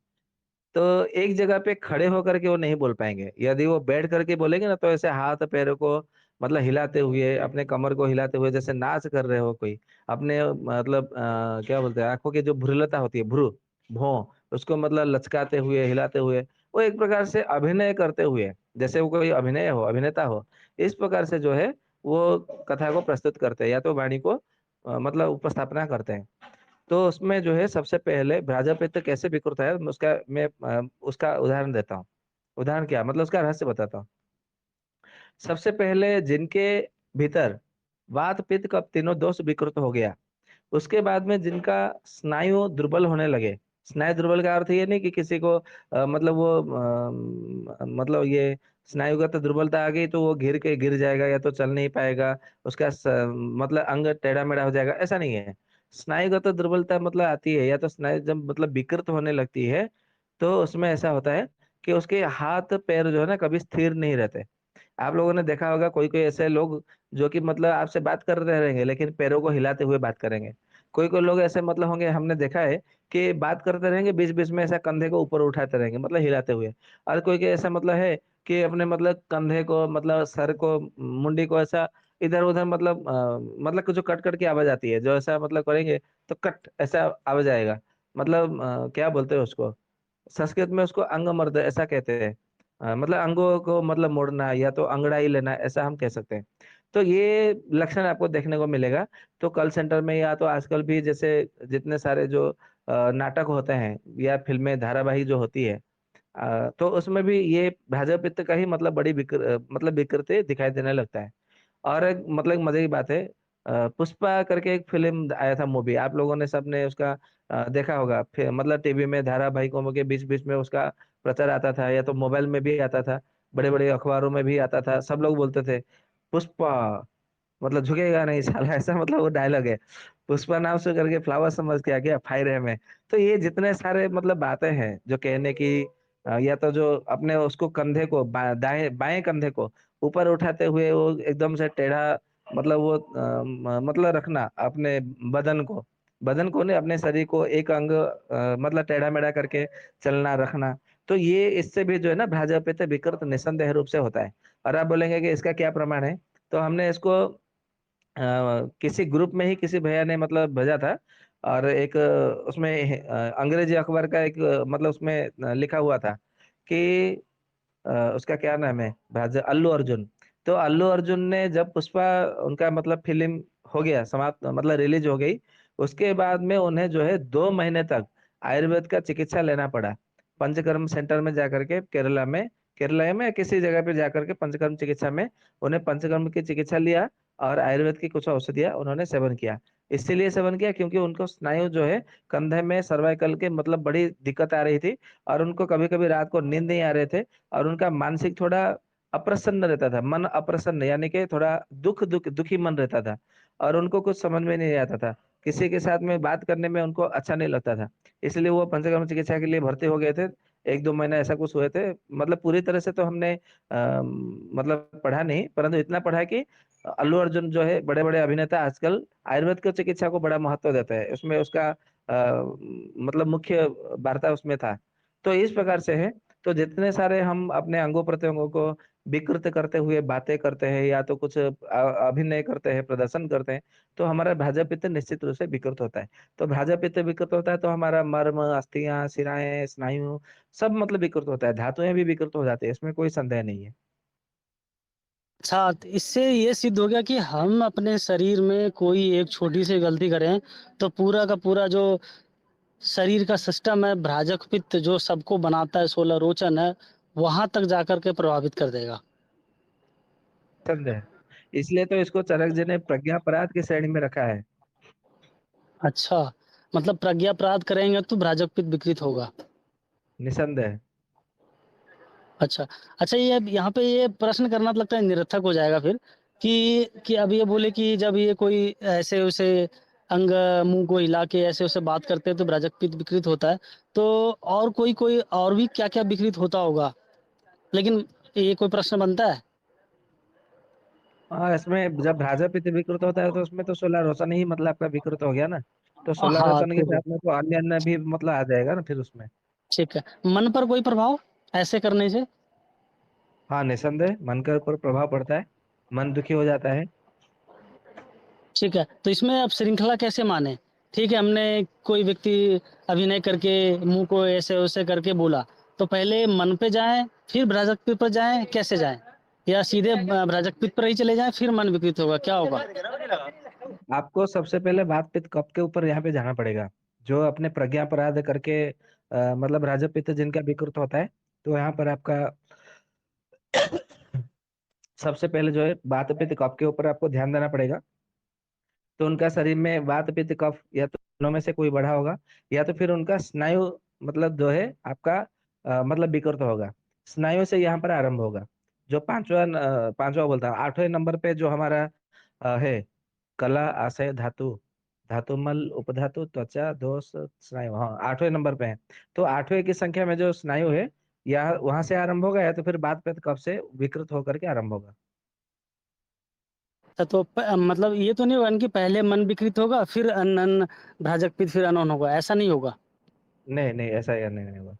तो एक जगह पे खड़े होकर के वो नहीं बोल पाएंगे। यदि वो बैठ करके बोलेंगे ना, तो ऐसे हाथ पैरों को मतलब हिलाते हुए, अपने कमर को हिलाते हुए, जैसे नाच कर रहे हो कोई, अपने मतलब क्या बोलते हैं, आंखों की जो भ्रुलता होती है, भ्रू, भौं, उसको मतलब लचकाते हुए, हिलाते हुए, वो एक प्रकार से अभिनय करते हुए, जैसे वो कोई अभिनय हो, अभिनेता हो, इस प्रकार से जो है वो कथा को प्रस्तुत करते हैं, या तो वाणी को मतलब उपस्थापना करते हैं। तो उसमें जो है सबसे पहले भ्राजापित्त कैसे विकृत है, उसका उदाहरण देता हूँ। उदाहरण क्या मतलब, उसका रहस्य बताता हूँ। सबसे पहले जिनके भीतर वात पित्त कफ तीनों दोष विकृत हो गया, उसके बाद में जिनका स्नायु दुर्बल होने लगे। स्नायु दुर्बल का अर्थ ये नहीं कि किसी को मतलब वो मतलब ये स्नायुगत दुर्बलता आ गई तो वो गिर के गिर जाएगा, या तो चल नहीं पाएगा, उसका मतलब अंग टेढ़ा मेढ़ा हो जाएगा, ऐसा नहीं है। स्नायुगत दुर्बलता मतलब आती है, या तो स्नायु जब मतलब विकृत होने लगती है, तो उसमें ऐसा होता है कि उसके हाथ पैर जो है ना, कभी स्थिर नहीं रहते। आप लोगों ने देखा होगा कोई कोई ऐसे लोग जो कि मतलब आपसे बात कर रहे रहेंगे, लेकिन पैरों को हिलाते हुए बात करेंगे। कोई कोई लोग ऐसे मतलब होंगे, हमने देखा है कि बात करते रहेंगे, बीच बीच में ऐसा कंधे को ऊपर उठाते रहेंगे, मतलब हिलाते हुए। और कोई कोई ऐसा मतलब है कि अपने मतलब कंधे को, मतलब सर को, मुंडी को ऐसा इधर उधर मतलब कुछ जो कट कट की आवाज आती है, जो ऐसा मतलब करेंगे तो कट ऐसा आवाज आएगा। मतलब क्या बोलते हैं उसको, संस्कृत में उसको अंगमर्द ऐसा कहते हैं। मतलब अंगों को मतलब मोड़ना, या तो अंगड़ाई लेना, ऐसा हम कह सकते हैं। तो ये लक्षण आपको देखने को मिलेगा। तो कॉल सेंटर में, या तो आजकल भी जैसे जितने सारे जो नाटक होते हैं, या फिल्में धारावाहिक जो होती है, तो उसमें भी ये भ्राजक पित्त का ही मतलब मतलब विकृति दिखाई देने लगता है। और एक मतलब मजे की बात है, पुष्पा करके एक फिल्म आया था, मूवी, आप लोगों ने सबने उसका देखा होगा। फिर मतलब टीवी में धारावाहिकों के बीच बीच में उसका प्रचार आता था, या तो मोबाइल में भी आता था, बड़े बड़े अखबारों में भी आता था, सब लोग बोलते थे पुष्पा मतलब झुकेगा नहीं साला, ऐसा मतलब वो डायलॉग है। पुष्पा नाम से करके फ्लावर समझ के आ गया फायरे में। तो ये जितने सारे मतलब बातें हैं जो कहने की, या तो जो अपने उसको कंधे को दाएं बाएं कंधे को ऊपर उठाते हुए वो एकदम से टेढ़ा, मतलब वो मतलब रखना अपने बदन को नहीं, अपने शरीर को एक अंग मतलब टेढ़ा मेढ़ा करके चलना रखना। तो ये इससे भी जो है ना भाजपा विकृत निस्संदेह रूप से होता है। और आप बोलेंगे कि इसका क्या प्रमाण है, तो हमने इसको किसी ग्रुप में ही किसी भैया ने मतलब भेजा था। और एक उसमें अंग्रेजी अखबार का एक मतलब उसमें लिखा हुआ था कि उसका क्या नाम है, अल्लू अर्जुन। तो अल्लू अर्जुन ने जब पुष्पा उनका मतलब फिल्म हो गया समाप्त, मतलब रिलीज हो गई, उसके बाद में उन्हें जो है 2 महीने तक आयुर्वेद का चिकित्सा लेना पड़ा। पंचकर्म सेंटर में जाकर के केरला में किसी जगह पे जाकर के पंचकर्म चिकित्सा में उन्हें पंचकर्म की चिकित्सा लिया। और आयुर्वेद की कुछ औषधियां उन्होंने सेवन किया। इसीलिए सेवन किया क्योंकि उनको स्नायु जो है कंधे में सर्वाइकल के मतलब बड़ी दिक्कत आ रही थी। और उनको कभी कभी रात को नींद नहीं आ रहे थे। और उनका मानसिक थोड़ा अप्रसन्न रहता था, मन अप्रसन्न यानी कि थोड़ा दुखी मन रहता था। और उनको कुछ समझ में नहीं आता था, किसी के साथ में बात करने में उनको अच्छा नहीं लगता था। इसलिए वो पंचकर्म चिकित्सा के लिए भर्ती हो गए थे। 1-2 महीने ऐसा कुछ हुए थे। मतलब पूरी तरह से तो हमने मतलब पढ़ा नहीं, परंतु इतना पढ़ा कि अल्लू अर्जुन जो है बड़े बड़े अभिनेता आजकल आयुर्वेद के चिकित्सा को बड़ा महत्व देते हैं, उसमें उसका मतलब मुख्य वार्ता उसमें था। तो इस प्रकार से है। तो जितने सारे हम अपने अंगों प्रत्यंगों को विकृत करते हुए बातें करते हैं या तो कुछ अभिनय करते हैं, प्रदर्शन करते हैं, तो हमारा भाजपा पित्त निश्चित रूप से विकृत होता है। तो भाजपा पित्त विकृत होता है तो हमारा मर्म, अस्थियां, शिराएं, स्नायु सब मतलब विकृत होता है, धातुएं भी विकृत हो जाती है, इसमें कोई संदेह नहीं है। अच्छा, तो इससे ये सिद्ध हो गया कि हम अपने शरीर में कोई एक छोटी सी गलती करें तो पूरा का पूरा जो शरीर का सिस्टम है, भ्राजक पित्त जो सबको बनाता है, 16 रोचन है, वहां तक जाकर के प्रभावित कर देगा। संदेह, इसलिए तो इसको चरक जी ने प्रज्ञा अपराध की श्रेणी में रखा है। अच्छा, मतलब प्रज्ञा प्राप्त करेंगे तो भ्राजक पित्त विकृत होगा। निसंदेह। अच्छा। अच्छा, ये अब यहाँ पे ये प्रश्न करना तो लगता है निरर्थक हो जाएगा फिर, कि अब ये बोले कि जब ये कोई ऐसे उसे अंग मुंह को हिला के ऐसे उसे बात करते हैं तो भ्राजक पित्त विकृत होता है। तो और कोई कोई और भी क्या क्या विकृत होता होगा, लेकिन ये कोई प्रश्न बनता है। हाँ, इसमें जब भाजपा पित्त विकृत होता है तो उसमें तो 16 रोशन ही मतलब आपका विकृत हो गया ना। तो 16 रोशन के ठीक है। साथ में तो अन्य अन्य भी मतलब आ जाएगा ना फिर उसमें। ठीक है। मन पर कोई प्रभाव ऐसे करने से। हाँ, निसंदेह मन के ऊपर प्रभाव पड़ता है, मन दुखी हो जाता है। ठीक है, तो इसमें अब श्रृंखला कैसे माने। ठीक है, हमने कोई व्यक्ति अभिनय करके मुंह को ऐसे वैसे करके बोला, तो पहले मन पे जाएं फिर भ्राजक पित्त पर जाएं, कैसे जाएं, या सीधे भ्राजक पित्त पर ही चले जाएं फिर मन विकृत होगा, क्या होगा। आपको सबसे पहले बात पित्त कफ के ऊपर यहाँ पे जाना पड़ेगा। जो अपने प्रज्ञा अपराध करके मतलब राजप पित्त जिनका विकृत होता है, तो यहाँ पर आपका सबसे पहले जो है वात पित्त कफ के ऊपर आपको ध्यान देना पड़ेगा। तो उनका शरीर में वात पित्त कफ या तो दोनों में से कोई बढ़ा होगा, या तो फिर उनका स्नायु मतलब जो है आपका मतलब विकृत होगा। स्नायु से यहाँ पर आरंभ होगा। जो पांचवा बोलता हूँ, 8वें नंबर पे जो हमारा है कला, आशय, धातु, धातुमल, उपधातु, त्वचा, दोष, स्नायु, हाँ 8वें नंबर पे है। तो 8वें की संख्या में जो स्नायु है, या वहां से आरंभ होगा या तो फिर बात पित्त कफ से विकृत होकर के आरंभ होगा। तो मतलब ये तो नहीं होगा कि पहले मन विकृत होगा फिर अन्न भ्राजक पित्त फिर अनन होगा, ऐसा नहीं होगा। नहीं नहीं, ऐसा या नहीं होगा।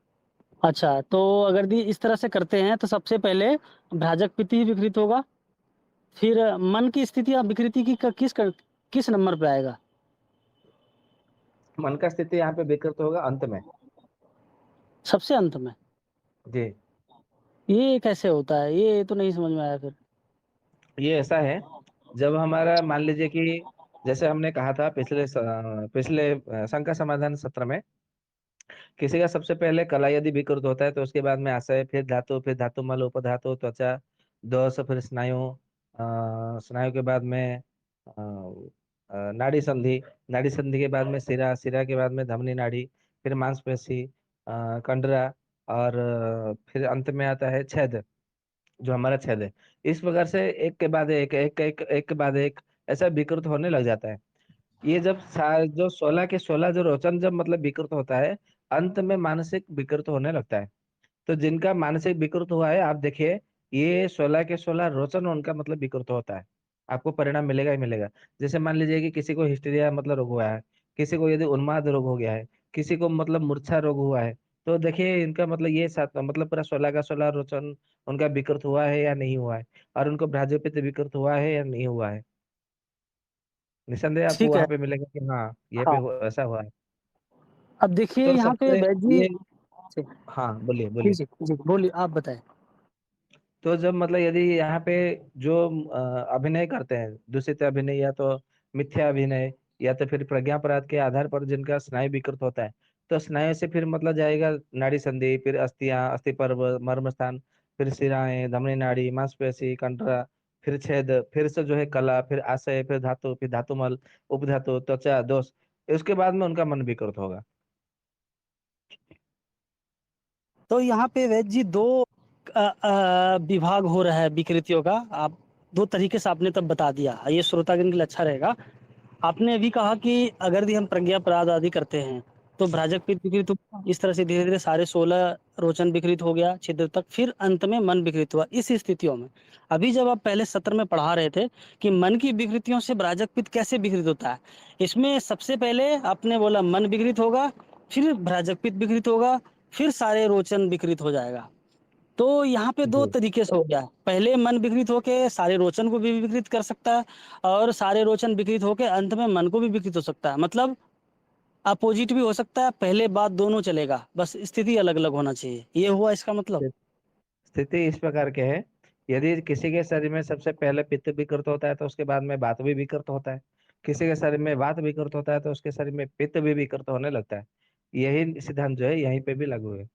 अच्छा, तो अगर इस तरह से करते हैं तो सबसे पहले भ्राजक पित्त ही विकृत होगा, फिर मन की स्थिति या विकृति की किस नंबर पे आएगा। मन का स्थिति यहाँ पे विकृत होगा अंत में। सबसे अंत में। जी। ये कैसे होता है, ये तो नहीं समझ में आया फिर। ये ऐसा है, जब हमारा मान लीजिए कि जैसे हमने कहा था पिछले शंका समाधान सत्र में, किसी का सबसे पहले कला यदि विकृत होता है तो उसके बाद में आशय, फिर धातु मल, उपधातु, त्वचा, दोष, फिर स्नायु, स्नायु के बाद में नाड़ी संधि, नाड़ी संधि के बाद में शिरा, शिरा के बाद में धमनी नाड़ी, फिर मांसपेशी, कंडरा, और फिर अंत में आता है छेद। जो हमारा छेद है, इस प्रकार से एक के बाद एक के बाद एक ऐसा विकृत होने लग जाता है। ये जब जो 16 के 16 जो रोचन जब मतलब विकृत होता है, अंत में मानसिक विकृत होने लगता है। तो जिनका मानसिक विकृत हुआ है, आप देखिए, ये 16 के 16 रोचन उनका मतलब विकृत होता है, आपको परिणाम मिलेगा ही मिलेगा। जैसे मान लीजिए कि किसी को हिस्टीरिया मतलब रोग हुआ है, किसी को यदि उन्माद रोग हो गया है, किसी को मतलब मूर्छा रोग हुआ है, तो देखिए इनका मतलब ये सात मतलब पूरा 16 का 16 रोचन उनका विकृत हुआ है या नहीं हुआ है, और उनको भ्राजोपित्त विकृत हुआ है या नहीं हुआ है। निसंदेह आपको ठीक है। वहां पे मिलेगा कि हाँ, ये पे हाँ, ऐसा हुआ है। अब देखिए तो यहाँ पे सबसे वैद्य जी। ये, हाँ बोलिए जी बोलिए। जी जी, बोलिए, आप बताएं। तो जब मतलब यदि यहाँ पे जो अभिनय करते हैं, दूषित अभिनय या तो मिथ्या अभिनय या तो फिर प्रज्ञापराध के आधार पर जिनका स्नायु विकृत होता है, तो स्नायु से फिर मतलब जाएगा नाड़ी संधि, फिर अस्थियां, अस्थि पर्व, मर्म स्थान, फिर शिराएं, धमनी नाड़ी, मांसपेशी, कंडरा, फिर छेद, फिर से जो है कला, फिर आशय, फिर धातु, फिर धातुमल, उपधातु, त्वचा दोष। उसके बाद में उनका मन विकृत होगा। तो यहाँ पे वैद्य जी दो विभाग हो रहा है विकृतियों का। आप दो तरीके से आपने तब बता दिया, ये श्रोतागण के लिए अच्छा रहेगा। आपने अभी कहा कि अगर यदि हम प्रज्ञा अपराध आदि करते हैं तो भ्राजक पित्त विकृत हुआ, इस तरह से धीरे धीरे सारे 16 रोचन विकृत हो गया छिद्र तक, फिर अंत में मन विकृत हुआ। इस स्थितियों में अभी जब आप पहले सत्र में पढ़ा रहे थे कि मन की विकृतियों से भ्राजक पित्त कैसे विकृत होता है, इसमें सबसे पहले आपने बोला मन विकृत होगा, फिर भ्राजक पित्त विकृत होगा, फिर सारे रोचन विकृत हो जाएगा। तो यहाँ पे दो जी, तरीके से हो गया, पहले मन विकृत होके सारे रोचन को भी विकृत कर सकता है, और सारे रोचन विकृत होके अंत में मन को भी विकृत हो सकता है। मतलब अपोजिट भी हो सकता है, पहले बात दोनों चलेगा, बस स्थिति अलग अलग होना चाहिए, ये हुआ इसका मतलब। स्थिति इस प्रकार के है, यदि किसी के शरीर में सबसे पहले पित्त विकृत होता है तो उसके बाद में वात भी विकृत होता है। किसी के शरीर में वात विकृत होता है तो उसके शरीर में पित्त भी विकृत होने लगता है। यही सिद्धांत जो है यहीं पे भी लागू है।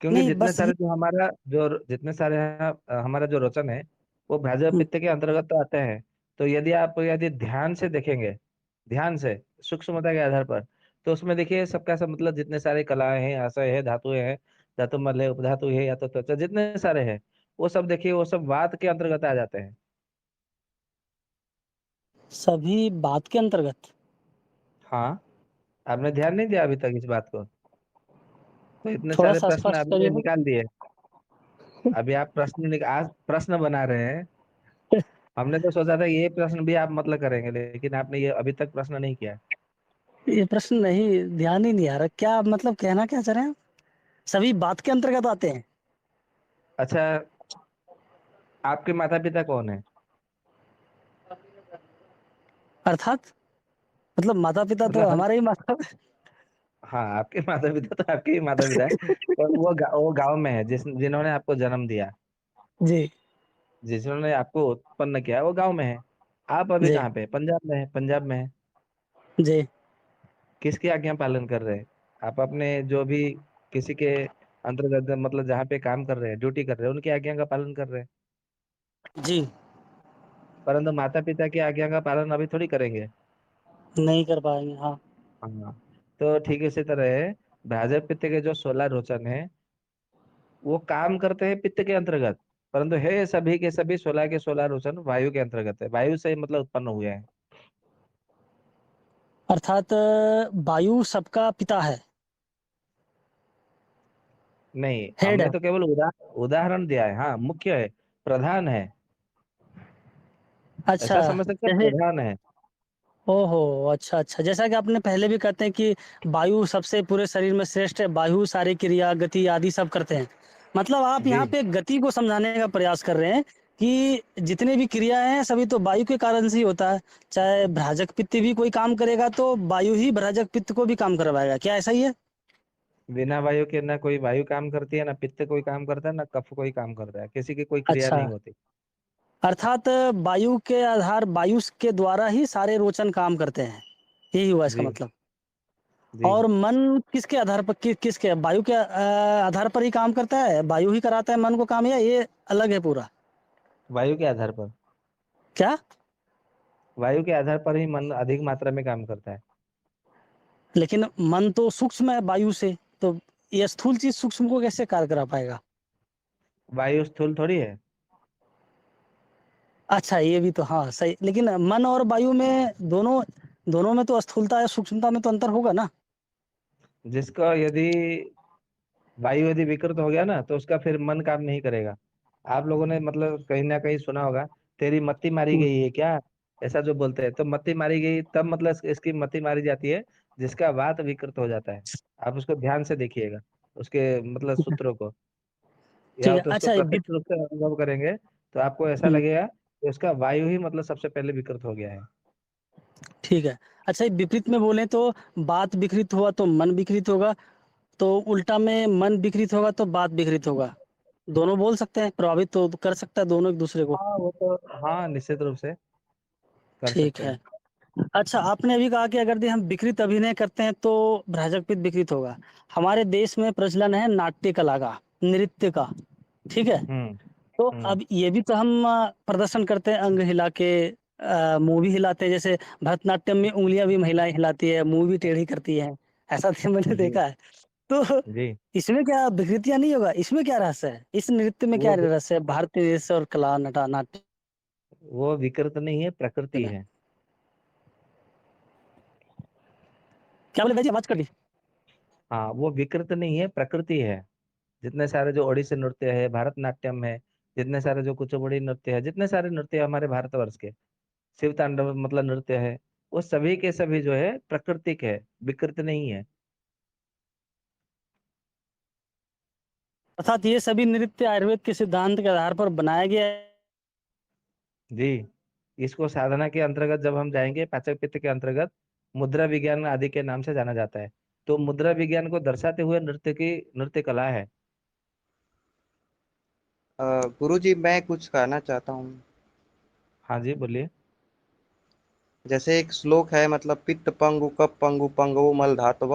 क्योंकि नहीं बस ये। जितने सारे हमारा जो रोचन है, वो भ्राजक हम्म, पित्त के अंतर्गत तो आते हैं। तो यदि ध्यान से देखेंगे, ध्यान से, सूक्ष्मता के आधार पर, तो उसमें देखिए सबका सब मतलब जितने सारे कलाएं हैं, आशय है, धातुएं हैं, धातु मल है, उपधातु है या तो त्वचा, जितने सारे हैं, वो सब देखिए वो सब वात के अंतर्गत आ जाते हैं। सभी बात के अंतर्गत। हाँ, आपने ध्यान नहीं दिया अभी तक इस बात को? तो इतने थोड़ा सारे सा प्रश्न स्पष्ट आपने करिए। निकाल दिए। अभी आप आज प्रश्न बना रहे हैं। हमने तो सोचा था ये प्रश्न भी आप मतलब करेंगे, लेकिन आपने ये अभी तक प्रश्न नहीं किया। ये प्रश्न नहीं, ध्यान ही नहीं आ रहा, क्या मतलब कहना क्या चाह रहे हैं? सभी बात के अंतर्गत आते हैं। अच्छा, आपके माता पिता कौन है? अर्थात मतलब माता पिता तो मतलब हमारे ही माता। हाँ, आपके माता पिता तो आपके ही माता पिता है, पर वो गांव में है, जिन्होंने आपको जन्म दिया, जी जिन्होंने आपको उत्पन्न किया, वो गांव में है। आप अभी जी कहाँ पे? पंजाब में है, पंजाब में है। जी किसकी आज्ञा पालन कर रहे हैं? आप अपने जो भी किसी के अंतर्गत मतलब जहाँ पे काम कर रहे हैं, ड्यूटी कर रहे हैं, उनकी आज्ञा का पालन कर रहे हैं। जी। परंतु माता पिता की आज्ञा का पालन अभी थोड़ी करेंगे। नहीं कर पाएंगे, हाँ। हाँ, तो ठीक इसी तरह है, भाजप पित्त के जो 16 रोचन है, वो काम करते हैं पित्त के अंतर्गत, परंतु है सभी के सभी 16 के 16 रोचन वायु के अंतर्गत है, वायु से ही मतलब उत्पन्न हुए हैं। अर्थात वायु सबका पिता है, नहीं, हेड हमने है। तो केवल उदाहरण दिया है, हाँ मुख्य है, प्रधान है, अच्छा, ऐसा समझ सकते हैं, जैसे, प्रधान है। ओहो, अच्छा अच्छा, जैसा कि आपने पहले भी कहते हैं कि वायु सबसे पूरे शरीर में श्रेष्ठ है, वायु सारी क्रिया गति आदि सब करते हैं। मतलब आप जी, यहाँ पे गति को समझाने का प्रयास कर रहे हैं कि जितने भी क्रियाएं हैं सभी तो वायु के कारण से ही होता है। चाहे भ्राजक पित्त भी कोई काम करेगा तो वायु ही भ्राजक पित्त को भी काम करवाएगा, क्या ऐसा ही है? बिना वायु के ना कोई वायु काम करती है, ना पित्त कोई काम करता है, ना कफ कोई काम करता है, किसी की कोई क्रिया अच्छा, नहीं होती। अर्थात वायु के आधार, वायु के द्वारा ही सारे रोचन काम करते हैं, यही हुआ इसका जी मतलब। जी, और मन किसके आधार पर, किसके, वायु के आधार पर ही काम करता है, वायु ही कराता है मन को काम, या ये अलग है पूरा? वायु के आधार पर, क्या? वायु के आधार पर ही मन अधिक मात्रा में काम करता है। लेकिन मन तो सूक्ष्म है वायु से, तो ये स्थूल चीज सूक्ष्म को कैसे कार्य करा पाएगा? वायु स्थूल थोड़ी है। अच्छा ये भी तो हाँ सही, लेकिन मन और वायु में दोनों दोनों में तो स्थूलता या सूक्ष्मता में तो अंतर होगा ना। जिसका यदि वायु यदि विकृत हो गया ना तो उसका फिर मन काम नहीं करेगा। आप लोगों ने मतलब कहीं ना कहीं सुना होगा, तेरी मत्ती मारी हम्म, गई है क्या, ऐसा जो बोलते हैं। तो मत्ती मारी गई तब मतलब इसकी मत्ती मारी जाती है जिसका वात विकृत हो जाता है। आप उसको ध्यान से देखिएगा, उसके मतलब ठीक है। सूत्रों को, या ठीक है तो उसको अच्छा प्रत्यक्ष रूप से अनुभव करेंगे तो आपको ऐसा हम्म, लगेगा कि उसका वायु ही मतलब सबसे पहले विकृत हो गया है। ठीक है। अच्छा ये विपरीत में बोले तो बात विकृत हुआ तो मन विकृत होगा, तो उल्टा में मन विकृत होगा तो बात विकृत होगा। दोनों बोल सकते हैं, प्रभावित तो कर सकता है दोनों एक दूसरे को। हाँ वो तो, हाँ निश्चित रूप से कर ठीक सकते है। हैं। अच्छा आपने अभी कहा कि अगर हम विकृत अभिनय करते हैं तो भ्राजक पित्त विकृत होगा। हमारे देश में प्रचलन है नाट्य कला का, नृत्य का। ठीक है। हम्म। तो हम्म। अब ये भी तो हम प्रदर्शन करते हैं अंग हिला के, मुंह भी हिलाते हैं, जैसे भरतनाट्यम में उंगलियां भी महिलाएं हिलाती है, मुंह भी टेढ़ी करती है। ऐसा तो मैंने जी। देखा है। तो जी। इसमें क्या विकृतियां नहीं होगा, इसमें क्या रहस्य है, इस नृत्य में क्या वो रहस्य है, भारतीय नृत्य और कला नटा नाट्य वो विकृत नहीं है, प्रकृति में। है। क्या बोले भाई जी, आवाज कट गई। हाँ वो विकृत नहीं है, प्रकृति है। जितने सारे जो ओडिसी नृत्य है, भरतनाट्यम है, जितने सारे जो कुचिपुड़ी नृत्य है, जितने सारे नृत्य है हमारे भारतवर्ष के, शिव तांडव मतलब नृत्य है, वो सभी के सभी जो है प्राकृतिक है, विकृत नहीं है। अर्थात ये सभी नृत्य आयुर्वेद के सिद्धांत के आधार पर बनाया गया है। जी। इसको साधना के अंतर्गत जब हम जाएंगे, पाचक पित्त के अंतर्गत मुद्रा विज्ञान आदि के नाम से जाना जाता है। तो मुद्रा विज्ञान को दर्शाते हुए नृत्य की नृत्य कला है। गुरुजी मैं कुछ कहना चाहता हूँ। हाँ जी बोलिए। जैसे एक श्लोक है, मतलब पित्त पंगु कप पंगु पंगु मल धातव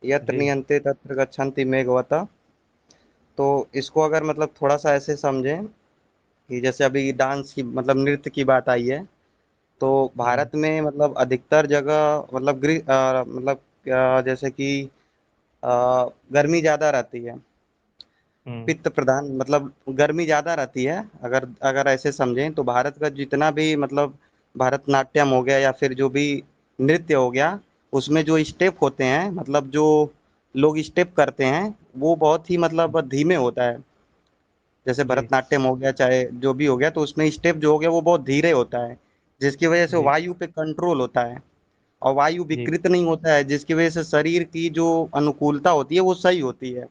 यत्र जी। नियंते तत्र गच्छन्ति मेघवत। तो इसको अगर मतलब थोड़ा सा ऐसे समझें कि जैसे अभी डांस की मतलब नृत्य की बात आई है, तो हम्म। भारत में मतलब अधिकतर जगह मतलब मतलब जैसे कि अ, गर्मी ज़्यादा रहती है, हम्म। पित्त प्रधान मतलब गर्मी ज़्यादा रहती है। अगर अगर ऐसे समझें तो भारत का जितना भी मतलब भरतनाट्यम हो गया या फिर जो भी नृत्य हो गया, उसमें जो स्टेप होते हैं मतलब जो लोग स्टेप करते हैं वो बहुत ही मतलब धीमे होता है। जैसे जी। भरतनाट्यम हो गया चाहे जो भी हो गया, तो उसमें स्टेप जो हो गया वो बहुत धीरे होता है, जिसकी वजह से जी। वायु पे कंट्रोल होता है और वायु जी। विकृत नहीं होता है, जिसकी वजह से शरीर की जो अनुकूलता होती है वो सही होती है,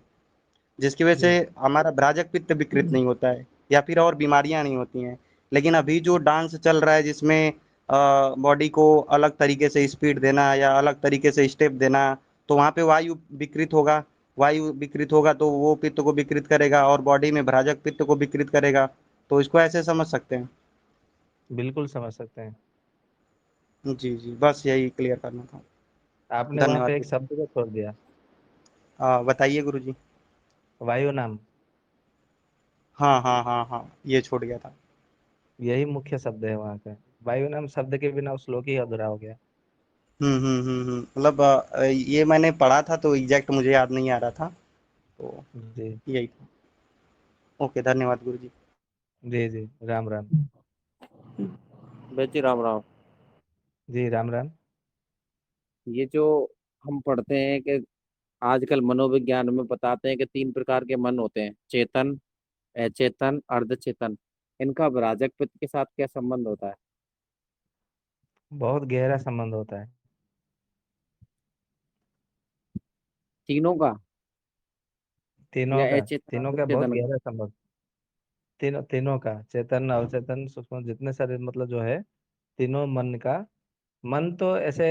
जिसकी वजह जी। से हमारा भ्राजक पित्त विकृत नहीं होता है या फिर और बीमारियां नहीं होती हैं। लेकिन अभी जो डांस चल रहा है जिसमें बॉडी को अलग तरीके से स्पीड देना या अलग तरीके से स्टेप देना, तो वहाँ पे वायु विकृत होगा। वायु विकृत होगा तो वो पित्त को विकृत करेगा और बॉडी में भ्राजक पित्त को विकृत करेगा। तो इसको ऐसे समझ सकते हैं। बिल्कुल समझ सकते हैं। जी जी, बस यही क्लियर करना था। आपने वहां धन्यवाद पे एक गुरु। शब्द को छोड़ दिया, बताइए गुरु जी। वायु नाम। हाँ हाँ हाँ हाँ, ये छूट गया था। यही मुख्य शब्द है वहां का। वायु नाम शब्द के बिना उस श्लोक ही अधूरा हो गया। मतलब ये मैंने पढ़ा था तो एग्जैक्ट मुझे याद नहीं आ रहा था, तो जी। यही था। ओके, धन्यवाद गुरु जी। जी। जी राम राम। बेची राम राम। जी राम राम। ये जो हम पढ़ते हैं कि आजकल मनोविज्ञान में बताते हैं कि तीन प्रकार के मन होते हैं, चेतन, अचेतन, अर्धचेतन। इनका अराजक पित्त के साथ क्या संबंध होता है? बहुत गहरा संबंध होता है। तीनों का तीनों या का। अचेतन तीनों का बहुत अर्धचेतन का? गहरा संबंध। तीनों तीनों का, चेतन अवचेतन सूक्ष्म जितने सारे मतलब जो है, तीनों मन का। मन तो ऐसे,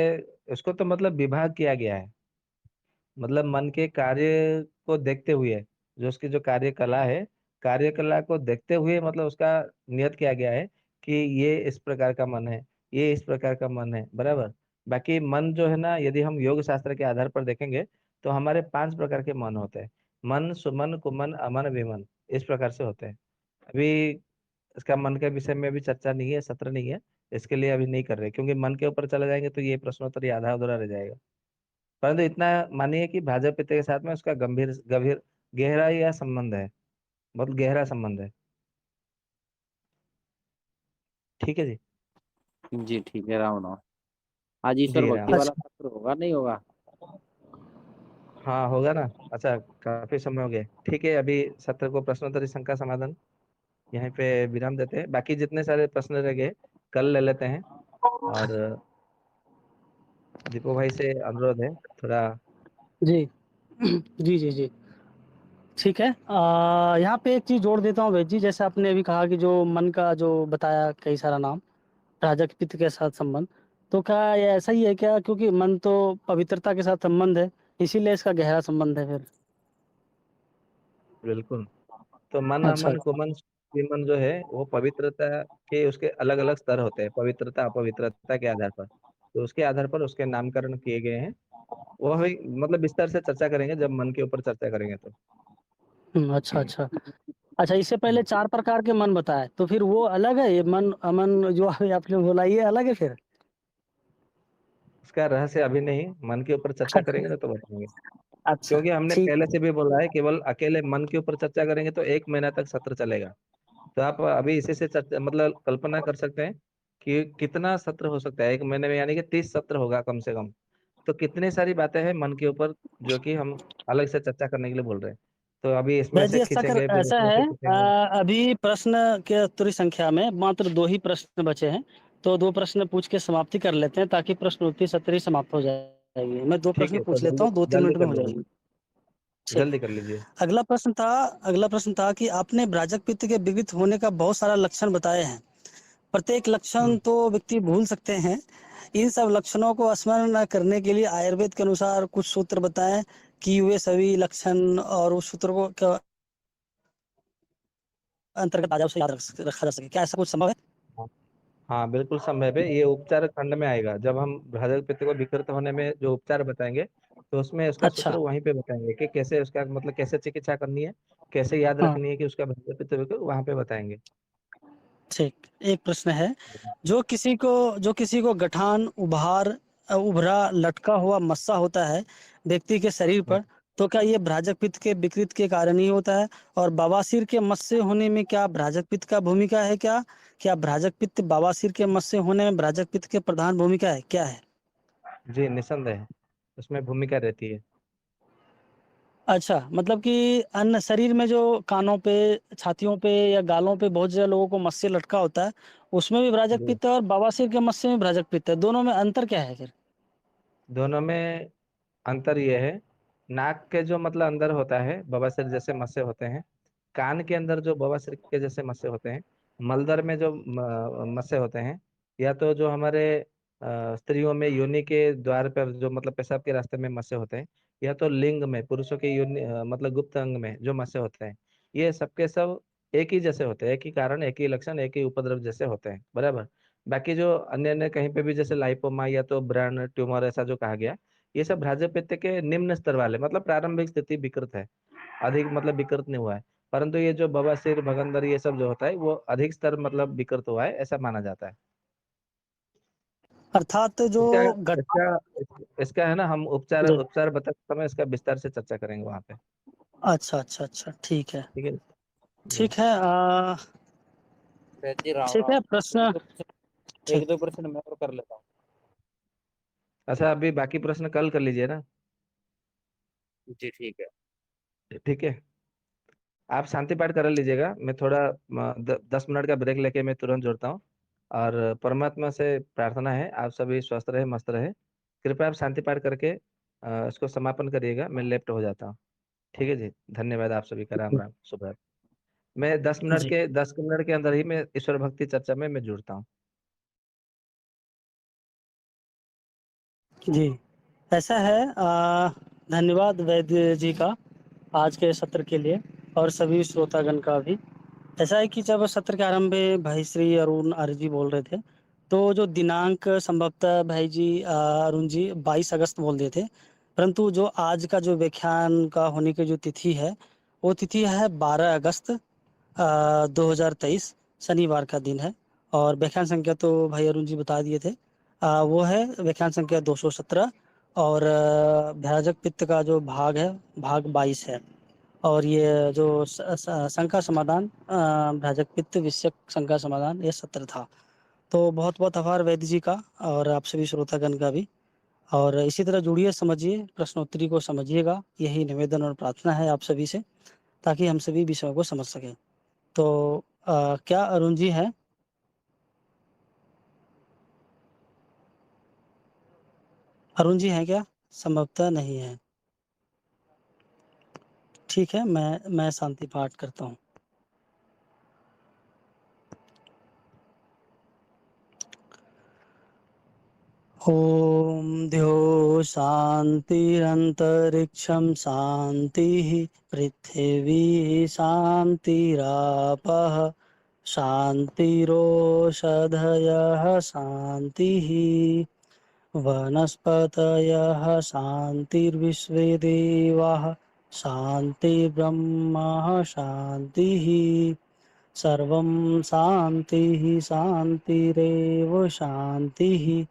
उसको तो मतलब विभाग किया गया है, मतलब मन के कार्य को देखते हुए, जो उसकी जो कार्यकला है, कार्यकला को देखते हुए मतलब उसका नियत किया गया है कि ये इस प्रकार का मन है, ये इस प्रकार का मन है, बराबर। बाकी मन जो है ना, यदि हम योग शास्त्र के आधार पर देखेंगे तो हमारे 5 प्रकार के मन होते हैं। मन, सुमन, कुमन, अमन, विमन, इस प्रकार से होते हैं। अभी इसका मन के विषय में अभी चर्चा नहीं है, सत्र नहीं है, इसके लिए अभी नहीं कर रहे, क्योंकि मन के ऊपर चले जाएंगे तो ये प्रश्नोत्तरी आधा अधूरा रह जाएगा। परंतु इतना मानिए कि भाजपा पित्त के साथ में उसका गंभीर गंभीर गहरा या संबंध है। बहुत गहरा संबंध है। ठीक है जी। जी ठीक है, राम राम। आज ईश्वर जी भक्ति राम। वाला अच्छा। सत्र होगा नहीं होगा? हाँ होगा ना। अच्छा, काफी समय हो गया। ठीक है, अभी सत्र को प्रश्नोत्तरी शंका समाधान यहीं पे विराम देते हैं। बाकी जितने सारे प्रश्न रह गए कल ले लेते हैं। और दीपू भाई से अनुरोध है थोड़ा। जी जी जी जी ठीक है। यहाँ पे एक चीज जोड़ देता हूँ वैद जी, जैसे आपने अभी कहा कि जो मन का जो बताया कई सारा नाम, राजक पित्त के साथ संबंध, तो क्या ये ऐसा ही है क्या? क्योंकि मन तो पवित्रता के साथ संबंध है, इसीलिए इसका गहरा संबंध है फिर। बिल्कुल। तो मन, अच्छा अमन, कुमन, विमन जो है वो पवित्रता के उसके अलग अलग स्तर होते हैं, पवित्रता अपवित्रता के आधार पर। तो उसके आधार पर उसके नामकरण किए गए हैं। वो भी मतलब विस्तार से चर्चा करेंगे जब मन के ऊपर चर्चा करेंगे तो। अच्छा अच्छा। अच्छा, इससे पहले 4 प्रकार के मन बताए, तो फिर वो अलग है, ये मन अमन जो अभी आपने बोला ये अलग है फिर? इसका रहस्य अभी नहीं, मन के ऊपर चर्चा करेंगे ना तो बताएंगे। अच्छा क्योंकि हमने ठीक पहले है। से भी बोला है, केवल अकेले मन के ऊपर चर्चा करेंगे तो 1 महीना तक सत्र चलेगा। तो आप अभी इसी से चर्चा मतलब कल्पना कर सकते हैं कि कितना सत्र हो सकता है 1 महीने में, यानी कि 30 सत्र होगा कम से कम। तो कितनी सारी बातें हैं मन के ऊपर जो कि हम अलग से चर्चा करने के लिए बोल रहे हैं। तो अभी इसमें वैद से जी खींचेंगे, फिर ऐसा उसमें है, से खींचेंगे। अभी प्रश्न के उत्तरी संख्या में मात्र 2 ही प्रश्न बचे हैं, तो 2 प्रश्न पूछ के समाप्ति कर लेते हैं ताकि प्रश्न उत्तरी सत्र ही समाप्त हो जाएगी। मैं 2 ठीक प्रश्न है, तो पूछ लेता जल्दी हूँ, 2-3 जल्दी मिनट में कर हो लीजिए। जाएगी। ठीक जल्दी है। कर लीजिए। अगला प्रश्न था कि आपने ब्राजक पित्त के विकृत होने का बहुत सारा लक्षण बताए हैं। प्रत्येक लक्षण हम्म। तो व्यक्ति भूल सकते हैं, इन सब लक्षणों को स्मरण करने के लिए आयुर्वेद के अनुसार कुछ सूत्र बताएं कि वे सभी लक्षण और उस सूत्र को अंतर्गत आ जाए, उसे याद रखा जा सके। क्या ऐसा कुछ संभव है? हाँ हाँ, बिल्कुल संभव है। ये उपचार खंड में आएगा, जब हम भ्राजक पित्त को विकृत होने में जो उपचार बताएंगे तो उसमें उसका अच्छा। सूत्र वहीं पे बताएंगे कि कैसे उसका मतलब कैसे चिकित्सा करनी है, कैसे याद हाँ रखनी है कि उसका भ्राजक पित्त विकृत, वहां पे बताएंगे। ठीक। एक प्रश्न है, जो किसी को गठान, उभरा लटका हुआ मस्सा होता है व्यक्ति के शरीर पर, तो क्या ये भ्राजक पित्त के विकृत के कारण ही होता है? और बवासीर के मस्से होने में क्या भ्राजक पित्त का भूमिका है क्या? क्या भ्राजक पित्त बवासीर के मस्से होने में भ्राजक पित्त के प्रधान भूमिका है क्या है? जी निस्संदेह उसमें भूमिका रहती है। अच्छा, मतलब कि अन्य शरीर में जो कानों पे, छातियों पे या गालों पे बहुत ज्यादा लोगों को मस्से लटका होता है, उसमें भी भ्राजक जी। पित्त है, और बवासीर के मस्से में भ्राजक पित्त है, दोनों में अंतर क्या है फिर? दोनों में अंतर ये है, नाक के जो मतलब अंदर होता है बवासीर जैसे मस्से होते हैं, कान के अंदर जो बवासीर के जैसे मस्से होते हैं, मलदर में जो मस्से होते हैं, या तो जो हमारे स्त्रियों में योनि के द्वार पर जो मतलब पेशाब के रास्ते में मस्से होते हैं, या तो लिंग में पुरुषों के योनि मतलब गुप्त अंग में जो मस्से होते हैं, ये सबके सब एक ही जैसे होते हैं, एक ही कारण, एक ही लक्षण, एक ही उपद्रव जैसे होते हैं, बराबर। बाकी जो अन्य अन्य कहीं पे भी जैसे लाइपोमा या तो ब्रेन ट्यूमर ऐसा जो कहा गया, ये सब भ्राजक पित्त के निम्न स्तर वाले मतलब प्रारंभिक स्थिति विकृत है, अधिक मतलब विकृत नहीं हुआ है। परंतु ये जो बवासीर भगंदर ये सब जो होता है वो अधिक स्तर मतलब विकृत हुआ है, ऐसा माना जाता है। अर्थात जो इसका गठ इसका इसका है ना, हम उपचार जी। उपचार बताते समय इसका विस्तार से चर्चा करेंगे वहां पे। अच्छा अच्छा अच्छा, ठीक है। ठीक है जी। ठीक है। जी राम ठीक राम। है प्रश्न। ठीक। एक दो प्रश्न मैं और कर लेता हूँ। अच्छा, अभी बाकी प्रश्न कल कर लीजिए ना। जी ठीक है। ठीक है, आप शांति पाठ कर लीजिएगा। मैं थोड़ा 10 मिनट का ब्रेक लेके मैं तुरंत जुड़ता हूँ। और परमात्मा से प्रार्थना है आप सभी स्वस्थ रहे, मस्त रहे। कृपया आप शांति पाठ करके इसको समापन करिएगा, मैं लेफ्ट हो जाता हूँ। ठीक है जी। धन्यवाद आप सभी का। राम राम, शुभ रात्रि। मैं 10 मिनट जी के 10 मिनट के अंदर ही मैं ईश्वर भक्ति चर्चा में मैं जुड़ता हूँ। जी। ऐसा है, धन्यवाद वैद्य जी का आज के सत्र के लिए, और सभी श्रोतागण का भी। ऐसा है कि जब सत्र के आरंभ में भाई श्री अरुण आर्य जी बोल रहे थे, तो जो दिनांक संभवतः भाई जी अरुण जी 22 अगस्त बोल दिए थे, परंतु जो आज का जो व्याख्यान का होने की जो तिथि है, वो तिथि है 12 अगस्त 2023, शनिवार का दिन है। और व्याख्यान संख्या तो भाई अरुण जी बता दिए थे, वो है व्याख्यान संख्या 217। और भ्राजक पित्त का जो भाग है, भाग 22 है। और ये जो शंका समाधान भ्राजक पित्त विषयक शंका समाधान ये सत्र था। तो बहुत बहुत आभार वैद्य जी का और आप सभी श्रोतागण का भी। और इसी तरह जुड़िए, समझिए, प्रश्नोत्तरी को समझिएगा। यही निवेदन और प्रार्थना है आप सभी से, ताकि हम सभी विषयों को समझ सकें। तो क्या अरुण जी हैं? अरुण जी हैं क्या? संभवतः नहीं है। ठीक है, मैं शांति पाठ करता हूँ। ॐ द्यौः शान्तिरन्तरिक्षं शान्तिः पृथिवी शान्तिरापः शान्तिरोषधयः शान्तिः वनस्पतयः शान्तिर्विश्वे देवाः शान्तिर्ब्रह्म शान्तिः सर्वं शान्तिः शान्तिरेव शान्तिः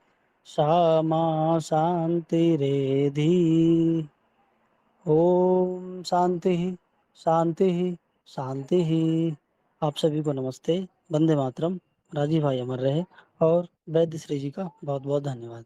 सा मा शान्तिरेधि। ओम शांति शांति शांति। आप सभी को नमस्ते, वंदे मातरम। राजीव भाई अमर रहे और वैद्य श्री जी का बहुत बहुत धन्यवाद।